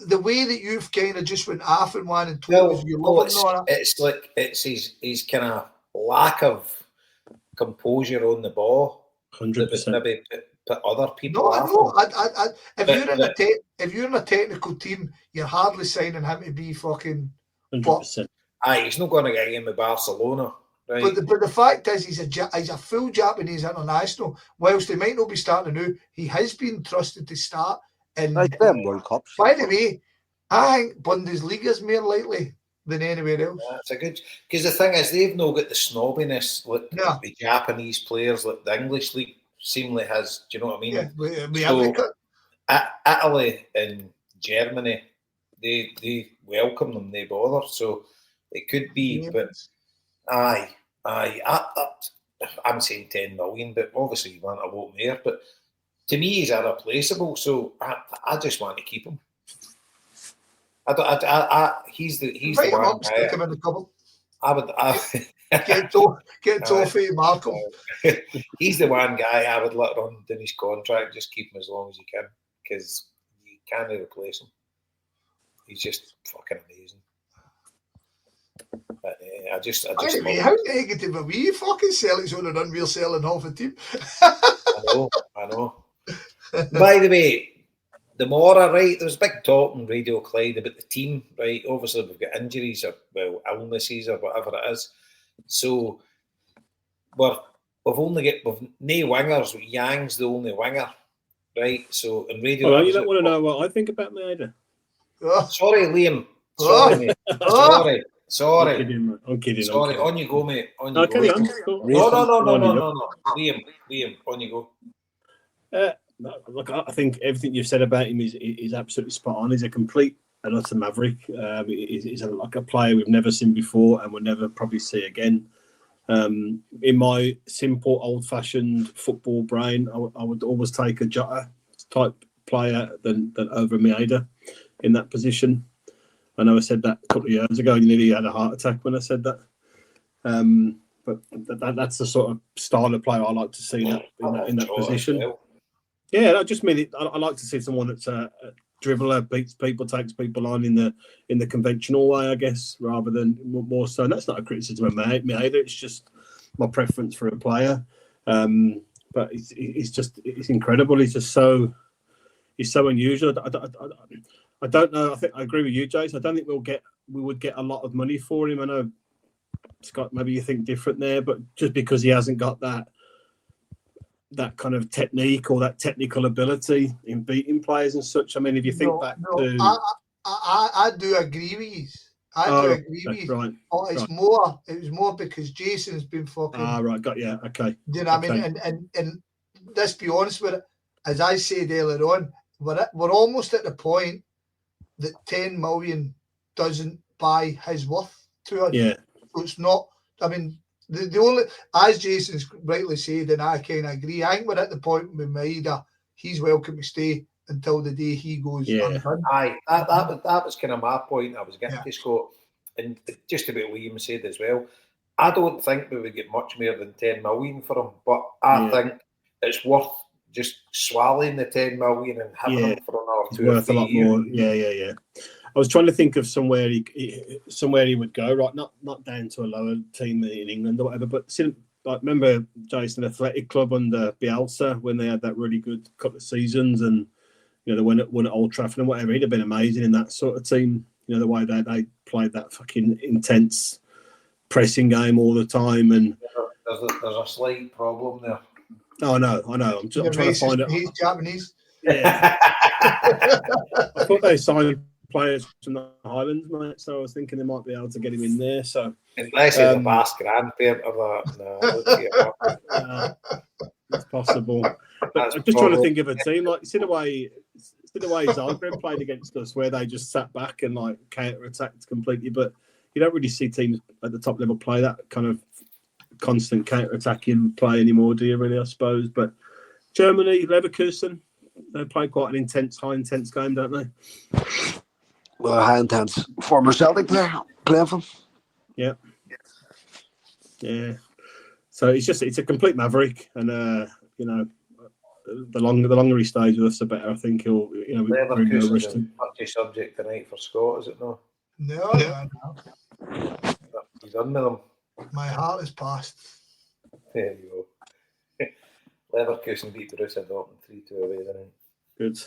the way that you've kind of just went off and one and told us you love him. It's like his kind of lack of composure on the ball. 100%. Maybe put other people. No, I know. If you're in a technical team, you're hardly signing him to be fucking 100%. He's not going to get in with Barcelona. Right. But the fact is, he's a full Japanese international. Whilst he might not be starting now, he has been trusted to start in World Cups. By the way, I think Bundesliga's more likely than anywhere else. That's a good, because the thing is, they've not got the snobbiness like the Japanese players, like the English league seemingly has. Do you know what I mean? Yeah, Italy and Germany, they welcome them, they bother. So it could be, but I'm saying 10 million, but obviously you want a lot more. But to me, he's irreplaceable, so I just want to keep him. He's the one guy. Stick him in the cupboard. I would get Toffee, Malcolm. He's the one guy I would let run down his contract. Just keep him as long as you can, because you can't replace him. He's just fucking amazing. But I just anyway, how negative are we? Fucking Celtic's on an unreal selling half a team. I know. By the way, the Mora, right? There's big talk on Radio Clyde about the team, right? Obviously, we've got injuries or illnesses or whatever it is. So we've no wingers. Yang's the only winger, right? So in Radio, you don't want to know what I think about Maida. Sorry, Liam. Sorry, mate. Sorry. I'm kidding. Sorry. On you go, mate. On you go. No. Liam, on you go. Look, I think everything you've said about him is absolutely spot on. He's a complete and utter maverick. He's like a player we've never seen before and we'll never probably see again. In my simple, old-fashioned football brain, I would always take a Jota type player than over Maida in that position. I know I said that a couple of years ago and nearly had a heart attack when I said that. But that's the sort of style of player I like to see in that position. Yeah, I just mean I like to see someone that's a dribbler, beats people, takes people on in the conventional way, I guess, rather than more so. And that's not a criticism of me either. It's just my preference for a player. But it's incredible. He's so unusual. I don't know. I think I agree with you, Jason. I don't think we would get a lot of money for him. I know, Scott, maybe you think different there, but just because he hasn't got that kind of technique or that technical ability in beating players and such. I mean, if you think back to... I do agree with you. I agree with you. Right. Oh, it was more because Jason's been fucking... right, got you. Okay. Do you know what I mean? And let's be honest with it. As I said earlier on, we're almost at the point that 10 million doesn't buy his worth to us. Yeah. So it's not... I mean... The only, as Jason's rightly said, and I kind of agree, I think we're at the point with Maida, he's welcome to stay until the day he goes undone. Aye, that was kind of my point I was getting to, Scott. And just about what Liam said as well, I don't think we would get much more than 10 million for him, but I think it's worth just swallowing the 10 million and having him for another 2 or 3 a lot years. More. Yeah. I was trying to think of somewhere he would go, right? Not down to a lower team in England or whatever, but remember Jason, Athletic Club under Bielsa when they had that really good couple of seasons, and they won at Old Trafford and whatever. He'd have been amazing in that sort of team. The way they played that fucking intense pressing game all the time. And there's a slight problem there. Oh, no, I know. I'm trying to find it. He's Japanese. Yeah. I thought they signed players from the Highlands, mate, so I was thinking they might be able to get him in there. So unless he's a Basque grandparent of that, no, it's possible. But I'm just trying to think of a team like see the way Zagreb played against us, where they just sat back and like counter-attacked completely. But you don't really see teams at the top level play that kind of constant counter-attacking play anymore, do you? Really, I suppose. But Germany, Leverkusen, they play quite an high intense game, don't they? Well, high intense former Celtic player playing for them. Yeah. So it's a complete maverick, and you know, the longer he stays with us, the better. I think he'll, you know, Leverkusen's a touchy subject tonight for Scott, is it not? No. You done with them? My heart is past. There you go. Leverkusen beat Borussia Dortmund 3-2 away tonight. Good.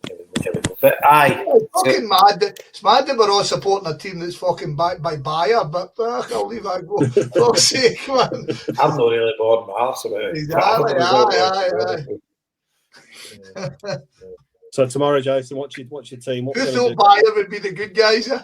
There we go. But aye, fucking mad. It's mad that we're all supporting a team that's fucking backed by Bayer, but I'll leave that go. Fuck's sake, man. I'm not really bored my arse about it. Exactly. Aye. So tomorrow, Jason, what's your team? Who thought Bayer would be the good guys? Do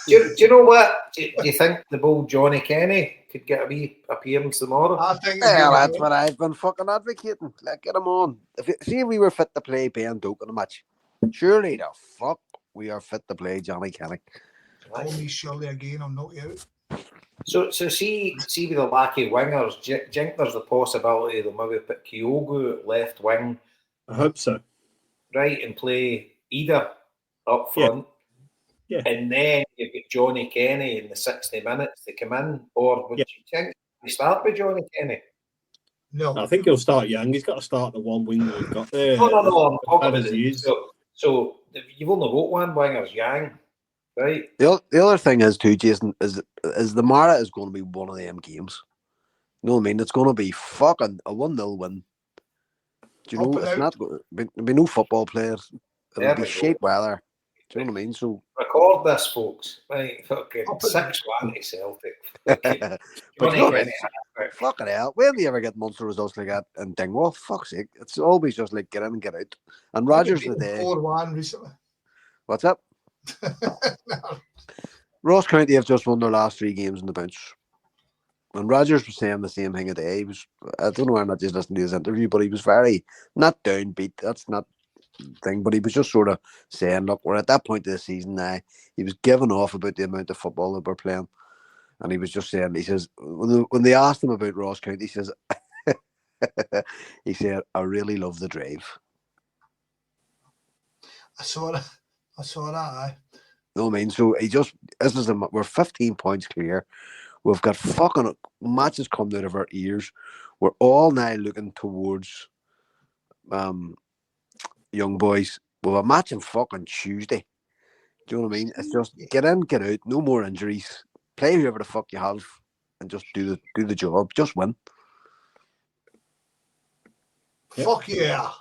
you know what? Do you think the bold Johnny Kenny could get a wee appearance tomorrow? I think. That's what I've been fucking advocating. Like, get him on. If we were fit to play Ben Doak in a match, surely the fuck we are fit to play Johnny Kenny. Call me Shirley again. I'm not out. So see with the lackey wingers. Do you think there's the possibility they'll maybe put Kyogo at left wing? I hope so. Right, and play either up front, and then you've got Johnny Kenny in the 60 minutes to come in, or would you think we start with Johnny Kenny? No, I think he'll start young. He's got to start the one winger we've got there. No, I'm talking about it. So you've only got one winger's Yang, right? The other thing is too, Jason, is the Mara is going to be one of them games. You know what I mean? It's going to be fucking a 1-0 win. Do you know, it's not going to be no football players. It'll be shit weather. Do you know what I mean? So record this, folks. Right, fucking 6-1 to Celtic. Fucking hell. When do you ever get monster results like that in Dingwall? Fuck's sake. It's always just like get in and get out. And Rogers today. 4-1 recently. What's up? Ross County have just won their last 3 games on the bench. And Rogers was saying the same thing today. I don't know why I'm not just listening to his interview, but he was very, not downbeat, that's not the thing, but he was just sort of saying, look, we're at that point of the season now. He was giving off about the amount of football that we're playing. And he was just saying, he says, when they asked him about Ross County, he says, he said, I really love the drive. I saw that, aye. No, I mean, so we're 15 points clear. We've got fucking matches coming out of our ears. We're all now looking towards young boys. We've a match on fucking Tuesday. Do you know what I mean? It's just get in, get out, no more injuries. Play whoever the fuck you have and just do the job. Just win. Fuck yeah.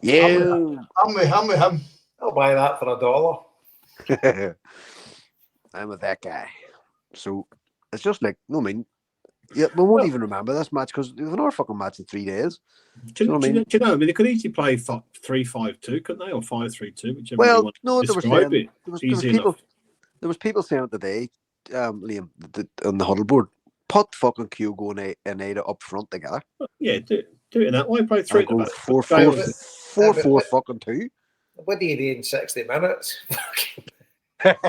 Yeah. I'm with him. I'll buy that for $1. I'm with that guy. So it's just like, no, I mean, we won't even remember this match because we have another fucking match in 3 days. Do you know? I mean, they could easily play 3-5-2, couldn't they, or 5-3-2, whichever. Well, no, there was people saying today, Liam, on the huddle board, put fucking Kyogo and Ada up front together. Yeah, do it in that way. Play 3 at the back. 4-4 fucking 2. What do you do in 60 minutes? Fuck,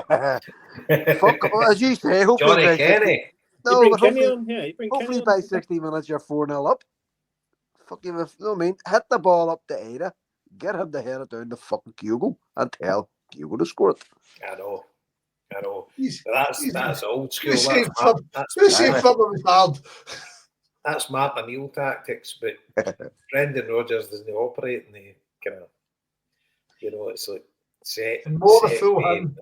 as you say, hopefully Johnny Kenny. No, you but bring Kenny on. Yeah, you bring hopefully Kenny by on. 60 minutes you're 4-0 up. Fuck you, you know what I mean? Hit the ball up to Ada, get him to head it down to fucking Kyogo and tell Kyogo to score it. I know. That's old school. That's Matt O'Neill tactics, but Brendan Rodgers doesn't operate in the kind of, it's like set. And more the full him.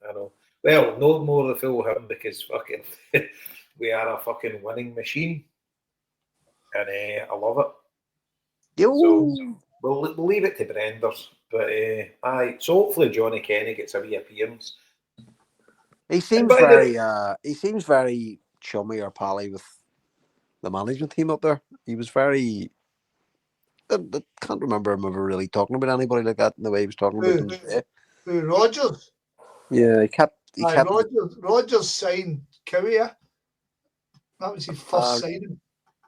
I know. Well, no more the full him because fucking we are a fucking winning machine, and I love it. So we'll leave it to Brenders, but aye. So hopefully Johnny Kenny gets a wee appearance. He seems very chummy or pally with the management team up there. He was very. I can't remember him ever really talking about anybody like that in the way he was talking about them today. Rogers. Yeah, he kept. Rogers signed Cowie. That was his first signing.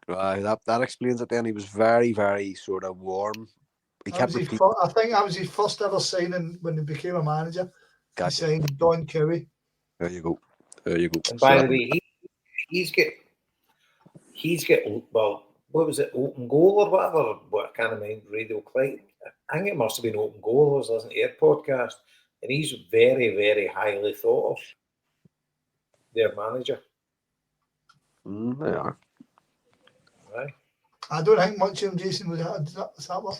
That explains it. Then he was very, very sort of warm. I think that was his first ever signing when he became a manager. Gotcha. He signed Don Cowie. There you go. And by the way, he's got well, what was it, Open Goal or whatever? What I can't remember, Radio Clyde. I think it must have been Open Goal. I was listening to their podcast, and he's very, very highly thought of. Their manager. They are. Right. I don't think much of him, Jason, was that one.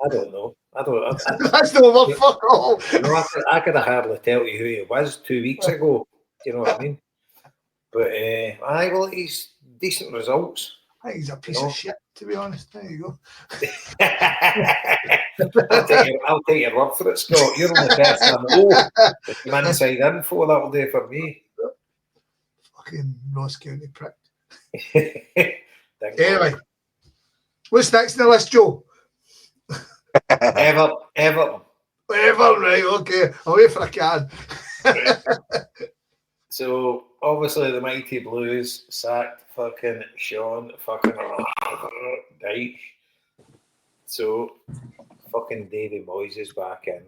I don't know. That's no one. Fuck all. I could hardly tell you who he was 2 weeks ago. You know what I mean? But he's decent results. I think he's a piece of shit, to be honest. There you go. I'll take your word for it, Scott. You're the only person I know. If you inside info, that'll do for me. Fucking Ross County prick. Anyway, what's next on the list, Joe? Everton, right, okay. I'll wait for a can. So, obviously, the Mighty Blues sacked fucking Sean fucking Dyche. So, fucking Davy Moyes is back in.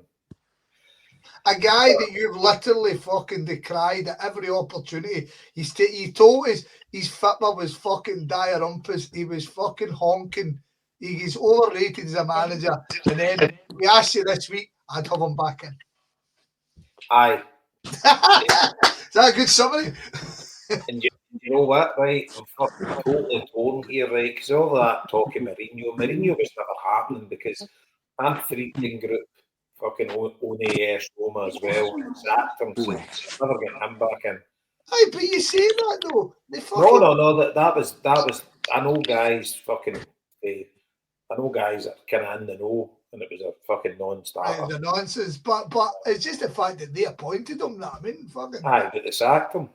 A guy that you've literally fucking decried at every opportunity. He told us his fitma was fucking dire rumpus. He was fucking honking. He's overrated as a manager. And then we asked you this week, I'd have him back in. Aye. Is that a good summary? And you know what, right? I'm fucking totally torn here, right? Because all that talk of Mourinho was never happening because I'm freaking group fucking Oni Roma as well. Sacked him, so never getting him back in. Aye, but you say that though. No. That was. I know guys fucking. I know guys that kind of in the know, and it was a fucking non-starter. It was a nonsense, but it's just the fact that they appointed him. That I mean, fucking. Aye, but they sacked him.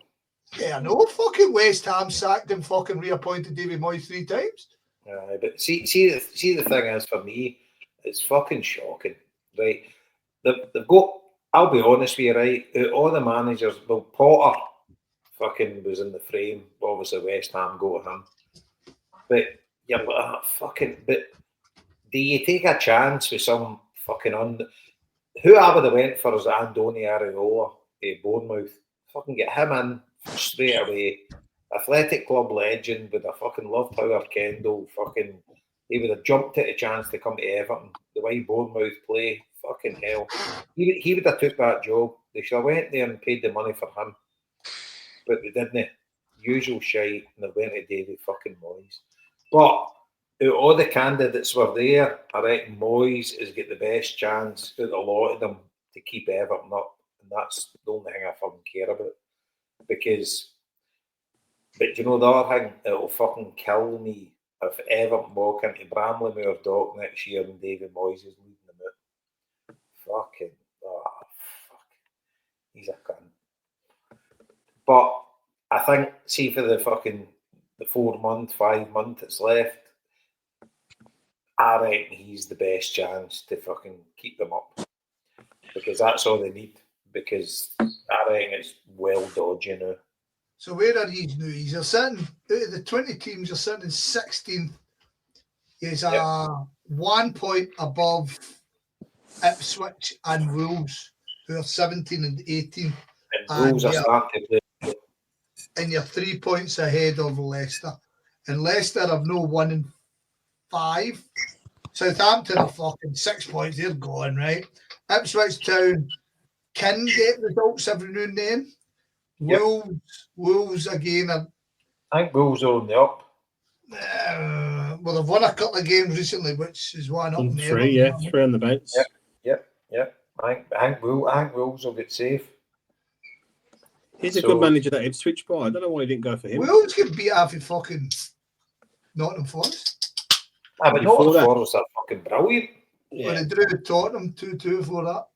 Yeah, I know. Fucking West Ham sacked him. Fucking reappointed David Moyes 3 times. Aye, but see the thing is for me, it's fucking shocking, right? They've got. I'll be honest with you, right? All the managers, well, Potter, fucking was in the frame. Obviously, West Ham go to him, but you're like, fucking. But do you take a chance with some fucking who I would have went for is Andoni Areola at Bournemouth. Fucking get him in straight away. Athletic club legend with a fucking love Howard Kendall. Fucking, he would have jumped at a chance to come to Everton. The way Bournemouth play, fucking hell. He would have took that job. They should have went there and paid the money for him. But they didn't. Usual shite, and they went to David fucking Moyes. But all the candidates were there. I reckon Moyes has got the best chance out of a lot of them to keep Everton up. And that's the only thing I fucking care about. But you know the other thing, it'll fucking kill me if Everton walk into Bramley-Moore Dock next year and David Moyes is leading them out. Fuck. He's a cunt. But I think, see for the 5 months it's left, I reckon he's the best chance to fucking keep them up. Because that's all they need. Because I reckon it's well dodgy now. So where are these now? He's sitting, out of the 20 teams, you're sitting in 16th. He's 1 point above Ipswich and Wolves, who are 17 and 18. And Wolves are starting to play. And you're 3 points ahead of Leicester. And Leicester have no 1 in 5. Southampton are fucking 6 points. They're gone, right? Ipswich Town can get results every now and then. Yep. Wolves again are. I think Wolves are on the up. Well, they've won a couple of games recently, which is one up. 3 on the bounce. Yep. I think Wolves will get safe. He's a good manager, that Ipswich boy. I don't know why he didn't go for him. Wolves get beat off in fucking Nottingham Forest. But Nottingham Forest are fucking brilliant. Yeah. Well, they drew Tottenham 2-2 for that.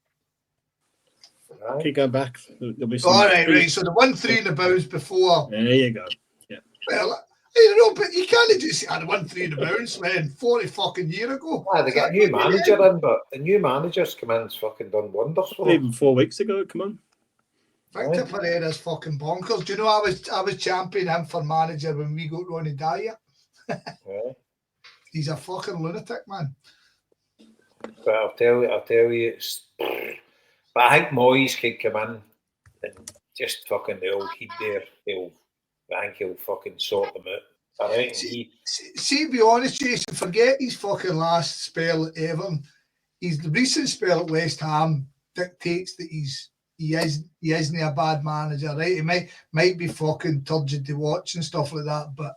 Keep going back. There'll be some All right. So the 1-3 in the bounce before. There you go. Yeah. Well, you know, but you can't just say I had 1-3 in the bounce, man. 40 fucking year ago. They got a new manager in, but the new manager's come in and fucking done wonders for them. Even 4 weeks ago. Come on. Victor Pereira's fucking bonkers. Do you know I was championing him for manager when we got Ronnie Dyer? He's a fucking lunatic, man. But I'll tell you, but I think Moyes could come in and just fucking the old heat there. I think he'll fucking sort them out. I think see, to be honest, Jason, forget his fucking last spell at Everton. The recent spell at West Ham dictates that he isn't a bad manager, right? He might be fucking turgid to watch and stuff like that, but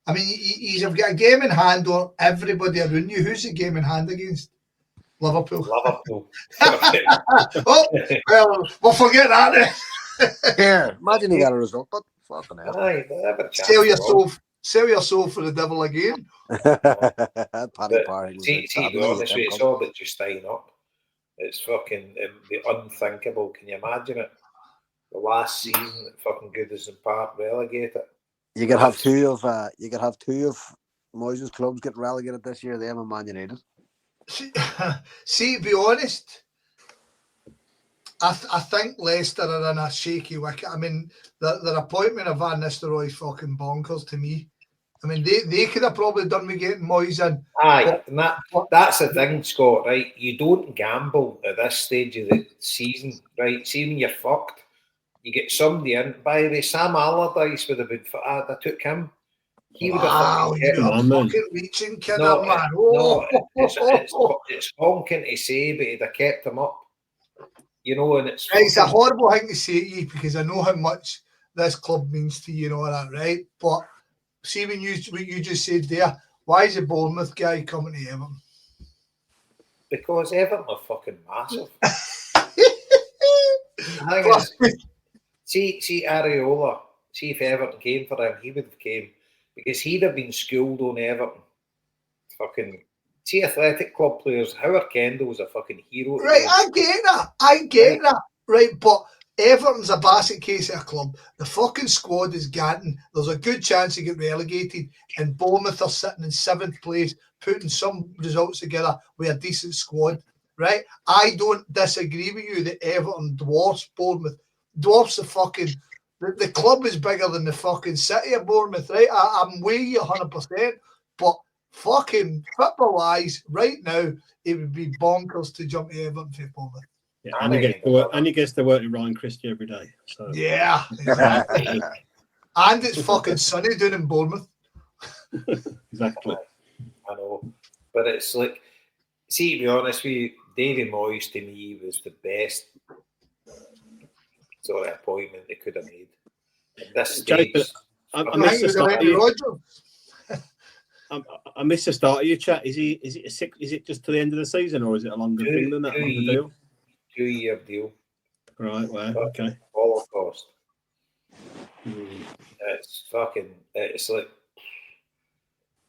I mean, he's got a game in hand on everybody around you. Who's the game in hand against? Liverpool. Oh, well, we'll forget that then. Yeah, imagine he got a result, but fucking hell. Sell your soul for the devil again. Paddy Parry. See, to be honest with you, it's all about just staying up. It's fucking the unthinkable. Can you imagine it? The last season that fucking Goodison Park relegated. You could have two of Moyes' clubs get relegated this year. Them and Man United. See, to be honest, I think Leicester are in a shaky wicket. I mean, their appointment of Van Nistelrooy is fucking bonkers to me. I mean, they could have probably done with getting Moyes in. Aye, and that's the thing, Scott, right? You don't gamble at this stage of the season, right? See, when you're fucked, you get somebody in. By the way, Sam Allardyce would have been, I took him. He would have fucking reaching, kid, man. It's honking to say, but he'd have kept him up. You know, and it's a horrible thing to say to you because I know how much this club means to you and all that, right? But see, what you just said there, why is the Bournemouth guy coming to Everton? Because Everton are fucking massive. See Areola, see if Everton came for him, he would have came. Because he'd have been schooled on Everton. Fucking see athletic club players. Howard Kendall's a fucking hero. Right, I get that. Right, but Everton's a basket case of a club. The fucking squad is ganting. There's a good chance to get relegated. And Bournemouth are sitting in 7th place, putting some results together with a decent squad. Right? I don't disagree with you that Everton dwarfs Bournemouth. Dwarfs the fucking... The club is bigger than the fucking city of Bournemouth, right? I'm with you 100%, but fucking football-wise, right now, it would be bonkers to jump to Everton for Bournemouth. Yeah, and he gets to work with Ryan Christie every day. So. Yeah, exactly. And it's fucking sunny down in Bournemouth. Exactly. I know, but it's like, see, to be honest with you, Davy Moyes to me was the best sort of appointment they could have made. At this stage, I missed the start of your chat. Is it just to the end of the season, or is it a longer thing than that? 2-year deal. Right. Well, okay. Holocaust. It's fucking. It's like.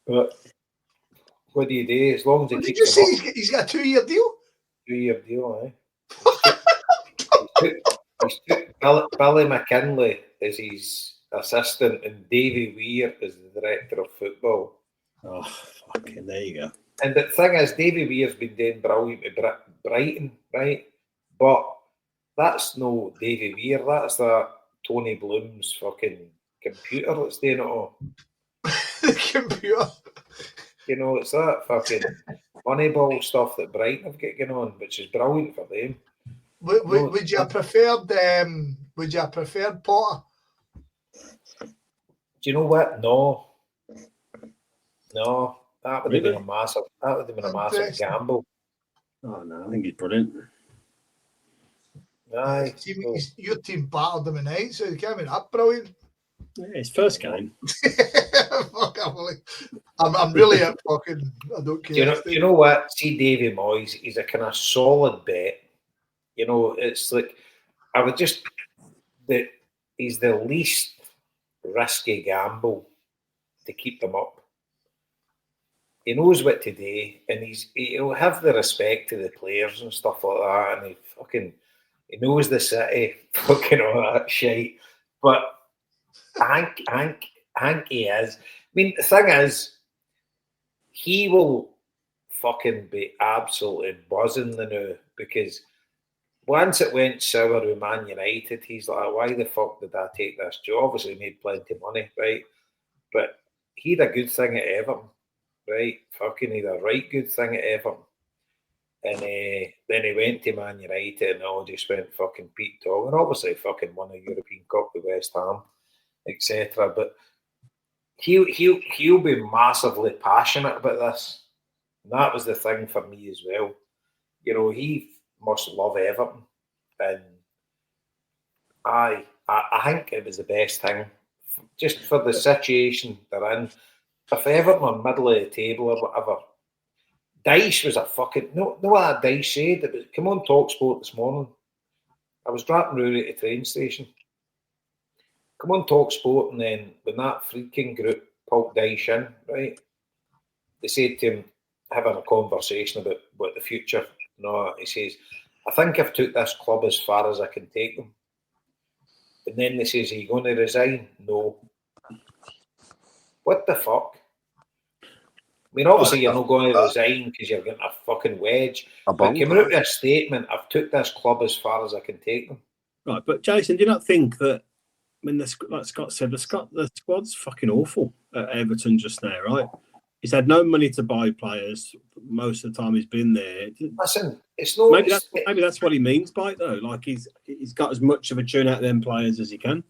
But what do you do? As long as it keeps. Did you say he's got a 2-year deal? 2-year deal, Billy McKinley is his assistant, and Davy Weir is the director of football. Oh, fucking, there you go. And the thing is, Davy Weir's been doing brilliant with Brighton, right? But that's no Davy Weir, that's that Tony Bloom's fucking computer that's doing it all. The computer. You know, it's that fucking Moneyball stuff that Brighton have got going on, which is brilliant for them. Would you have preferred Potter? Do you know what? No, that would have been a massive. That would have been a massive gamble. Oh no, I think he's brilliant. Aye, your team battled them tonight, so you can't be that brilliant. Yeah, his first game. I'm really at fucking. I don't care. Do you know what? See, Davy Moyes, he's a kind of solid bet. You know, it's like I would just that he's the least risky gamble to keep them up. He knows what to do, and he'll have the respect to the players and stuff like that. And He knows the city, fucking all that shit. But I think he is. I mean, the thing is, he will fucking be absolutely buzzing the new, because once it went sour with Man United, he's like, why the fuck did I take this job? Obviously, he made plenty of money, right? But he had a good thing at Everton, right? Fucking he had a right good thing at Everton. And then he went to Man United and all just went fucking peak tall. And obviously fucking won a European Cup with West Ham, etc. But he'll be massively passionate about this. And that was the thing for me as well. You know, he must love Everton. And I think it was the best thing, just for the situation they're in. If Everton are middle of the table or whatever, Dyche was a fucking... No, what Dyche said. It was, come on TalkSport this morning. I was driving Rory at the train station. Come on TalkSport, and then when that freaking group pulled Dyche in, right, they said to him, having a conversation about what the future... No, he says, I think I've took this club as far as I can take them. And then they says, are you going to resign? No. What the fuck? I mean, obviously you're not going to resign because you're getting a fucking wedge. But came out with a statement, I've took this club as far as I can take them. Right, but Jason, do you not think that, I mean, like Scott said, the squad's fucking awful at Everton just now, right? He's had no money to buy players most of the time he's been there. Listen, it's not... Maybe that's what he means by it, though. Like, he's got as much of a tune out of them players as he can.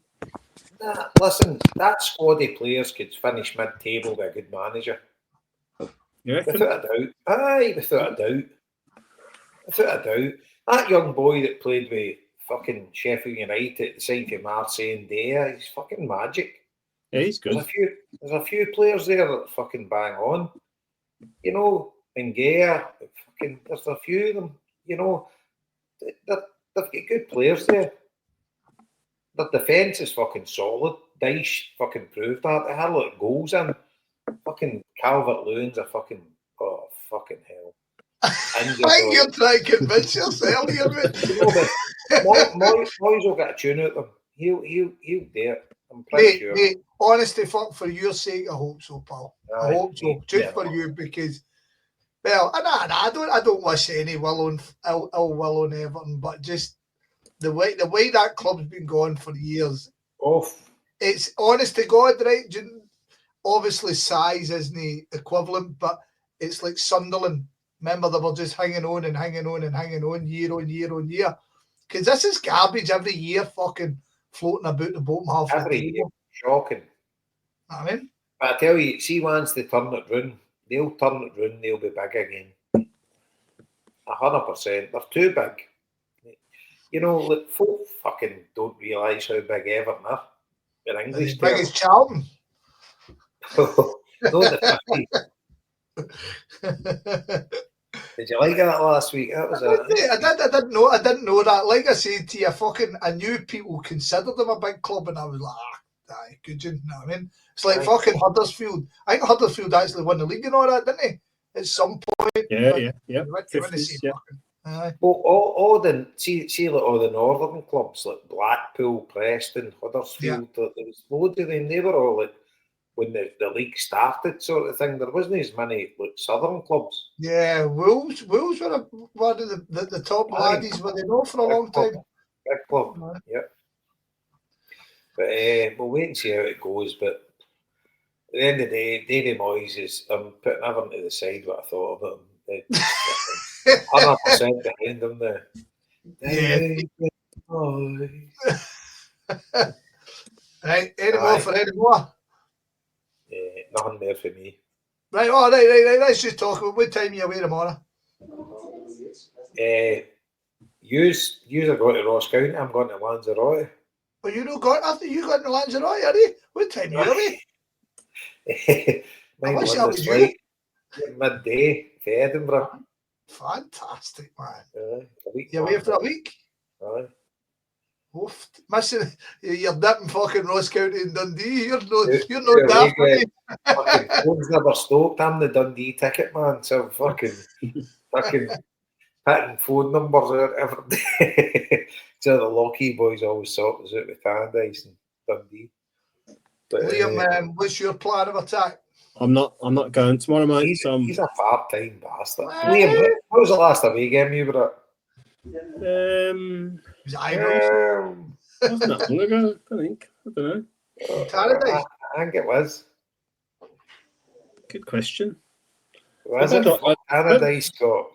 Nah, listen, that squad of players could finish mid-table with a good manager. Without a doubt. Aye, without a doubt. Without a doubt. That young boy that played with fucking Sheffield United at the side of Marseille and Dea, he's fucking magic. Yeah, he's good. There's a few players there that fucking bang on. You know, Ngea, fucking, there's a few of them, you know, they've got good players there. Their defence is fucking solid. Dyche fucking proved that. They had a lot of goals in. Fucking Calvert-Lewin's a fucking... Oh, fucking hell. I think you're trying to convince yourself here, mate. Moyes will get a tune out of them. He'll do it. I'm pretty sure. Mate, honestly, fuck, for your sake, I hope so, pal. I hope so. Just for you, because... Well, I don't wish any ill will on Everton, but just the way that club's been going for years. It's honest to God, right? Obviously, size isn't equivalent, but it's like Sunderland. Remember, they were just hanging on year on year on year. Because this is garbage every year, fucking floating about the bottom half of the table. Shocking. I mean, but I tell you, see, once they turn it round, they'll turn it round, they'll be big again. 100%. They're too big. You know, like, folk fucking don't realise how big Everton are. In English, as big as Charlton. No, the 50s. Did you like that last week? That was I didn't know that. Like I said to you, I knew people considered them a big club, and I was like, aye, good, you know what I mean? It's like fucking Huddersfield. I think Huddersfield actually won the league and all that, didn't they? At some point. Yeah. 50s, yeah. Well, all the like all the northern clubs like Blackpool, Preston, Huddersfield, there was loads of them. They were all like when the league started, sort of thing. There wasn't as many like southern clubs. Yeah, Wolves were one of the top laddies, were they not for a long time? Big club, yeah. But we'll wait and see how it goes. But at the end of the day, Davy Moyes is, I'm putting everything to the side what I thought about him. 100% behind him there. Yeah. Right, any more for any more? Nothing there for me. Right, all right. Let's just talk about what time are you away tomorrow? Yous are going to Ross County. I'm going to Lanzarote. Well, you know, after you got to Lanzarote, are you? What time are you away? I wish that was you. Midday to Edinburgh. Fantastic, man. You're away for a week? Aye. Oof. Missing, you're dipping fucking Ross County and Dundee. You're no daft, fucking phone's never stopped. I'm the Dundee ticket man, so fucking hitting phone numbers out every day. So the Lockheed boys always sort us out with Tannadice and Dundee. But, Liam, what's your plan of attack? I'm not going tomorrow, mate. He's a part-time bastard. Liam, what was the last away game you were at? It was Ibrox. Wasn't that long ago? I think. I don't know. Tannadice. I think it was. Good question. Was it Tannadice, Scott?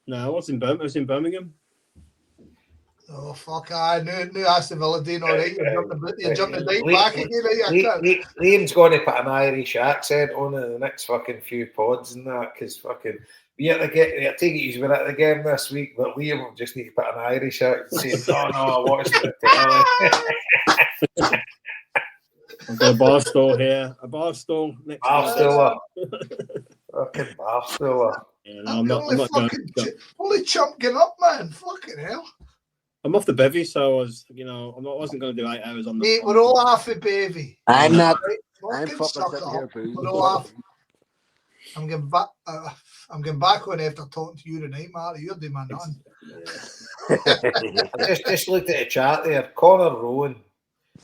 No, I was in Birmingham. I was in Birmingham. Oh, fuck, I knew Aston Villa doing all right. You jumped the date back again. Liam's going to put an Irish accent on in the next fucking few pods and that, because fucking, I take it he's been at the game this week, but Liam will just need to put an Irish accent saying, oh no, I watched it. I've got a bar store here. A bar store next Barstool. Fucking Barstool. Yeah, no, I'm not going. Only chump getting up, man. Fucking hell. I'm off the bevy, so I wasn't going to do 8 hours on the. Mate, we're all half a bevy. I'm not. I'm fucking sitting here, boo. We're all half. I'm getting back. I'm getting back on after talking to you tonight, Marty. You're doing my none. I just looked at the chat there. Connor Rowan.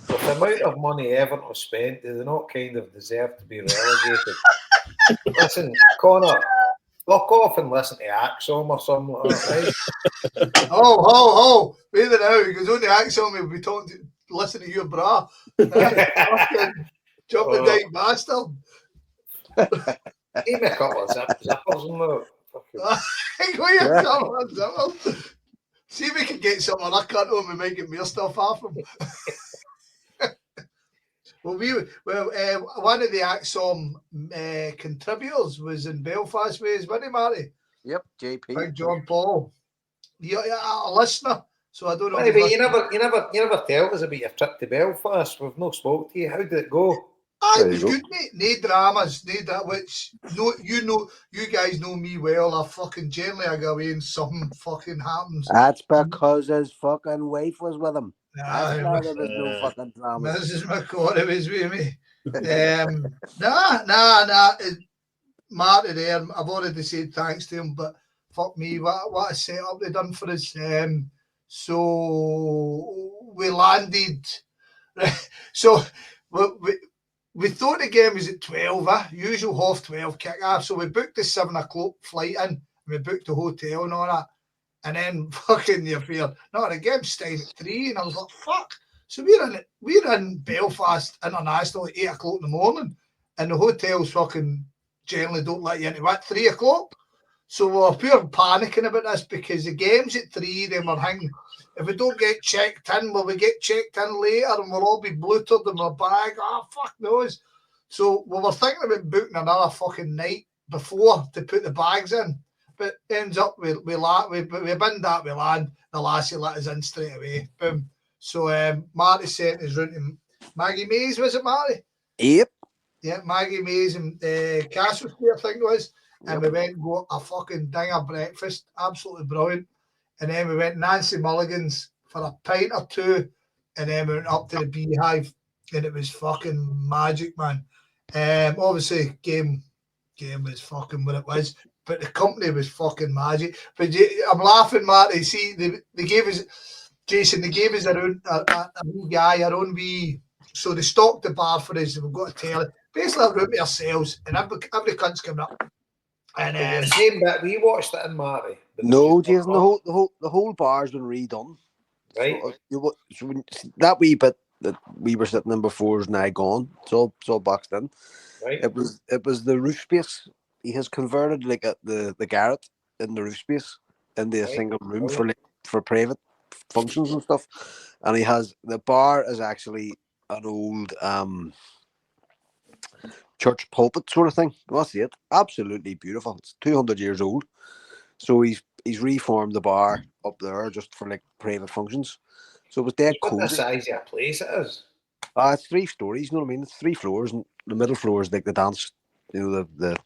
With the amount of money Everton have spent, do they not kind of deserve to be relegated? Listen, Connor, fuck off and listen to Axom or something like that, right? Oh, wait a minute, because only Axom will be talking to, listen to your bra. Jump the dyke bastard. Give me a couple of zippers and that. Go here, couple of zippers. See if we can get some of that cut on, we might get more stuff off him. One of the Axom contributors was in Belfast ways, wasn't he, Marty? Yep, JP. Big John Paul. You're a listener, so I don't know. But you never tell us about your trip to Belfast. We've not spoke to you. How did it go? It was good, mate. No dramas, no that. Which you guys know me well. I fucking generally I go away and something fucking happens. That's because his fucking wife was with him. Nah, there was no fucking drama. Mrs. McCord was with me. Nah. Marty there, I've already said thanks to him, but fuck me, what a setup they done for us. So we landed. So we thought the game was at 12, usual 12:30 kick-off. So we booked the 7 o'clock flight in, and we booked the hotel and all that. And then fucking you fear, no, the game's starting at 3, and I was like, fuck. So we're in Belfast International at 8 o'clock in the morning, and the hotels fucking generally don't let you into at 3 o'clock. So we were pure panicking about this because the game's at 3, then we're hanging. If we don't get checked in, will we get checked in later and we'll all be blutered in our bag? Oh, fuck knows. So we were thinking about booking another fucking night before to put the bags in. But ends up we binned that, we land, the lassie let us in straight away. Boom. So Marty sent us round to Maggie Mays, was it, Marty? Yep. Yeah, Maggie Mays and Castle Street, I think it was. And we went and got a fucking dinger breakfast, absolutely brilliant. And then we went Nancy Mulligan's for a pint or two, and then we went up to the Beehive, and it was fucking magic, man. Obviously, game was fucking what it was, but the company was fucking magic. But I'm laughing, Marty. See, they gave us, Jason, they gave us a wee guy, our own wee. So they stocked the bar for us, and we've got to tell it. Basically, a room to ourselves, and every cunt's coming up. And the same bit we watched it in, Marty. No, Jason, the whole bar's been redone. Right. So that wee bit that we were sitting in before is now gone. It's all boxed in. Right. It was the roof space. He has converted like the garret in the roof space into a single room for private functions and stuff. And he has the bar is actually an old church pulpit sort of thing. That's it. Absolutely beautiful. It's 200 years old. So he's reformed the bar up there just for like private functions. So it was dead cool. What the size of a place it is? It's 3 stories, you know what I mean? It's 3 floors, and the middle floor is like the dance, the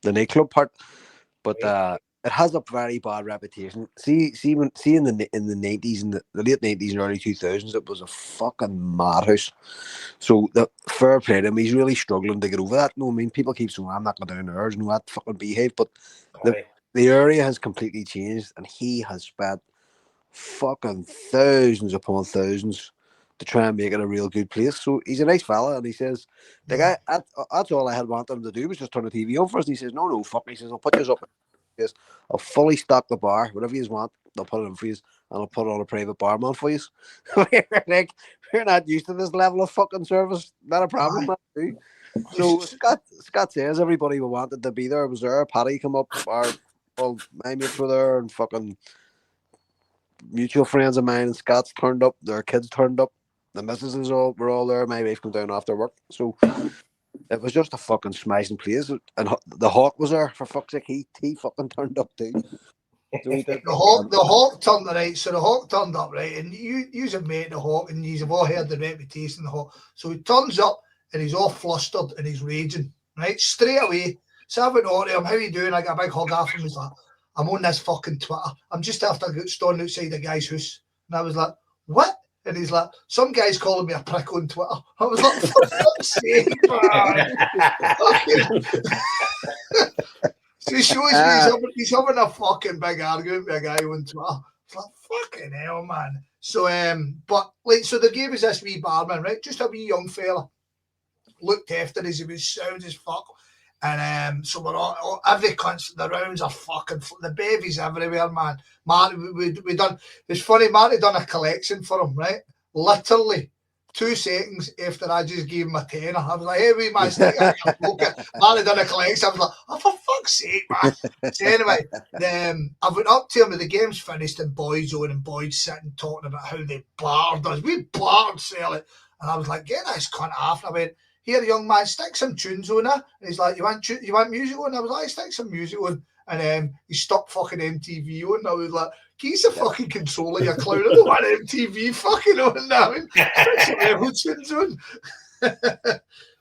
nightclub part. But it has a very bad reputation. See in the 90s, in the late 90s and early 2000s, it was a fucking madhouse. So the fair play to him, he's really struggling to get over that. You know what I mean? People keep saying, I'm not going down there, that fucking Beehive. But the area has completely changed, and he has spent fucking thousands upon thousands to try and make it a real good place. So he's a nice fella, and he says, the guy, that's all I had wanted him to do was just turn the TV on first. And he says, no, fuck. He says, I'll put you up. He says, I'll fully stock the bar, whatever you want, I'll put it in for you, and I'll put on a private barman for you. Like, we're not used to this level of fucking service. Not a problem, man. Too. So Scott says everybody who wanted to be there was there. Paddy come up, all my mates were there, and fucking mutual friends of mine and Scott's turned up. Their kids turned up. The missuses were all there. My wife came down after work. So it was just a fucking smashing place. And the Hawk was there, for fuck's sake. He fucking turned up too. So he did. The Hawk turned right. So the Hawk turned up, right? And you's a mate the Hawk, and you've all heard the reputation of the Hawk. So he turns up and he's all flustered and he's raging, right? Straight away. So I went over to him, how you doing? I got a big hug off him. He's like, I'm on this fucking Twitter. I'm just after standing outside the guy's house. And I was like, what? And he's like, some guy's calling me a prick on Twitter. I was like, for fuck's sake, man. So he shows me he's having a fucking big argument with a guy on Twitter. It's like, fucking hell, man. So, but like, so they gave us this wee barman, right? Just a wee young fella. Looked after us, he was sound as fuck. And so we're all every cunt, the rounds are fucking, the bevies everywhere, man. Marty, we done, it's funny, Marty done a collection for him, right? Literally 2 seconds after I just gave him a tenner, I was like, hey, wee man, Marty done a collection. I was like, oh, for fuck's sake, man. So anyway, I went up to him and the game's finished and Boyd's on and Boyd's sitting talking about how they barred us. We barred Celtic. And I was like, get this cunt off. And I went, here, young man, stick some tunes on her. And he's like, you want music on? I was like, stick some music on. And he stuck fucking MTV on. I was like, keep the fucking controller, you clown. I don't want MTV fucking on now. Stick some Evo tunes on.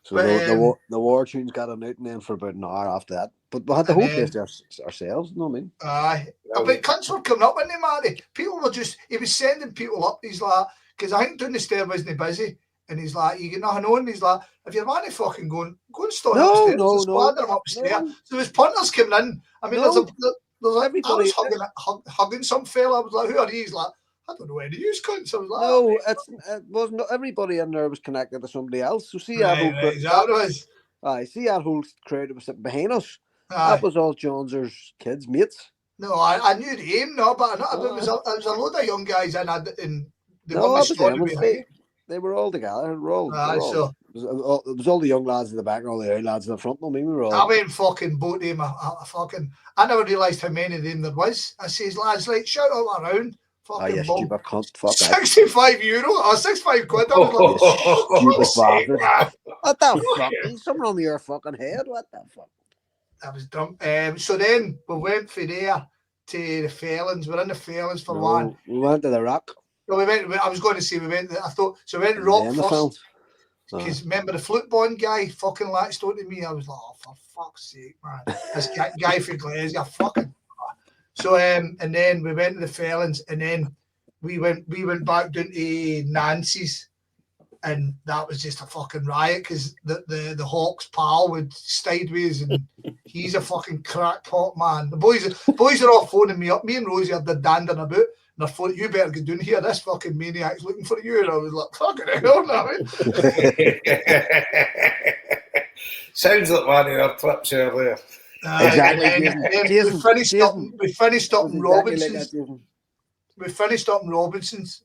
So the war tunes got on out and then for about an hour after that. But we had the whole place to ourselves, you know what I mean? Aye. But cunts were coming up, wasn't they, Marty? People were just, he was sending people up. He's like, because I think down the stair wasn't busy. And he's like, you get nothing on. He's like, if you're man fucking go and stand upstairs, squander them upstairs. So his punters coming in. I mean, there's everybody hugging some fella. I was like, who are these? Like, I don't know any of these cunts. I was like, it wasn't everybody in there was connected to somebody else. So see that whole crowd that was sitting behind us. That was all Jones's kids, mates. No, I knew the aim, no, but there was a load of young guys in the one story behind. They were all together. It was all the young lads in the back and all the old lads in the front. I mean, we were all. I went fucking boat him. I never realised how many of them there was. I says, lads, like, shout out around. Fucking stupid cunt. Fuck €65 or 65 quid. I was like, stupid bastard. What the fuck? He's somewhere on your fucking head. What the fuck? I was dumb. So then we went from there to the Fairlands. We're in the Fairlands for one. We went to the Rock. No, we went. I was going to say we went. I thought so. We went to Rock first. Because remember the flute bond guy fucking latched onto me. I was like, oh, for fuck's sake, man! This guy from Glasgow, fucking. So and then we went to the Fairlands, and then we went back down to Nancy's, and that was just a fucking riot because the Hawks pal would stayed with us, and he's a fucking crackpot, man. The boys are all phoning me up. Me and Rosie are dandering about. And I thought, you better get down here. This fucking maniac's looking for you. And I was like, fucking hell, now. Sounds like one of our trips earlier. Exactly. We finished up in Robinson's.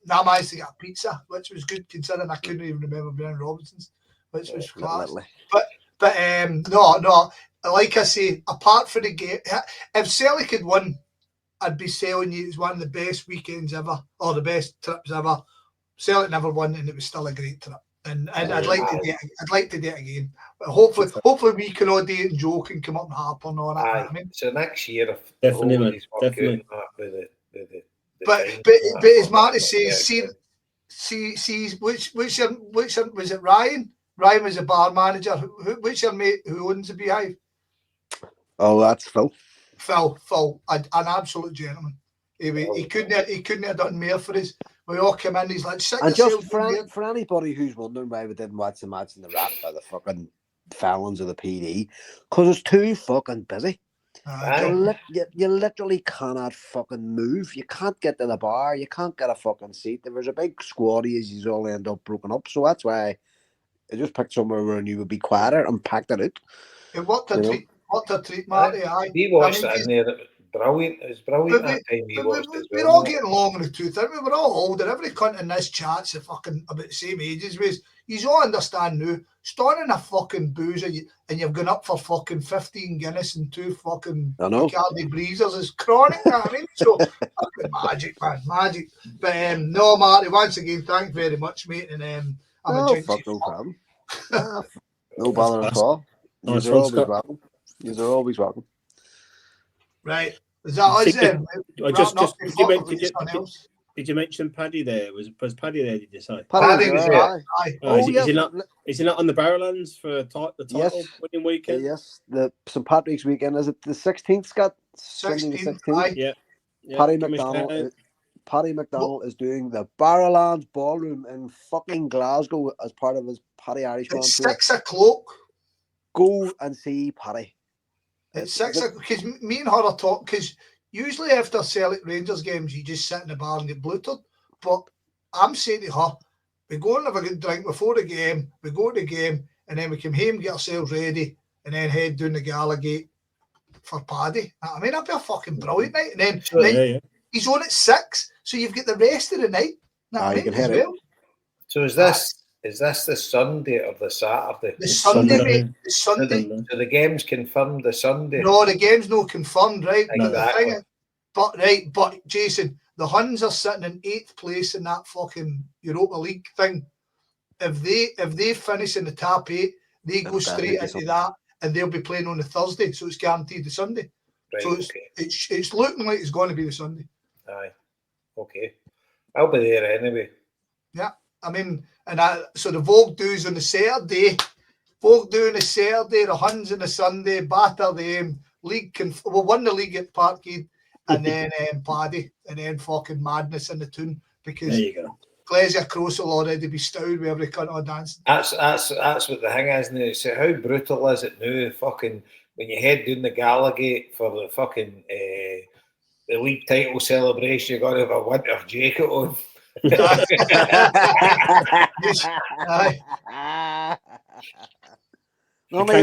And I managed to get a pizza, which was good considering I couldn't even remember being in Robinson's, which was class. But no. Like I say, apart from the game, if Celtic had won, I'd be selling you it's one of the best weekends ever, or the best trips ever. Celtic never won, and it was still a great trip. And I'd like to do it again. But hopefully we can all do it and Joe can come up and harp on all that. I mean, so next year, definitely. But as Marty says, see which was it? Ryan was a bar manager. Which your mate who owns the Beehive? Oh, that's Phil. Phil, an absolute gentleman. He couldn't have done more for us. We all come in, he's like, and just for anybody who's wondering why we didn't watch the match in the Rock by the fucking Fallons or the PD, because it's too fucking busy. You literally cannot fucking move. You can't get to the bar. You can't get a fucking seat. If there's a big squaddy, you all end up broken up. So that's why I just picked somewhere where you would be quieter and packed it out. And what a treat, Marty. We watched it in there. Brilliant. It was brilliant that time we watched it. We're all getting along in the tooth, aren't we? We're all older. Every cunt in this chat's fucking about the same age as we. You all understand now. Starting a fucking boozer and you've gone up for fucking 15 Guinness and 2 fucking Bacardi Breezers is chronic. You know what I mean? So fucking magic, man, magic. But no, Marty, once again, thanks very much, mate. And I'm a no problem. No bother at all. You're always welcome. You're always welcome. Right. Is that did you mention Paddy there? Was Paddy there, did you say? Paddy was there. Is he not on the Barrowlands for the title winning weekend? Yes, the St. Patrick's weekend. Is it the 16th, Scott? 16th. Yeah. Paddy McDonald is doing the Barrowlands Ballroom in fucking Glasgow as part of his Paddy Irishman. It's 6 o'clock. Go and see Paddy. It's 6 o'clock because me and her are talking. Because usually after Celtic Rangers games, you just sit in the bar and get blutered. But I'm saying to her, we go and have a good drink before the game. We go to the game, and then we come home, get ourselves ready, and then head down the Gala Gate for Paddy. I mean, that'd be a fucking brilliant night. And then he's on at 6, so you've got the rest of the night. You can head out. So is this the Sunday or the Saturday? The Sunday, mate. The Sunday. So the game's confirmed the Sunday? No, the game's no confirmed, right? Exactly. But Jason, the Huns are sitting in 8th place in that fucking Europa League thing. If they finish in the top 8, they go straight into that, and they'll be playing on the Thursday, so it's guaranteed the Sunday. Right, so it's looking like it's going to be the Sunday. Aye. Okay. I'll be there anyway. Yeah. I mean, so the Vogue do's on the Saturday. Vogue do on the Saturday, the Huns on the Sunday, batter them. We'll win the league at Parkhead, and then Paddy, and then fucking madness in the tune, because there you go. Glesia Cross will already be stowed with every cunt on dancing. That's what the thing is now. So how brutal is it now? Fucking when you head down the Gala Gate for the fucking the league title celebration, you got to have a winter jacket on. None of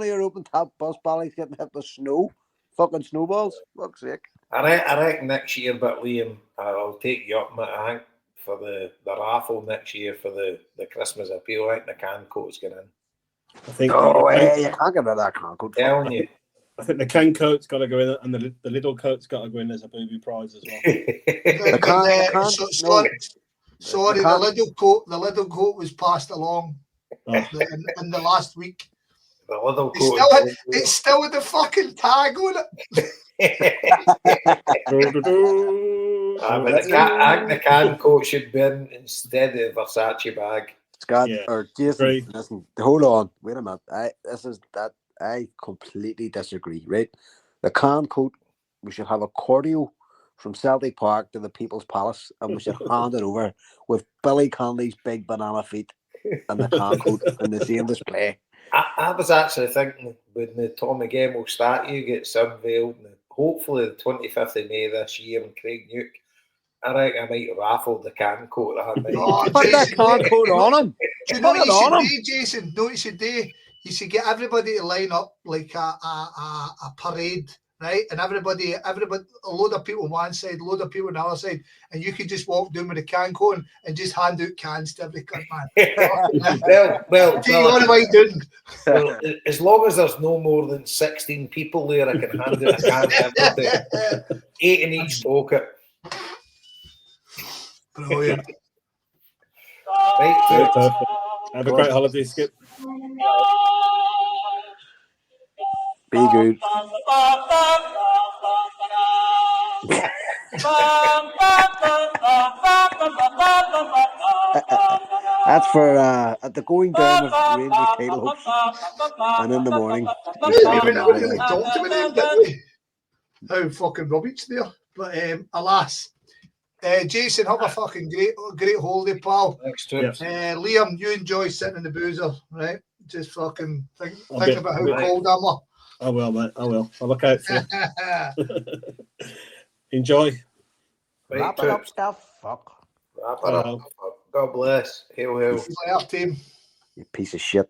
your open top bus ballies getting hit with snow. Fucking snowballs. Fuck's sake. I reckon next year, but Liam, I'll take you up, mate. I think for the raffle next year for the Christmas appeal, I think the can coat's going in. I think you can't get rid of that can coat. Telling you. I think the can coat's got to go in, and the little coat's got to go in as a booby prize as well. Sorry, the little coat was passed along in the last week. The little coat. It's still with the fucking tag on it. I think the can coat should be in instead of the Versace bag. Scott or Jason, listen, hold on, wait a minute. I completely disagree, right? The can coat, we should have a cordial from Celtic Park to the People's Palace, and we should hand it over with Billy Connolly's big banana feet and the can coat in the same display. I was actually thinking when the Tommy Gemmell statue gets unveiled, hopefully the 25th of May this year in Craig Nuke, I reckon I might raffle the can coat that night. Put that can coat on him. Do you know what you should do, Jason? No, you should do. You should get everybody to line up like a parade, right? And everybody, a load of people on one side, a load of people on the other side, and you could just walk down with a can coat and just hand out cans to every cunt, man. Well, as long as there's no more than 16 people there, I can hand out a can to everybody. 8 in each pocket. Brilliant. Right, perfect. Have a great holiday, Skip. Be good. That's for at the going down of Rangers title hopes, and in the morning. How fucking rubbish there, but alas. Jason, have a fucking great holiday, pal. Thanks, Liam, you enjoy sitting in the boozer, right? just fucking think I'll about how cold I'm. I will, mate. I will. I'll look out for you. Enjoy. Wrap it up, stuff. Fuck. Wrap it up. God bless. Hail, hail. Up, team. You piece of shit.